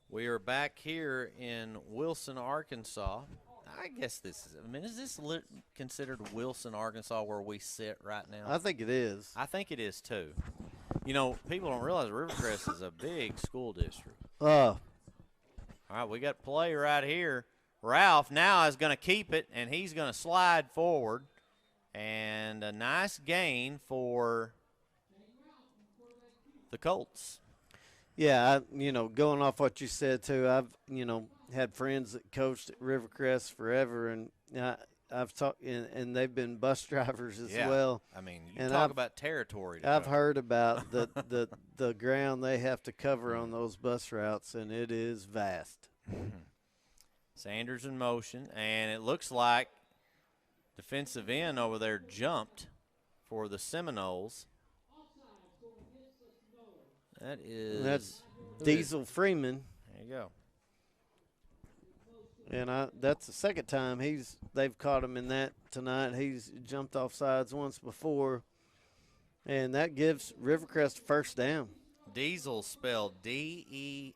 A: We are back here in Wilson, Arkansas. I guess is this considered Wilson, Arkansas, where we sit right now?
B: I think it is.
A: I think it is, too. You know, people don't realize Rivercrest is a big school district.
B: All
A: right, we got play right here. Ralph now is going to keep it, and he's going to slide forward. And a nice gain for the Colts.
B: Yeah, going off what you said, too, I've, had friends that coached at Rivercrest forever, and I've talked, and they've been bus drivers as well.
A: I mean, talk about territory.
B: I've heard about the ground they have to cover on those bus routes, and it is vast.
A: Sanders in motion, and it looks like defensive end over there jumped for the Seminoles.
B: That's Diesel Freeman.
A: There you go.
B: And that's the second time they've caught him in that tonight. He's jumped off sides once before, and that gives Rivercrest first down.
A: Diesel spelled D-E-I-Z-E-L.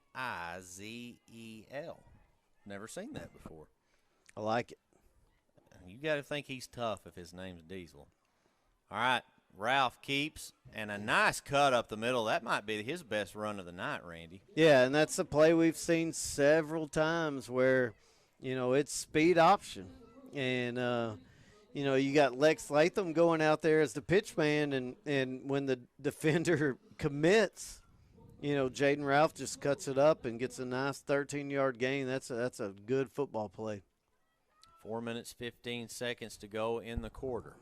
A: Never seen that before.
B: I like it.
A: You got to think he's tough if his name's Diesel. All right, Ralph keeps, and a nice cut up the middle. That might be his best run of the night, Randy.
B: Yeah, and that's a play we've seen several times where, it's speed option. And, you got Lex Latham going out there as the pitch man, and when the defender commits, Jaden Ralph just cuts it up and gets a nice 13-yard gain. That's a good football play.
A: 4 minutes, 15 seconds to go in the quarter.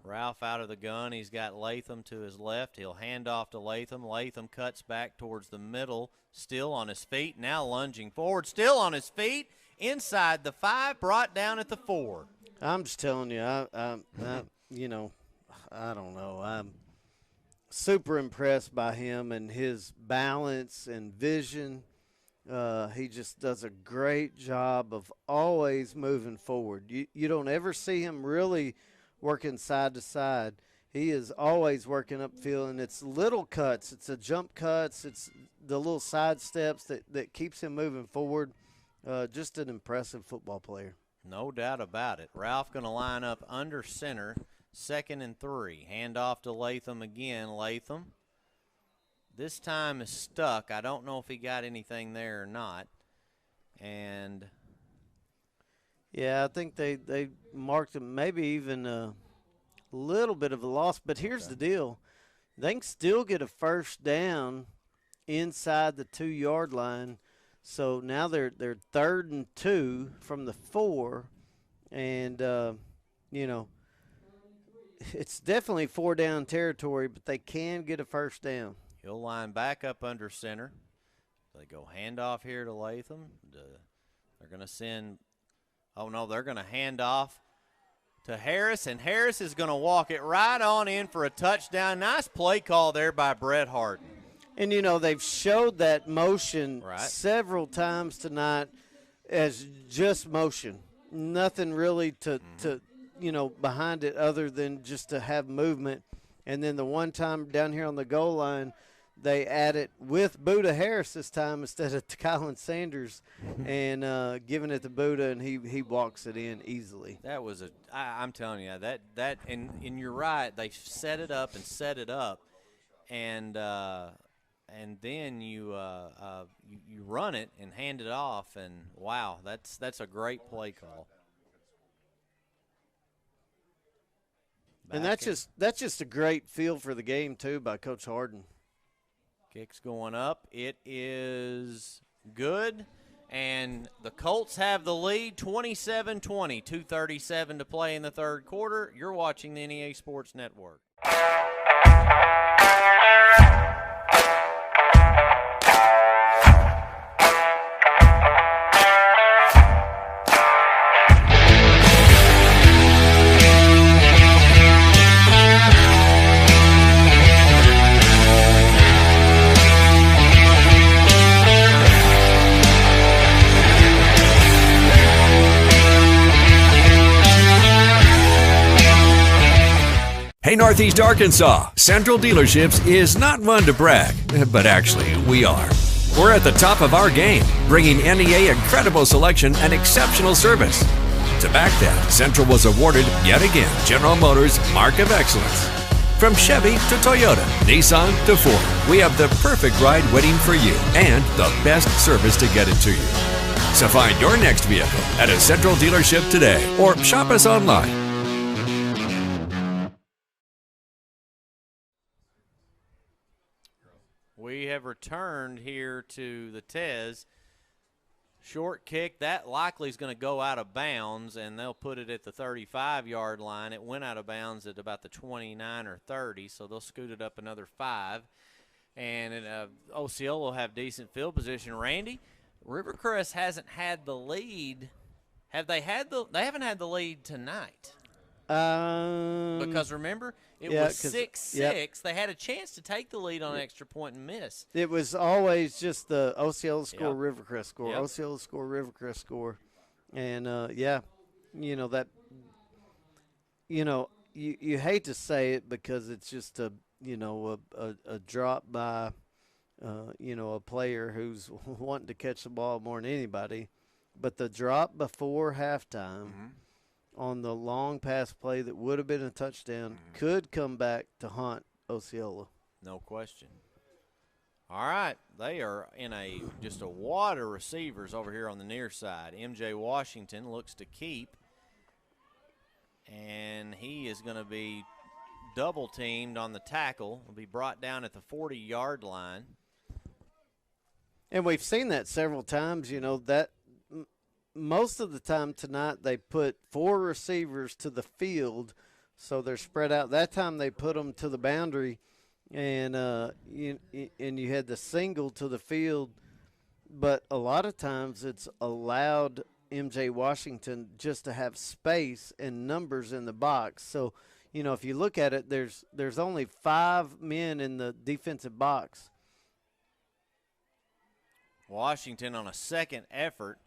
A: Ralph out of the gun. He's got Latham to his left. He'll hand off to Latham. Latham cuts back towards the middle, still on his feet, now lunging forward, still on his feet, inside the 5, brought down at the 4.
B: I'm just telling you, I don't know. I'm super impressed by him and his balance and vision. He just does a great job of always moving forward. You don't ever see him really working side to side. He is always working upfield, and it's little cuts. It's a jump cuts. It's the little side steps that keeps him moving forward. Just an impressive football player.
A: No doubt about it. Ralph going to line up under center, 2nd and 3. Hand off to Latham again. Latham this time is stuck. I don't know if he got anything there or not. And
B: yeah, I think they marked him, maybe even a little bit of a loss. But here's the deal. They can still get a first down inside the 2-yard line. So now they're 3rd and 2 from the 4. And, it's definitely 4-down territory, but they can get a first down.
A: He'll line back up under center. They go handoff here to Latham. They're going to send – oh, no, they're going to hand off to Harris, and Harris is going to walk it right on in for a touchdown. Nice play call there by Brett Harden.
B: And, they've showed that motion several times tonight as just motion. Nothing really to behind it other than just to have movement. And then the one time down here on the goal line, they added with Buddha Harris this time instead of Kylan Sanders and giving it to Buddha, and he walks it in easily.
A: That was I'm telling you, that and you're right. They set it up, and then you run it and hand it off, and wow, that's a great play call.
B: And that's just a great feel for the game too by Coach Harden.
A: Kick's going up. It is good, and the Colts have the lead, 27-20, 2:37 to play in the third quarter. You're watching the NEA Sports Network.
G: Hey, Northeast Arkansas, Central Dealerships is not one to brag, but actually, we are. We're at the top of our game, bringing NEA incredible selection and exceptional service. To back that, Central was awarded, yet again, General Motors Mark of Excellence. From Chevy to Toyota, Nissan to Ford, we have the perfect ride waiting for you and the best service to get it to you. So find your next vehicle at a Central dealership today or shop us online.
A: We have returned here to the Tez. Short kick, that likely is going to go out of bounds, and they'll put it at the 35-yard line. It went out of bounds at about the 29 or 30, so they'll scoot it up another 5. And Osceola will have decent field position. Randy, Rivercrest hasn't had the lead. Have they had they haven't had the lead tonight. Because remember, it was 6-6. Yep. They had a chance to take the lead on an extra point and miss.
B: It was always just the Osceola score, Rivercrest score, Osceola score, Rivercrest score. And, you hate to say it because it's just a drop by, a player who's wanting to catch the ball more than anybody. But the drop before halftime on the long pass play that would have been a touchdown could come back to haunt Osceola.
A: No question. All right, they are in just a wad of receivers over here on the near side. MJ Washington looks to keep, and he is going to be double teamed on the tackle. Will be brought down at the 40-yard line.
B: And we've seen that several times. You know, that most of the time tonight they put 4 receivers to the field, so they're spread out. That time they put them to the boundary, and you had the single to the field. But a lot of times it's allowed MJ Washington just to have space and numbers in the box. So, you know, if you look at it, there's only 5 men in the defensive box.
A: Washington on a second effort,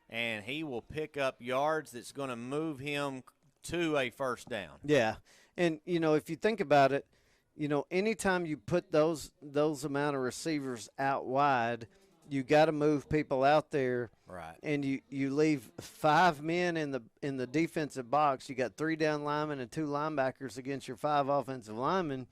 A: and he will pick up yards that's going to move him to a first down.
B: Yeah, and, you know, if you think about it, you know, anytime you put those amount of receivers out wide, you got to move people out there.
A: Right.
B: And you leave 5 men in the defensive box. You got 3 down linemen and 2 linebackers against your 5 offensive linemen.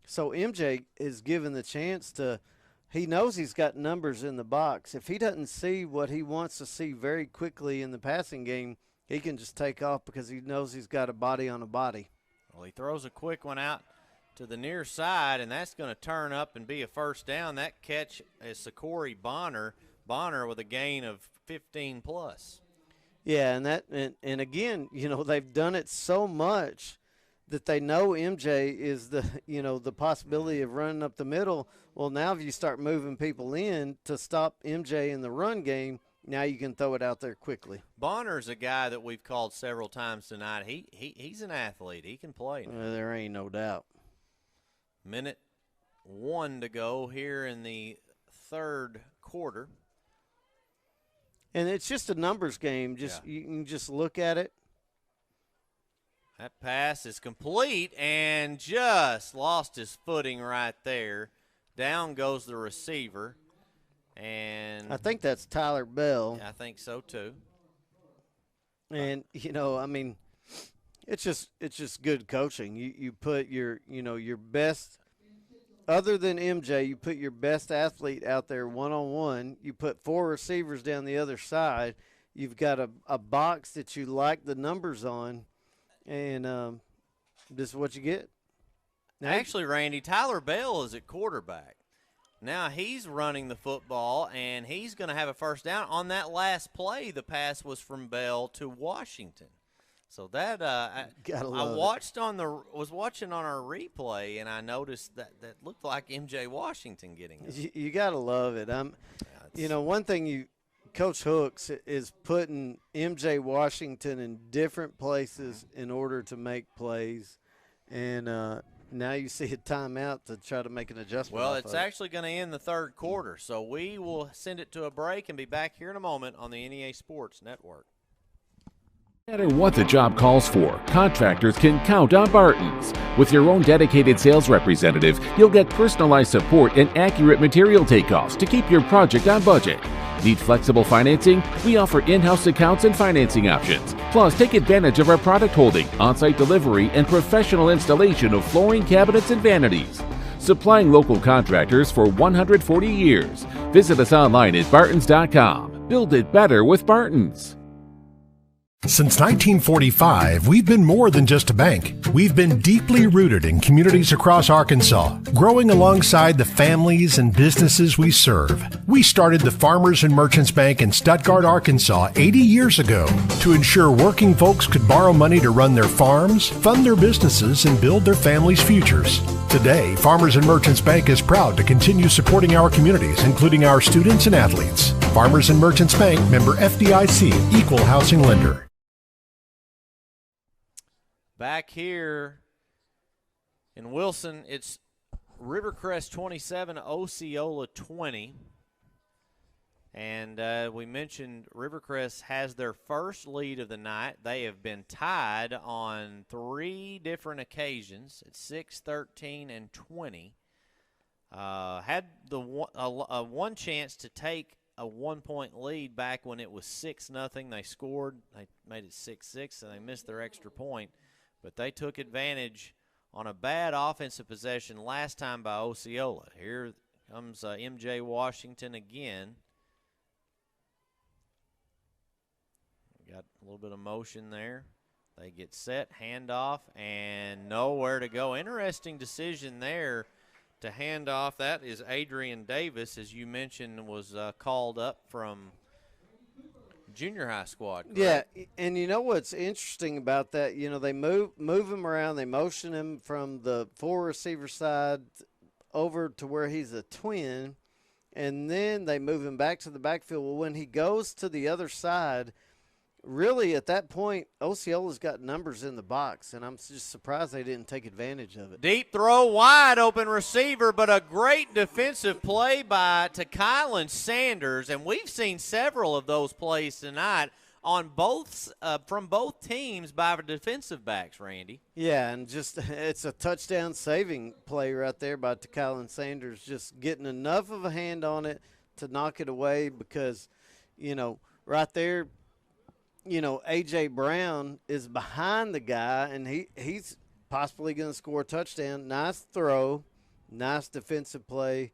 B: So MJ is given the chance to – he knows he's got numbers in the box. If he doesn't see what he wants to see very quickly in the passing game, he can just take off because he knows he's got a body on a body.
A: Well, he throws a quick one out to the near side, and that's going to turn up and be a first down. That catch is Sakori Bonner with a gain of 15 plus.
B: Yeah, and again, you know, they've done it so much that they know MJ is the possibility of running up the middle. Well, now if you start moving people in to stop MJ in the run game, now you can throw it out there quickly.
A: Bonner's a guy that we've called several times tonight. He's an athlete. He can play.
B: There ain't no doubt.
A: Minute 1 to go here in the third quarter.
B: And it's just a numbers game. You can just look at it.
A: That pass is complete and just lost his footing right there. Down goes the receiver. And
B: I think that's Tyler Bell.
A: I think so too.
B: And, you know, I mean, it's just good coaching. You put your best, other than MJ, you put your best athlete out there one-on-one. You put 4 receivers down the other side. You've got a box that you like the numbers on. And this is what you get.
A: Now, actually, Randy, Tyler Bell is at quarterback. Now he's running the football, and he's going to have a first down. On that last play, the pass was from Bell to Washington. So that I was watching on our replay, and I noticed that looked like MJ Washington getting it.
B: You got to love it. One thing Coach Hooks is putting MJ Washington in different places in order to make plays, and now you see a timeout to try to make an adjustment.
A: Well, it's actually going to end the third quarter, so we will send it to a break and be back here in a moment on the NEA Sports Network.
E: No matter what the job calls for, contractors can count on Barton's. With your own dedicated sales representative, you'll get personalized support and accurate material takeoffs to keep your project on budget. Need flexible financing? We offer in-house accounts and financing options. Plus, take advantage of our product holding, on-site delivery, and professional installation of flooring, cabinets, and vanities. Supplying local contractors for 140 years. Visit us online at bartons.com. Build it better with Barton's.
F: Since 1945, we've been more than just a bank. We've been deeply rooted in communities across Arkansas, growing alongside the families and businesses we serve. We started the Farmers and Merchants Bank in Stuttgart, Arkansas 80 years ago to ensure working folks could borrow money to run their farms, fund their businesses, and build their families' futures. Today, Farmers and Merchants Bank is proud to continue supporting our communities, including our students and athletes. Farmers and Merchants Bank, member FDIC, equal housing lender.
A: Back here in Wilson, it's Rivercrest 27, Osceola 20. And we mentioned Rivercrest has their first lead of the night. They have been tied on 3 different occasions at 6, 13, and 20. Had the one chance to take a 1-point lead back when it was 6-0. They scored. They made it 6-6, and they missed their extra point. But they took advantage on a bad offensive possession last time by Osceola. Here comes MJ Washington again. Got a little bit of motion there. They get set, handoff, and nowhere to go. Interesting decision there to hand off. That is Adrian Davis, as you mentioned, was called up from junior high squad. Correct?
B: Yeah, and you know what's interesting about that? You know, they move him around. They motion him from the 4 receiver side over to where he's a twin, and then they move him back to the backfield. Well, when he goes to the other side, really, at that point, Osceola's got numbers in the box, and I'm just surprised they didn't take advantage of it.
A: Deep throw, wide open receiver, but a great defensive play to Kylan Sanders, and we've seen several of those plays tonight on from both teams by the defensive backs, Randy.
B: Yeah, and just it's a touchdown saving play right there by Kylan Sanders, just getting enough of a hand on it to knock it away because, you know, right there, you know, A.J. Brown is behind the guy, and he's possibly going to score a touchdown. Nice throw, nice defensive play.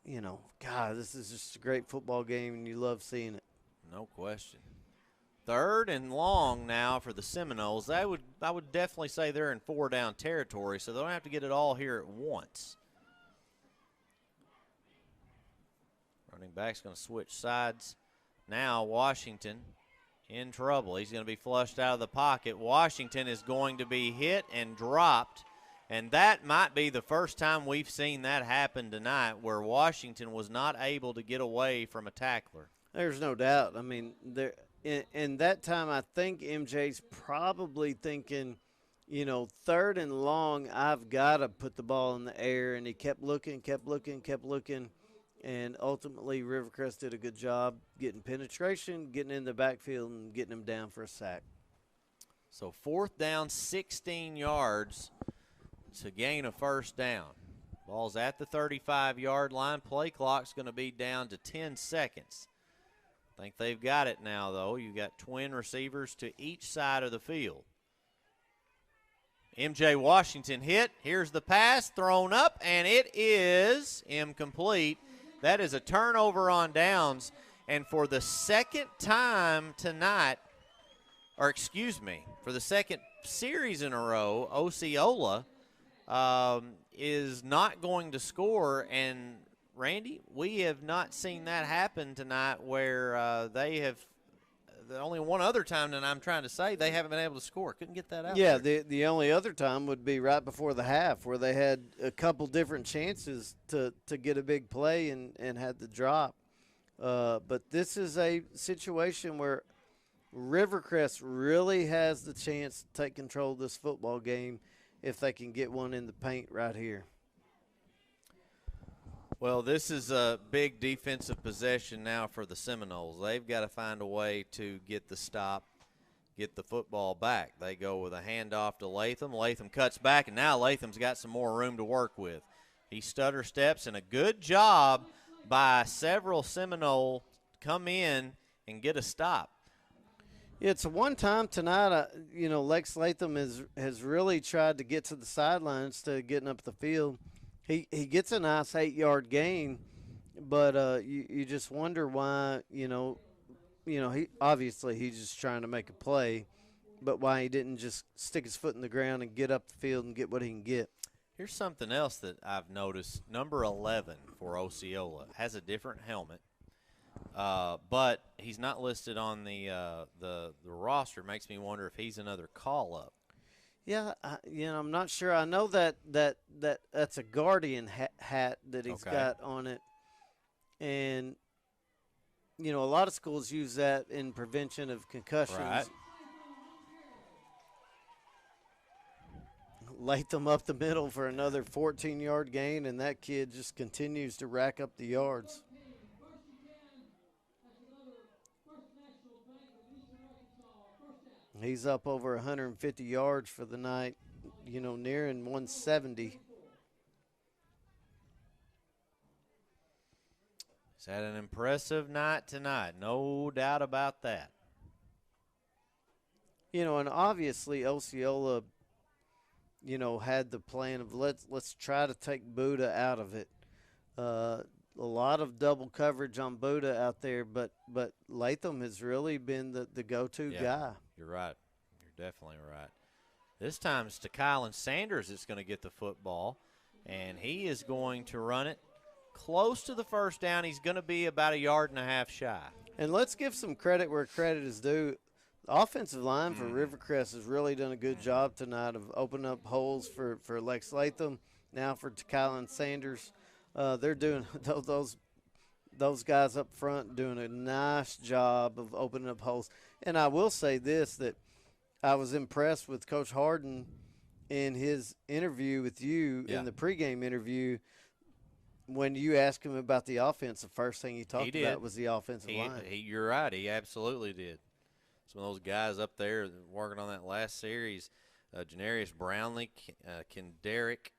B: You know, God, this is just a great football game, and you love seeing it.
A: No question. 3rd and long now for the Seminoles. I would definitely say they're in 4-down territory, so they don't have to get it all here at once. Running back's going to switch sides. Now Washington in trouble. He's going to be flushed out of the pocket. Washington is going to be hit and dropped, and that might be the first time we've seen that happen tonight where Washington was not able to get away from a tackler.
B: There's no doubt. I mean, in that time, I think MJ's probably thinking, you know, 3rd and long, I've got to put the ball in the air, and he kept looking, and ultimately Rivercrest did a good job getting penetration, getting in the backfield, and getting him down for a sack.
A: So 4th down, 16 yards to gain a 1st down. Ball's at the 35-yard line. Play clock's going to be down to 10 seconds. I think they've got it now, though. You've got twin receivers to each side of the field. MJ Washington hit. Here's the pass thrown up, and it is incomplete. That is a turnover on downs, and for the second time tonight, or excuse me, for the second series in a row, Osceola is not going to score. And, Randy, we have not seen that happen tonight where they have the only one other time that I'm trying to say they haven't been able to score. Couldn't get that out.
B: Yeah,
A: there.
B: the only other time would be right before the half where they had a couple different chances to get a big play and had the drop. But this is a situation where Rivercrest really has the chance to take control of this football game if they can get one in the paint right here.
A: Well, this is a big defensive possession now for the Seminoles. They've got to find a way to get the stop, get the football back. They go with a handoff to Latham. Latham cuts back, and now Latham's got some more room to work with. He stutter steps, and a good job by several Seminole come in and get a stop.
B: It's a one-time tonight. You know, Lex Latham has really tried to get to the sideline instead of getting up the field. He gets a nice 8-yard gain, but you just wonder why, you know, he obviously he's just trying to make a play, but why he didn't just stick his foot in the ground and get up the field and get what he can get.
A: Here's something else that I've noticed. Number 11 for Osceola has a different helmet, but he's not listed on the roster. It makes me wonder if he's another call-up.
B: Yeah, I'm not sure. I know that's a Guardian hat that he's got on it, and a lot of schools use that in prevention of concussions.
A: Right.
B: Latham up the middle for another 14-yard gain, and that kid just continues to rack up the yards. He's up over 150 yards for the night, nearing 170.
A: He's had an impressive night tonight, no doubt about that.
B: You know, and obviously Osceola, you know, had the plan of let's try to take Buddha out of it. A lot of double coverage on Buddha out there, but Latham has really been the go-to guy.
A: You're right. You're definitely right. This time it's to Kylan Sanders that's going to get the football, and he is going to run it close to the first down. He's going to be about 1.5 yards shy. And
B: let's give some credit where credit is due. The offensive line for Rivercrest has really done a good job tonight of opening up holes for Lex Latham, now for Kylan Sanders. They're doing those guys up front doing a nice job of opening up holes. And I will say this, that I was impressed with Coach Harden in his interview with you in the pregame interview. When you asked him about the offense, the first thing he talked about was the offensive line.
A: You're right. He absolutely did. Some of those guys up there working on that last series, Janarius Brownlee, Kenderick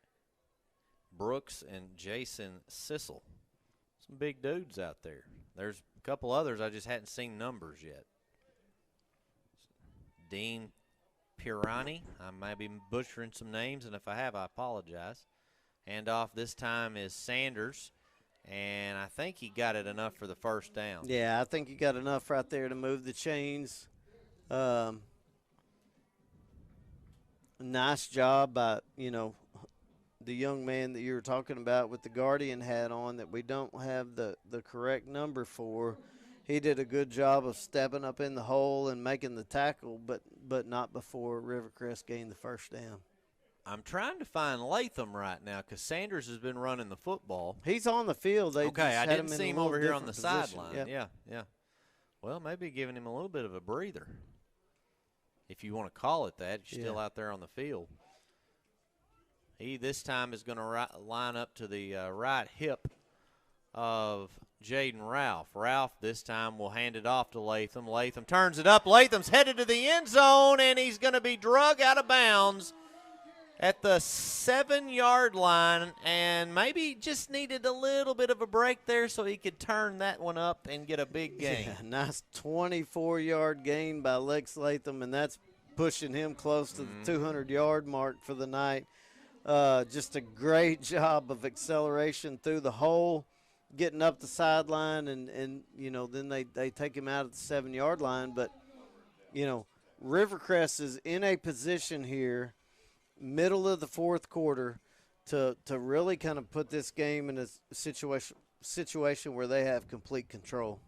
A: Brooks, and Jason Sissel. Some big dudes out there. There's a couple others I just hadn't seen numbers yet. Dean Pirani. I might be butchering some names, and if I have, I apologize. Handoff this time is Sanders, and I think he got it enough for the first down.
B: Yeah, I think he got enough right there to move the chains. Nice job by, you know, the young man that you were talking about with the Guardian hat on that we don't have the correct number for. He did a good job of stepping up in the hole and making the tackle, but not before Rivercrest gained the first down.
A: I'm trying to find Latham right now because Sanders has been running the football.
B: He's on the field.
A: I didn't see him over here on the sideline.
B: Yep.
A: Yeah. Well, maybe giving him a little bit of a breather, if you want to call it that. He's still out there on the field. He this time is going to line up to the right hip of Jaden Ralph. Ralph this time will hand it off to Latham. Latham turns it up. Latham's headed to the end zone, and he's going to be drug out of bounds at the 7-yard line, and maybe just needed a little bit of a break there so he could turn that one up and get a big gain.
B: Yeah, nice 24-yard gain by Lex Latham, and that's pushing him close to the 200-yard mark for the night. Just a great job of acceleration through the hole, getting up the sideline, and you know, then they take him out at the 7-yard line. But, you know, Rivercrest is in a position here, middle of the fourth quarter, to really kind of put this game in a situation where they have complete control.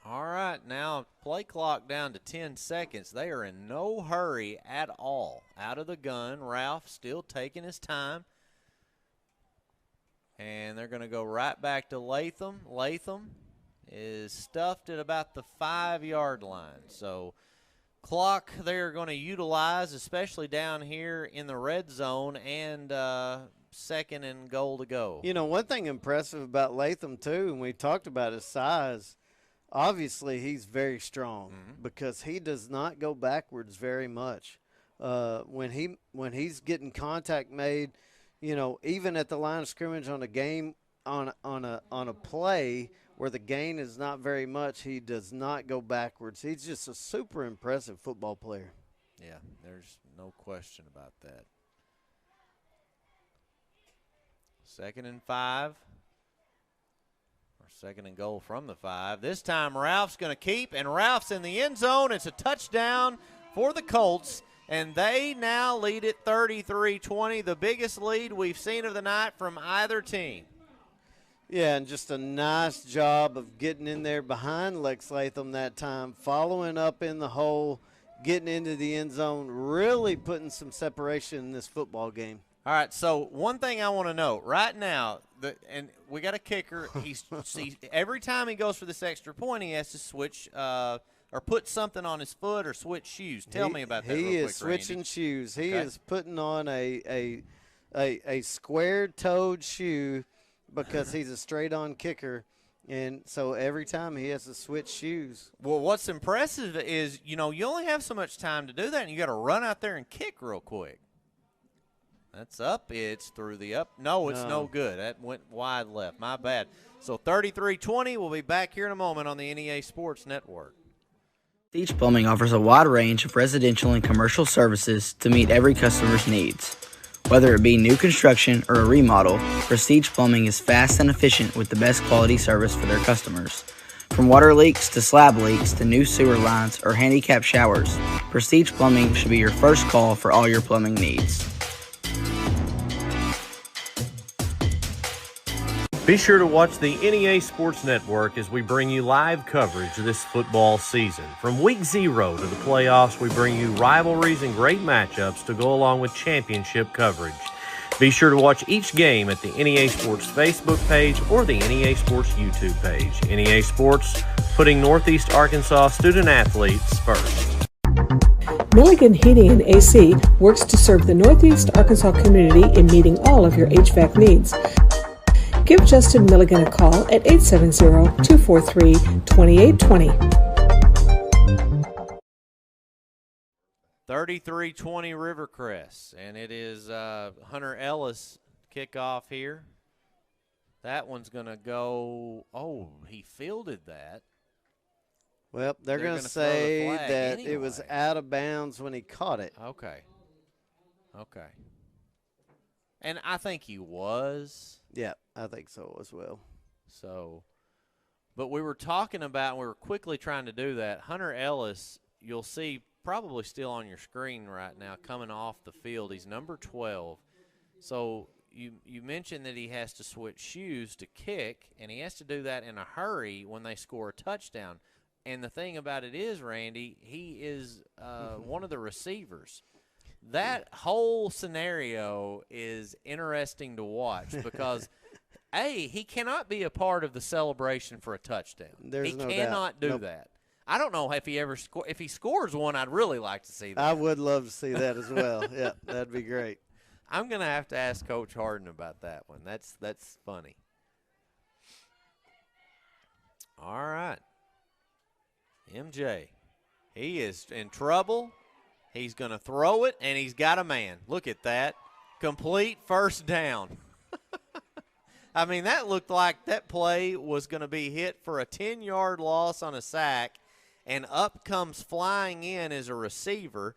A: All right, now play clock down to 10 seconds. They are in no hurry at all. Out of the gun, Ralph still taking his time. And they're going to go right back to Latham. Latham is stuffed at about the 5-yard line. So clock they're going to utilize, especially down here in the red zone, and second and goal to go.
B: You know, one thing impressive about Latham, too, and we talked about his size, obviously he's very strong because he does not go backwards very much. When he's getting contact made, you know, even at the line of scrimmage on a game, on a play where the gain is not very much, he does not go backwards. He's just a super impressive football player.
A: Yeah, there's no question about that. 2nd and 5. Or second and goal from the 5. This time Ralph's going to keep, and Ralph's in the end zone. It's a touchdown for the Colts, and they now lead it 33-20, the biggest lead we've seen of the night from either team.
B: Yeah, and just a nice job of getting in there behind Lex Latham that time, following up in the hole, getting into the end zone, really putting some separation in this football game.
A: All right, so one thing I want to know right now, and we got a kicker. Every time he goes for this extra point, he has to switch or put something on his foot or switch shoes. Tell me about that real quick,
B: He is switching
A: Randy.
B: shoes. He is putting on a square-toed shoe because he's a straight-on kicker, and so every time he has to switch shoes.
A: Well, what's impressive is, you know, you only have so much time to do that, and you got to run out there and kick real quick. That's up. It's through the up. No, it's no good. That went wide left. My bad. So 33-20. We'll be back here in a moment on the NEA Sports Network.
O: Prestige Plumbing offers a wide range of residential and commercial services to meet every customer's needs. Whether it be new construction or a remodel, Prestige Plumbing is fast and efficient with the best quality service for their customers. From water leaks to slab leaks to new sewer lines or handicap showers, Prestige Plumbing should be your first call for all your plumbing needs.
P: Be sure to watch the NEA Sports Network as we bring you live coverage this football season. From week 0 to the playoffs, we bring you rivalries and great matchups to go along with championship coverage. Be sure to watch each game at the NEA Sports Facebook page or the NEA Sports YouTube page. NEA Sports, putting Northeast Arkansas student athletes first.
I: Milligan Heating and AC works to serve the Northeast Arkansas community in meeting all of your HVAC needs. Give Justin Milligan a call at 870-243-2820.
A: 33-20 Rivercrest, and it is Hunter Ellis kickoff here. That one's going to go, he fielded that.
B: Well, they're going to say that
A: anyway.
B: It was out of bounds when he caught it.
A: Okay. And I think he was.
B: Yeah, I think so as well.
A: So, but we were talking about, we were quickly trying to do that. Hunter Ellis, you'll see probably still on your screen right now, coming off the field. He's number 12. So you mentioned that he has to switch shoes to kick, and he has to do that in a hurry when they score a touchdown. And the thing about it is, Randy, he is one of the receivers. That whole scenario is interesting to watch because, he cannot be a part of the celebration for a touchdown.
B: There's
A: he
B: no
A: cannot
B: doubt.
A: do that. I don't know if he ever if he scores one, I'd really like to see that.
B: I would love to see that as well. Yeah, that'd be great.
A: I'm going to have to ask Coach Harden about that one. That's funny. All right. MJ, he is in trouble. He's going to throw it, and he's got a man. Look at that. Complete first down. I mean, that looked like that play was going to be hit for a 10-yard loss on a sack, and up comes flying in as a receiver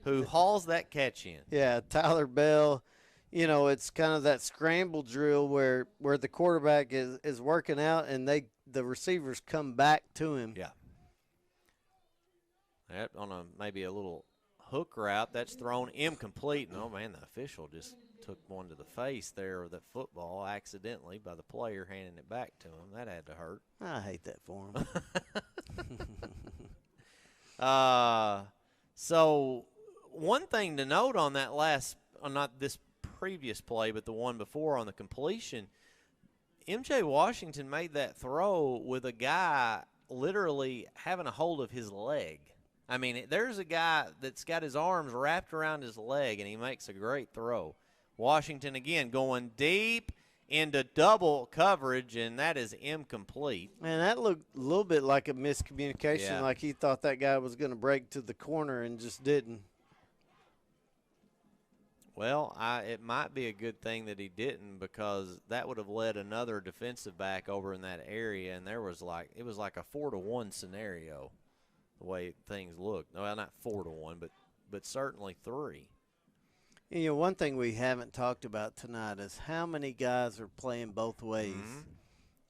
A: who hauls that catch in.
B: Yeah, Tyler Bell, it's kind of that scramble drill where the quarterback is working out and the receivers come back to him.
A: Yeah. That on maybe a little hook route, that's thrown incomplete. And, man, the official just took one to the face there of that football accidentally by the player handing it back to him. That had to hurt.
B: I hate that for him.
A: So one thing to note on that not this previous play, but the one before on the completion, MJ Washington made that throw with a guy literally having a hold of his leg. I mean, there's a guy that's got his arms wrapped around his leg, and he makes a great throw. Washington, again, going deep into double coverage, and that is incomplete.
B: Man, that looked a little bit like a miscommunication,
A: Yeah.
B: like he thought that guy was going to break to the corner and just didn't.
A: Well, it might be a good thing that he didn't, because that would have led another defensive back over in that area, and it was like a 4-to-1 scenario, the way things looked. Well, not 4-to-1, but certainly 3.
B: One thing we haven't talked about tonight is how many guys are playing both ways,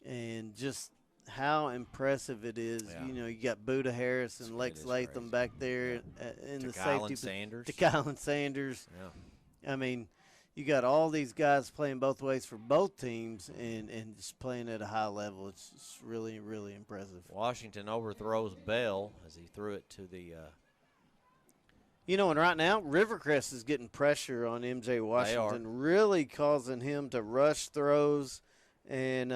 B: and just how impressive it is.
A: Yeah.
B: You got Buda Harris and Lex Latham back there in the safety.
A: Kylan
B: Sanders.
A: Yeah.
B: I mean, you got all these guys playing both ways for both teams and just playing at a high level. It's really, really impressive.
A: Washington overthrows Bell as he threw it to the
B: and right now, Rivercrest is getting pressure on MJ Washington, really causing him to rush throws and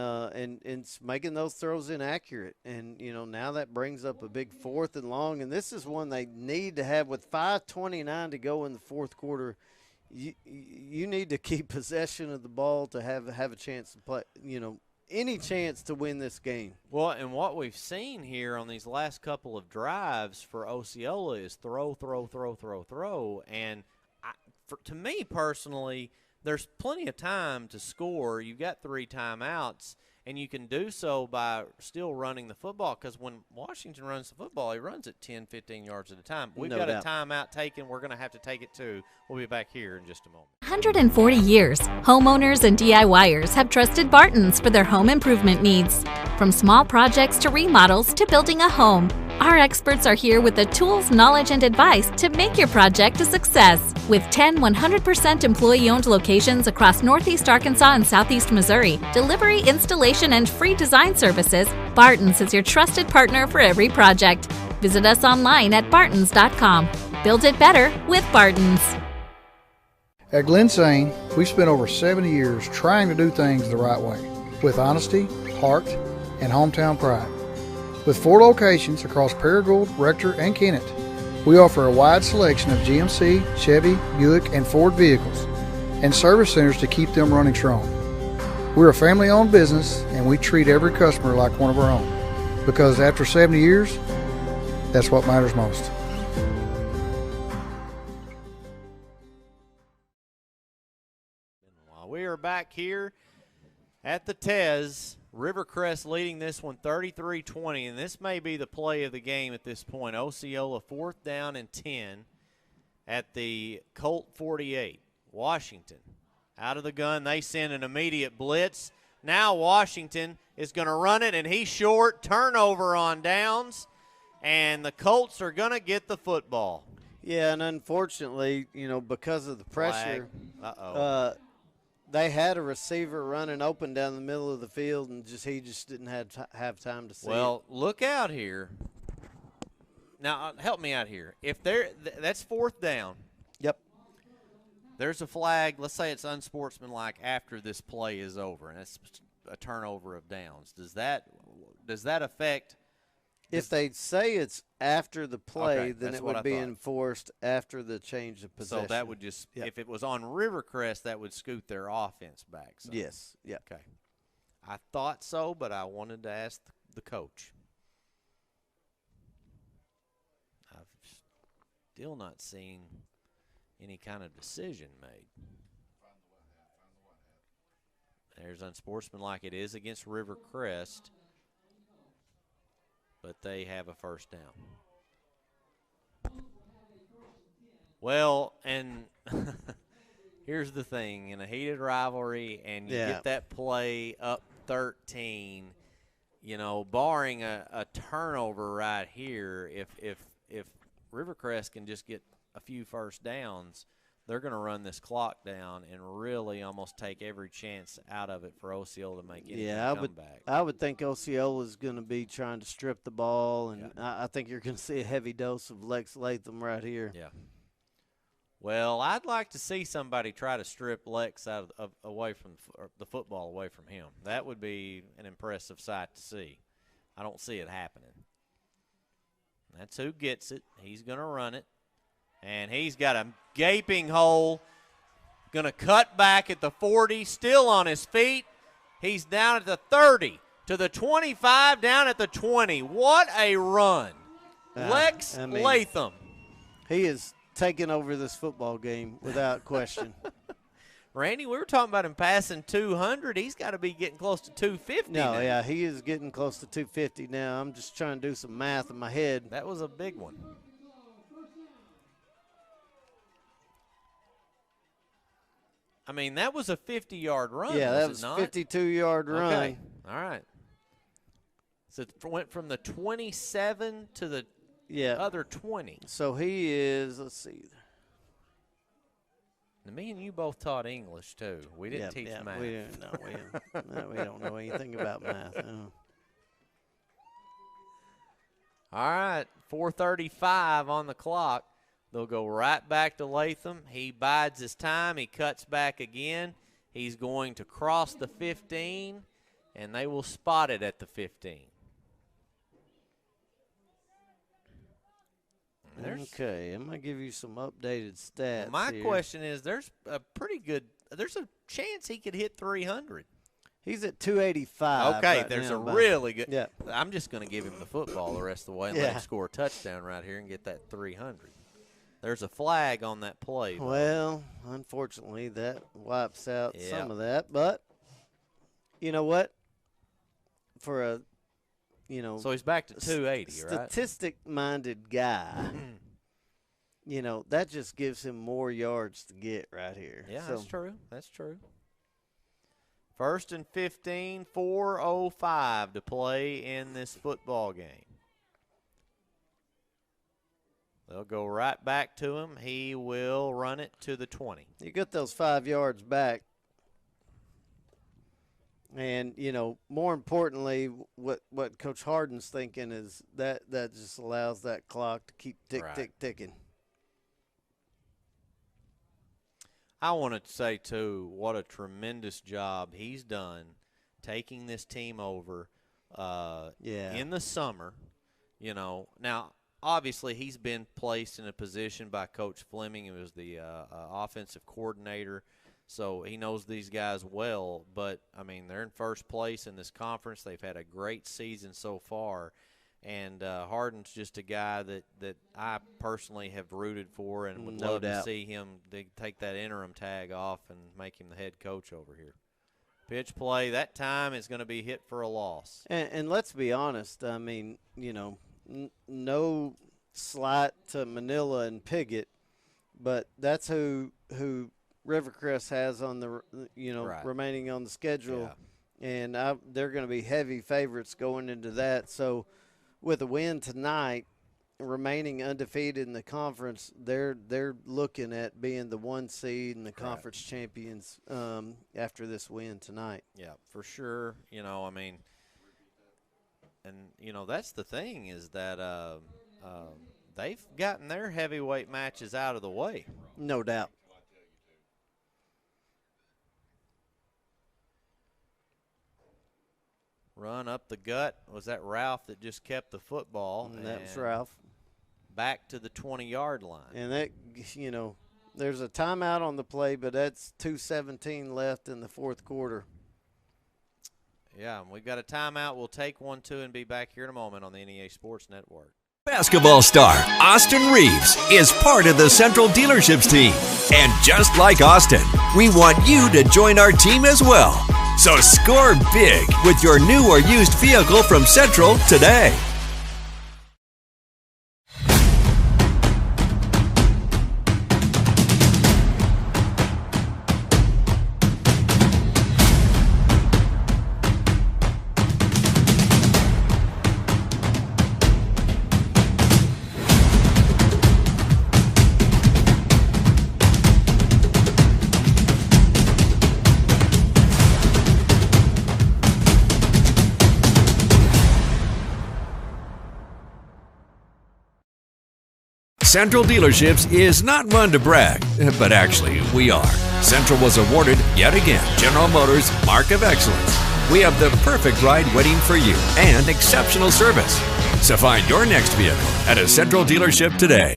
B: making those throws inaccurate. And, now that brings up a big 4th and long. And this is one they need to have with 5:29 to go in the fourth quarter. You need to keep possession of the ball to have a chance to play, any chance to win this game.
A: Well, and what we've seen here on these last couple of drives for Osceola is throw, and to me personally, there's plenty of time to score. You've got 3 timeouts, and you can do so by still running the football, because when Washington runs the football, he runs it 10, 15 yards at a time. We've got a timeout taken. We're going to have to take it too. We'll be back here in just a moment.
J: 140 years, homeowners and DIYers have trusted Barton's for their home improvement needs. From small projects to remodels to building a home, our experts are here with the tools, knowledge, and advice to make your project a success. With 10 100% employee-owned locations across Northeast Arkansas and Southeast Missouri, delivery, installation, and free design services, Barton's is your trusted partner for every project. Visit us online at bartons.com. Build it better with Barton's.
K: At Glen Sain, we've spent over 70 years trying to do things the right way, with honesty, heart, and hometown pride. With 4 locations across Paragould, Rector, and Kennett, we offer a wide selection of GMC, Chevy, Buick, and Ford vehicles, and service centers to keep them running strong. We're a family-owned business, and we treat every customer like one of our own, because after 70 years, that's what matters most.
A: We are back here at the Tez. Rivercrest leading this one 33-20, and this may be the play of the game at this point. Osceola 4th down and 10 at the Colt 48. Washington out of the gun. They send an immediate blitz. Now Washington is going to run it, and he's short. Turnover on downs, and the Colts are going to get the football.
B: Yeah, and unfortunately, because of the pressure, they had a receiver running open down the middle of the field, and he just didn't have time to see
A: Well, look out here. Now, help me out here. If that's 4th down.
B: Yep.
A: There's a flag. Let's say it's unsportsmanlike after this play is over, and it's a turnover of downs. Does that affect?
B: If they say it's after the play, then it would be enforced after the change of possession.
A: So that would just, if it was on Rivercrest, that would scoot their offense back. So.
B: Yes. Yeah.
A: Okay. I thought so, but I wanted to ask the coach. I've still not seen any kind of decision made. There's unsportsmanlike. It is against Rivercrest, but they have a 1st down. Well, and here's the thing. In a heated rivalry, and you get that play up 13, barring a turnover right here, if Rivercrest can just get a few 1st downs, they're going to run this clock down and really almost take every chance out of it for Osceola to make any comeback.
B: I would think Osceola is going to be trying to strip the ball, and I think you're going to see a heavy dose of Lex Latham right here.
A: Yeah. Well, I'd like to see somebody try to strip Lex away from the football away from him. That would be an impressive sight to see. I don't see it happening. That's who gets it. He's going to run it. And he's got a gaping hole. Going to cut back at the 40, still on his feet. He's down at the 30, to the 25, down at the 20. What a run. Lex Latham.
B: He is taking over this football game without question.
A: Randy, we were talking about him passing 200. He's got to be getting close to 250 now.
B: Yeah, he is getting close to 250 now. I'm just trying to do some math in my head.
A: That was a big one. I mean, that was a 50-yard run.
B: Yeah, that was a 52-yard run.
A: Okay. All right. So it went from the 27 to the other 20.
B: So he is, let's see.
A: Now, me and you both taught English, too. We didn't teach math.
B: We don't know anything about math. No.
A: All right, 4:35 on the clock. They'll go right back to Latham. He bides his time. He cuts back again. He's going to cross the 15, and they will spot it at the 15.
B: Okay, I'm going to give you some updated stats.
A: My question is, there's a chance he could hit 300.
B: He's at 285.
A: Okay,
B: right
A: there's
B: now,
A: a really good.
B: Yeah.
A: I'm just going to give him the football the rest of the way and let him score a touchdown right here and get that 300. There's a flag on that play, though.
B: Well, unfortunately, that wipes out
A: Yep.
B: some of that. But you know what? For a,
A: So he's back to 280, right?
B: Statistic-minded guy, that just gives him more yards to get right here.
A: Yeah,
B: So,
A: that's true. That's true. 1st and 15, 4:05 to play in this football game. They'll go right back to him. He will run it to the 20.
B: You get those 5 yards back. And, more importantly, what Coach Harden's thinking is that just allows that clock to keep ticking.
A: I want to say, too, what a tremendous job he's done taking this team over in the summer. Now, obviously he's been placed in a position by Coach Fleming. He was the offensive coordinator, so he knows these guys well. But, they're in first place in this conference. They've had a great season so far. And Harden's just a guy that I personally have rooted for and would love to see him take that interim tag off and make him the head coach over here. Pitch play, that time is going to be hit for a loss.
B: And let's be honest, no slight to Manila and Piggott, but that's who Rivercrest has on the remaining on the schedule, and they're going to be heavy favorites going into that. So with a win tonight, remaining undefeated in the conference, they're looking at being the 1 seed and the conference champions after this win tonight.
A: Yeah, for sure. That's the thing is that they've gotten their heavyweight matches out of the way.
B: No doubt.
A: Run up the gut. Was that Ralph that just kept the football?
B: And that was Ralph.
A: Back to the 20-yard line.
B: And that, there's a timeout on the play, but that's 2:17 left in the fourth quarter.
A: Yeah, we've got a timeout. We'll take one, too, and be back here in a moment on the NEA Sports Network.
G: Basketball star Austin Reeves is part of the Central Dealerships team. And just like Austin, we want you to join our team as well. So score big with your new or used vehicle from Central today. Central Dealerships is not one to brag, but actually we are. Central was awarded, yet again, General Motors Mark of Excellence. We have the perfect ride waiting for you and exceptional service. So find your next vehicle at a Central dealership today.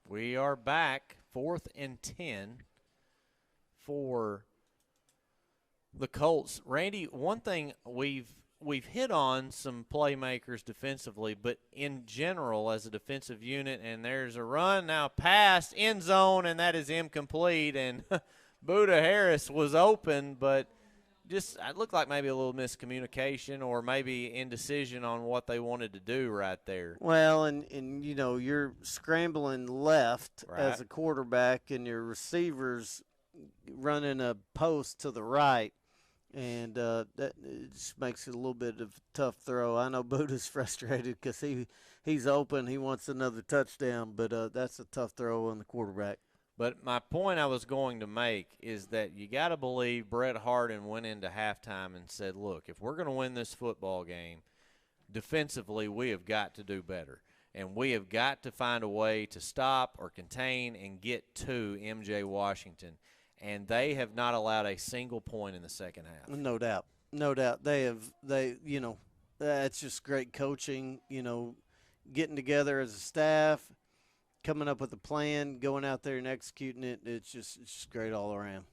A: We are back, 4th and 10 for the Colts. Randy, one thing we've hit on some playmakers defensively, but in general as a defensive unit, and there's a run now past end zone, and that is incomplete, and Buda Harris was open, but just it looked like maybe a little miscommunication or maybe indecision on what they wanted to do right there.
B: Well, and you're scrambling left as a quarterback, and your receivers running a post to the right. And that it just makes it a little bit of a tough throw. I know Buda's frustrated because he's open. He wants another touchdown, but that's a tough throw on the quarterback.
A: But my point I was going to make is that you got to believe Brett Harden went into halftime and said, look, if we're going to win this football game, defensively we have got to do better. And we have got to find a way to stop or contain and get to M.J. Washington. And they have not allowed a single point in the second half.
B: No doubt. That's just great coaching, getting together as a staff, coming up with a plan, going out there and executing it. It's just great all around.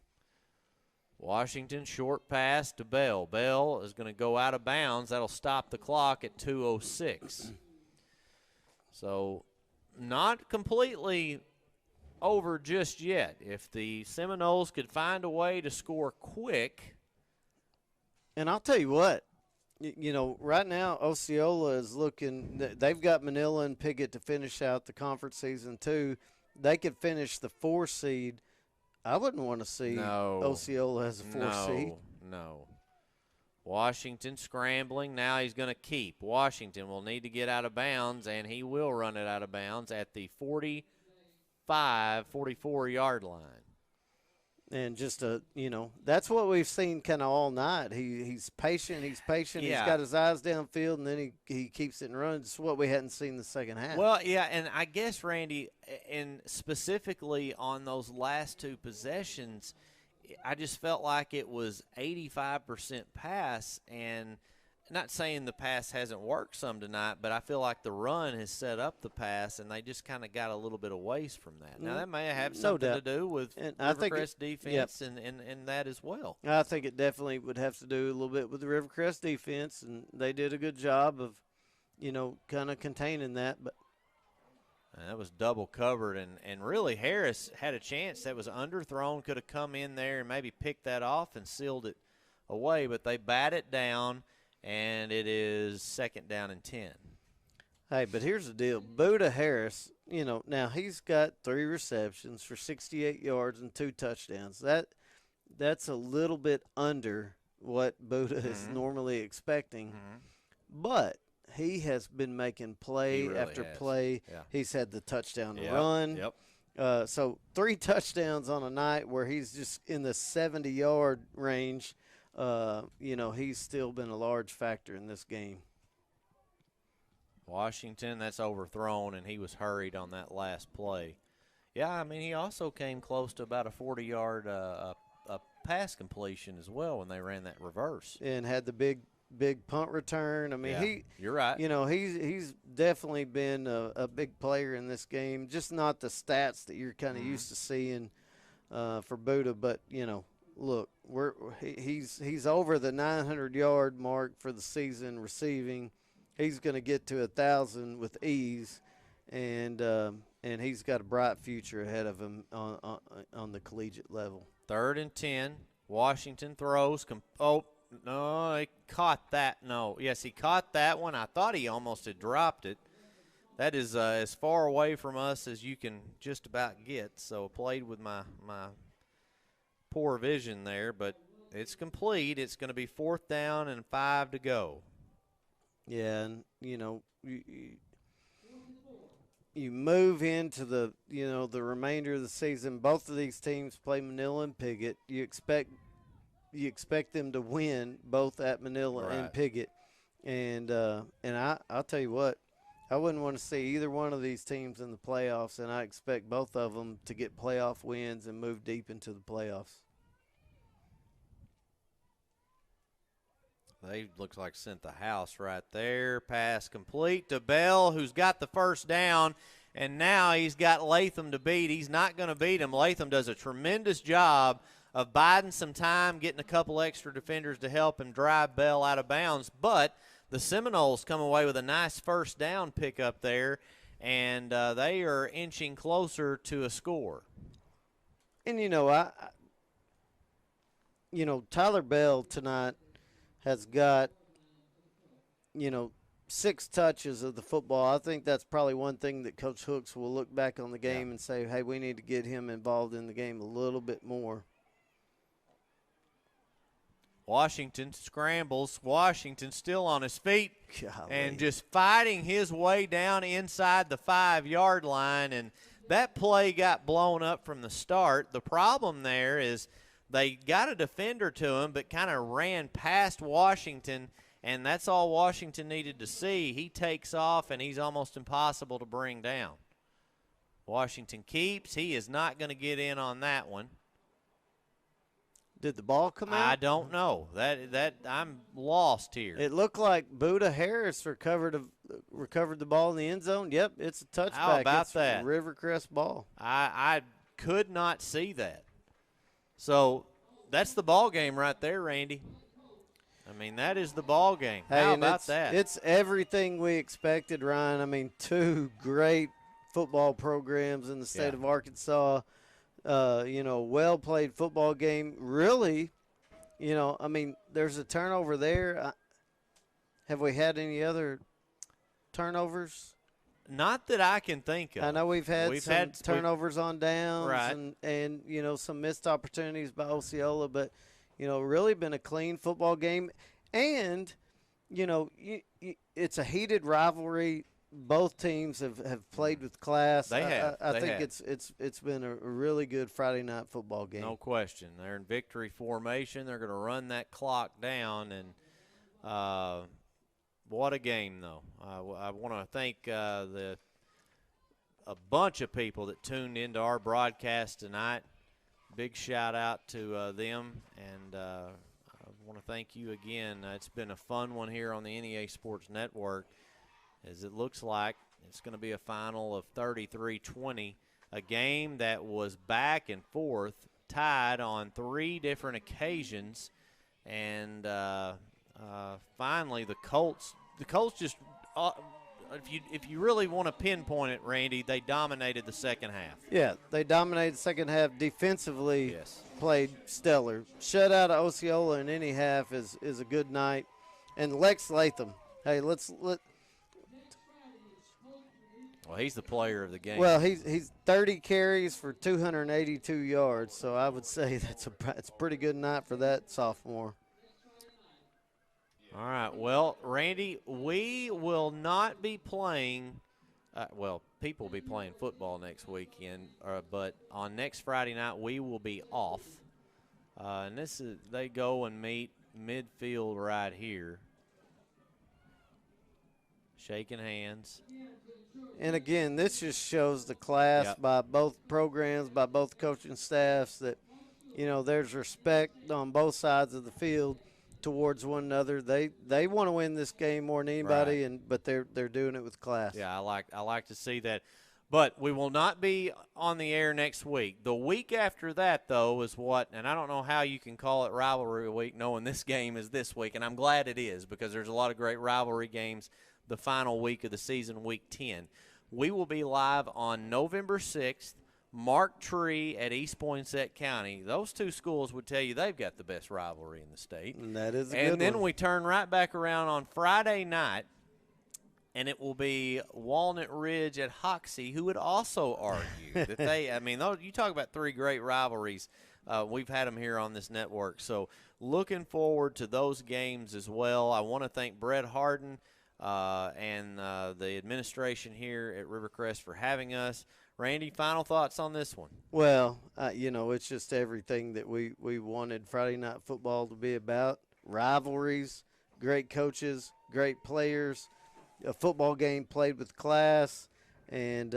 A: Washington, short pass to Bell. Bell is going to go out of bounds. That'll stop the clock at 2:06. So not completely over just yet. If the Seminoles could find a way to score quick.
B: And I'll tell you what, right now Osceola is looking – they've got Manila and Piggott to finish out the conference season too. They could finish the 4 seed. I wouldn't want to see Osceola as a 4 seed.
A: No. Washington scrambling. Now he's going to keep. Washington will need to get out of bounds, and he will run it out of bounds at the 44-yard line.
B: And just that's what we've seen kind of all night. He's patient. He's patient.
A: Yeah.
B: He's got his eyes downfield, and then he keeps it and runs. It's what we hadn't seen the second half.
A: Well, yeah, and I guess, Randy, and specifically on those last 2 possessions, I just felt like it was 85% pass, and not saying the pass hasn't worked some tonight, but I feel like the run has set up the pass, and they just kind of got a little bit of waste from that. Now, that may have something to do with Rivercrest defense and that as well.
B: I think it definitely would have to do a little bit with the Rivercrest defense, and they did a good job of, kind of containing that. But
A: that was double covered, and really Harris had a chance. That was underthrown, could have come in there and maybe picked that off and sealed it away, but they bat it down, and it is 2nd down and 10.
B: Hey, but here's the deal. Buda Harris, now he's got 3 receptions for 68 yards and 2 touchdowns. That's a little bit under what Buda is normally expecting, but he has been making play after play.
A: Yeah.
B: He's had the touchdown run.
A: Yep.
B: So 3 touchdowns on a night where he's just in the 70-yard range. He's still been a large factor in this game.
A: Washington, that's overthrown, and he was hurried on that last play. Yeah, I mean, he also came close to about a 40-yard a pass completion as well when they ran that reverse.
B: And had the big punt return. I mean,
A: you're right.
B: He's definitely been a big player in this game. Just not the stats that you're kind of used to seeing for Buda, but look, he's over the 900-yard mark for the season receiving. He's going to get to 1,000 with ease, and he's got a bright future ahead of him on the collegiate level.
A: 3rd and 10. Washington throws. No, he caught that. No. Yes, he caught that one. I thought he almost had dropped it. That is as far away from us as you can just about get. So played with my poor vision there, but it's complete. It's going to be 4th down and 5 to go.
B: Yeah, and, you move into the remainder of the season. Both of these teams play Manila and Piggott. You expect them to win both at Manila and Piggott, and I'll tell you what, I wouldn't want to see either one of these teams in the playoffs, and I expect both of them to get playoff wins and move deep into the playoffs.
A: They looks like sent the house right there. Pass complete to Bell, who's got the 1st down, and now he's got Latham to beat. He's not going to beat him. Latham does a tremendous job of biding some time, getting a couple extra defenders to help him drive Bell out of bounds. But the Seminoles come away with a nice 1st down pickup there, and they are inching closer to a score.
B: And, Tyler Bell tonight has got, 6 touches of the football. I think that's probably one thing that Coach Hooks will look back on the game and say, hey, we need to get him involved in the game a little bit more.
A: Washington scrambles. Washington still on his feet.
B: Golly.
A: And just fighting his way down inside the 5-yard line. And that play got blown up from the start. The problem there is they got a defender to him but kind of ran past Washington, and that's all Washington needed to see. He takes off, and he's almost impossible to bring down. Washington keeps. He is not going to get in on that one.
B: Did the ball come out?
A: I don't know. That I'm lost here.
B: It looked like Buda Harris recovered the ball in the end zone. Yep, it's a touchback.
A: How about that?
B: A Rivercrest ball.
A: I could not see that. So that's the ball game right there, Randy. I mean, that is the ball game.
B: Hey,
A: how about
B: that? It's everything we expected, Ryan. I mean, 2 great football programs in the state
A: Yeah.
B: of Arkansas. Well-played football game. Really, there's a turnover there. Have we had any other turnovers?
A: Not that I can think of.
B: I know we've had some turnovers on downs,
A: right.
B: and some missed opportunities by Osceola, but really been a clean football game. And it's a heated rivalry. Both teams have played with class.
A: They have.
B: I think it's been a really good Friday night football game.
A: No question. They're in victory formation. They're going to run that clock down, and what a game, though. I want to thank a bunch of people that tuned into our broadcast tonight. Big shout-out to them, and I want to thank you again. It's been a fun one here on the NEA Sports Network, as it looks like it's going to be a final of 33-20, a game that was back and forth, tied on 3 different occasions, and finally the Colts just if you really want to pinpoint it, Randy, they dominated the second half.
B: Yeah, they dominated the second half defensively.
A: Yes.
B: Played stellar. Shutout of Osceola in any half is a good night. And Lex Latham, hey, let.
A: Well, he's the player of the game.
B: Well, he's 30 carries for 282 yards, so I would say it's a pretty good night for that sophomore.
A: All right. Well, Randy, we will not be playing people will be playing football next weekend, but on next Friday night we will be off. And they go and meet midfield right here. Shaking hands.
B: And again, this just shows the class by both programs, by both coaching staffs, that there's respect on both sides of the field towards one another. They want to win this game more than anybody,
A: right.
B: but they're doing it with class.
A: Yeah, I like to see that. But we will not be on the air next week. The week after that, though, is and I don't know how you can call it Rivalry Week knowing this game is this week, and I'm glad it is because there's a lot of great rivalry games the final week of the season, Week 10. We will be live on November 6th, Mark Tree at East Poinsett County. Those two schools would tell you they've got the best rivalry in the state.
B: And that is a
A: good
B: one.
A: Then we turn right back around on Friday night, and it will be Walnut Ridge at Hoxie, who would also argue that you talk about 3 great rivalries. We've had them here on this network. So looking forward to those games as well. I want to thank Brett Harden and the administration here at Rivercrest for having us. Randy, final thoughts on this one?
B: Well, it's just everything that we wanted Friday Night Football to be about. Rivalries, great coaches, great players, a football game played with class, and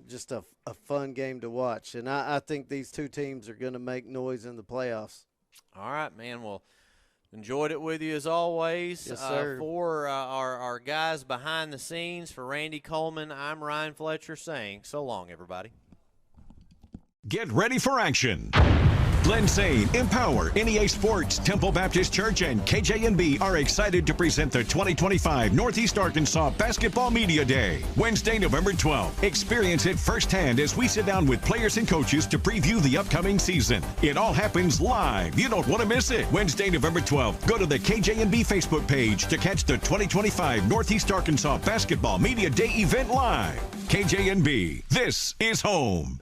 B: just a fun game to watch. And I think these two teams are going to make noise in the playoffs.
A: All right, man. Well, enjoyed it with you as always.
B: Yes, sir.
A: For our guys behind the scenes, for Randy Coleman, I'm Ryan Fletcher saying so long, everybody.
M: Get ready for action. Glenn Sane, Empower, NEA Sports, Temple Baptist Church, and KJNB are excited to present the 2025 Northeast Arkansas Basketball Media Day. Wednesday, November 12th. Experience it firsthand as we sit down with players and coaches to preview the upcoming season. It all happens live. You don't want to miss it. Wednesday, November 12th. Go to the KJNB Facebook page to catch the 2025 Northeast Arkansas Basketball Media Day event live. KJNB, this is home.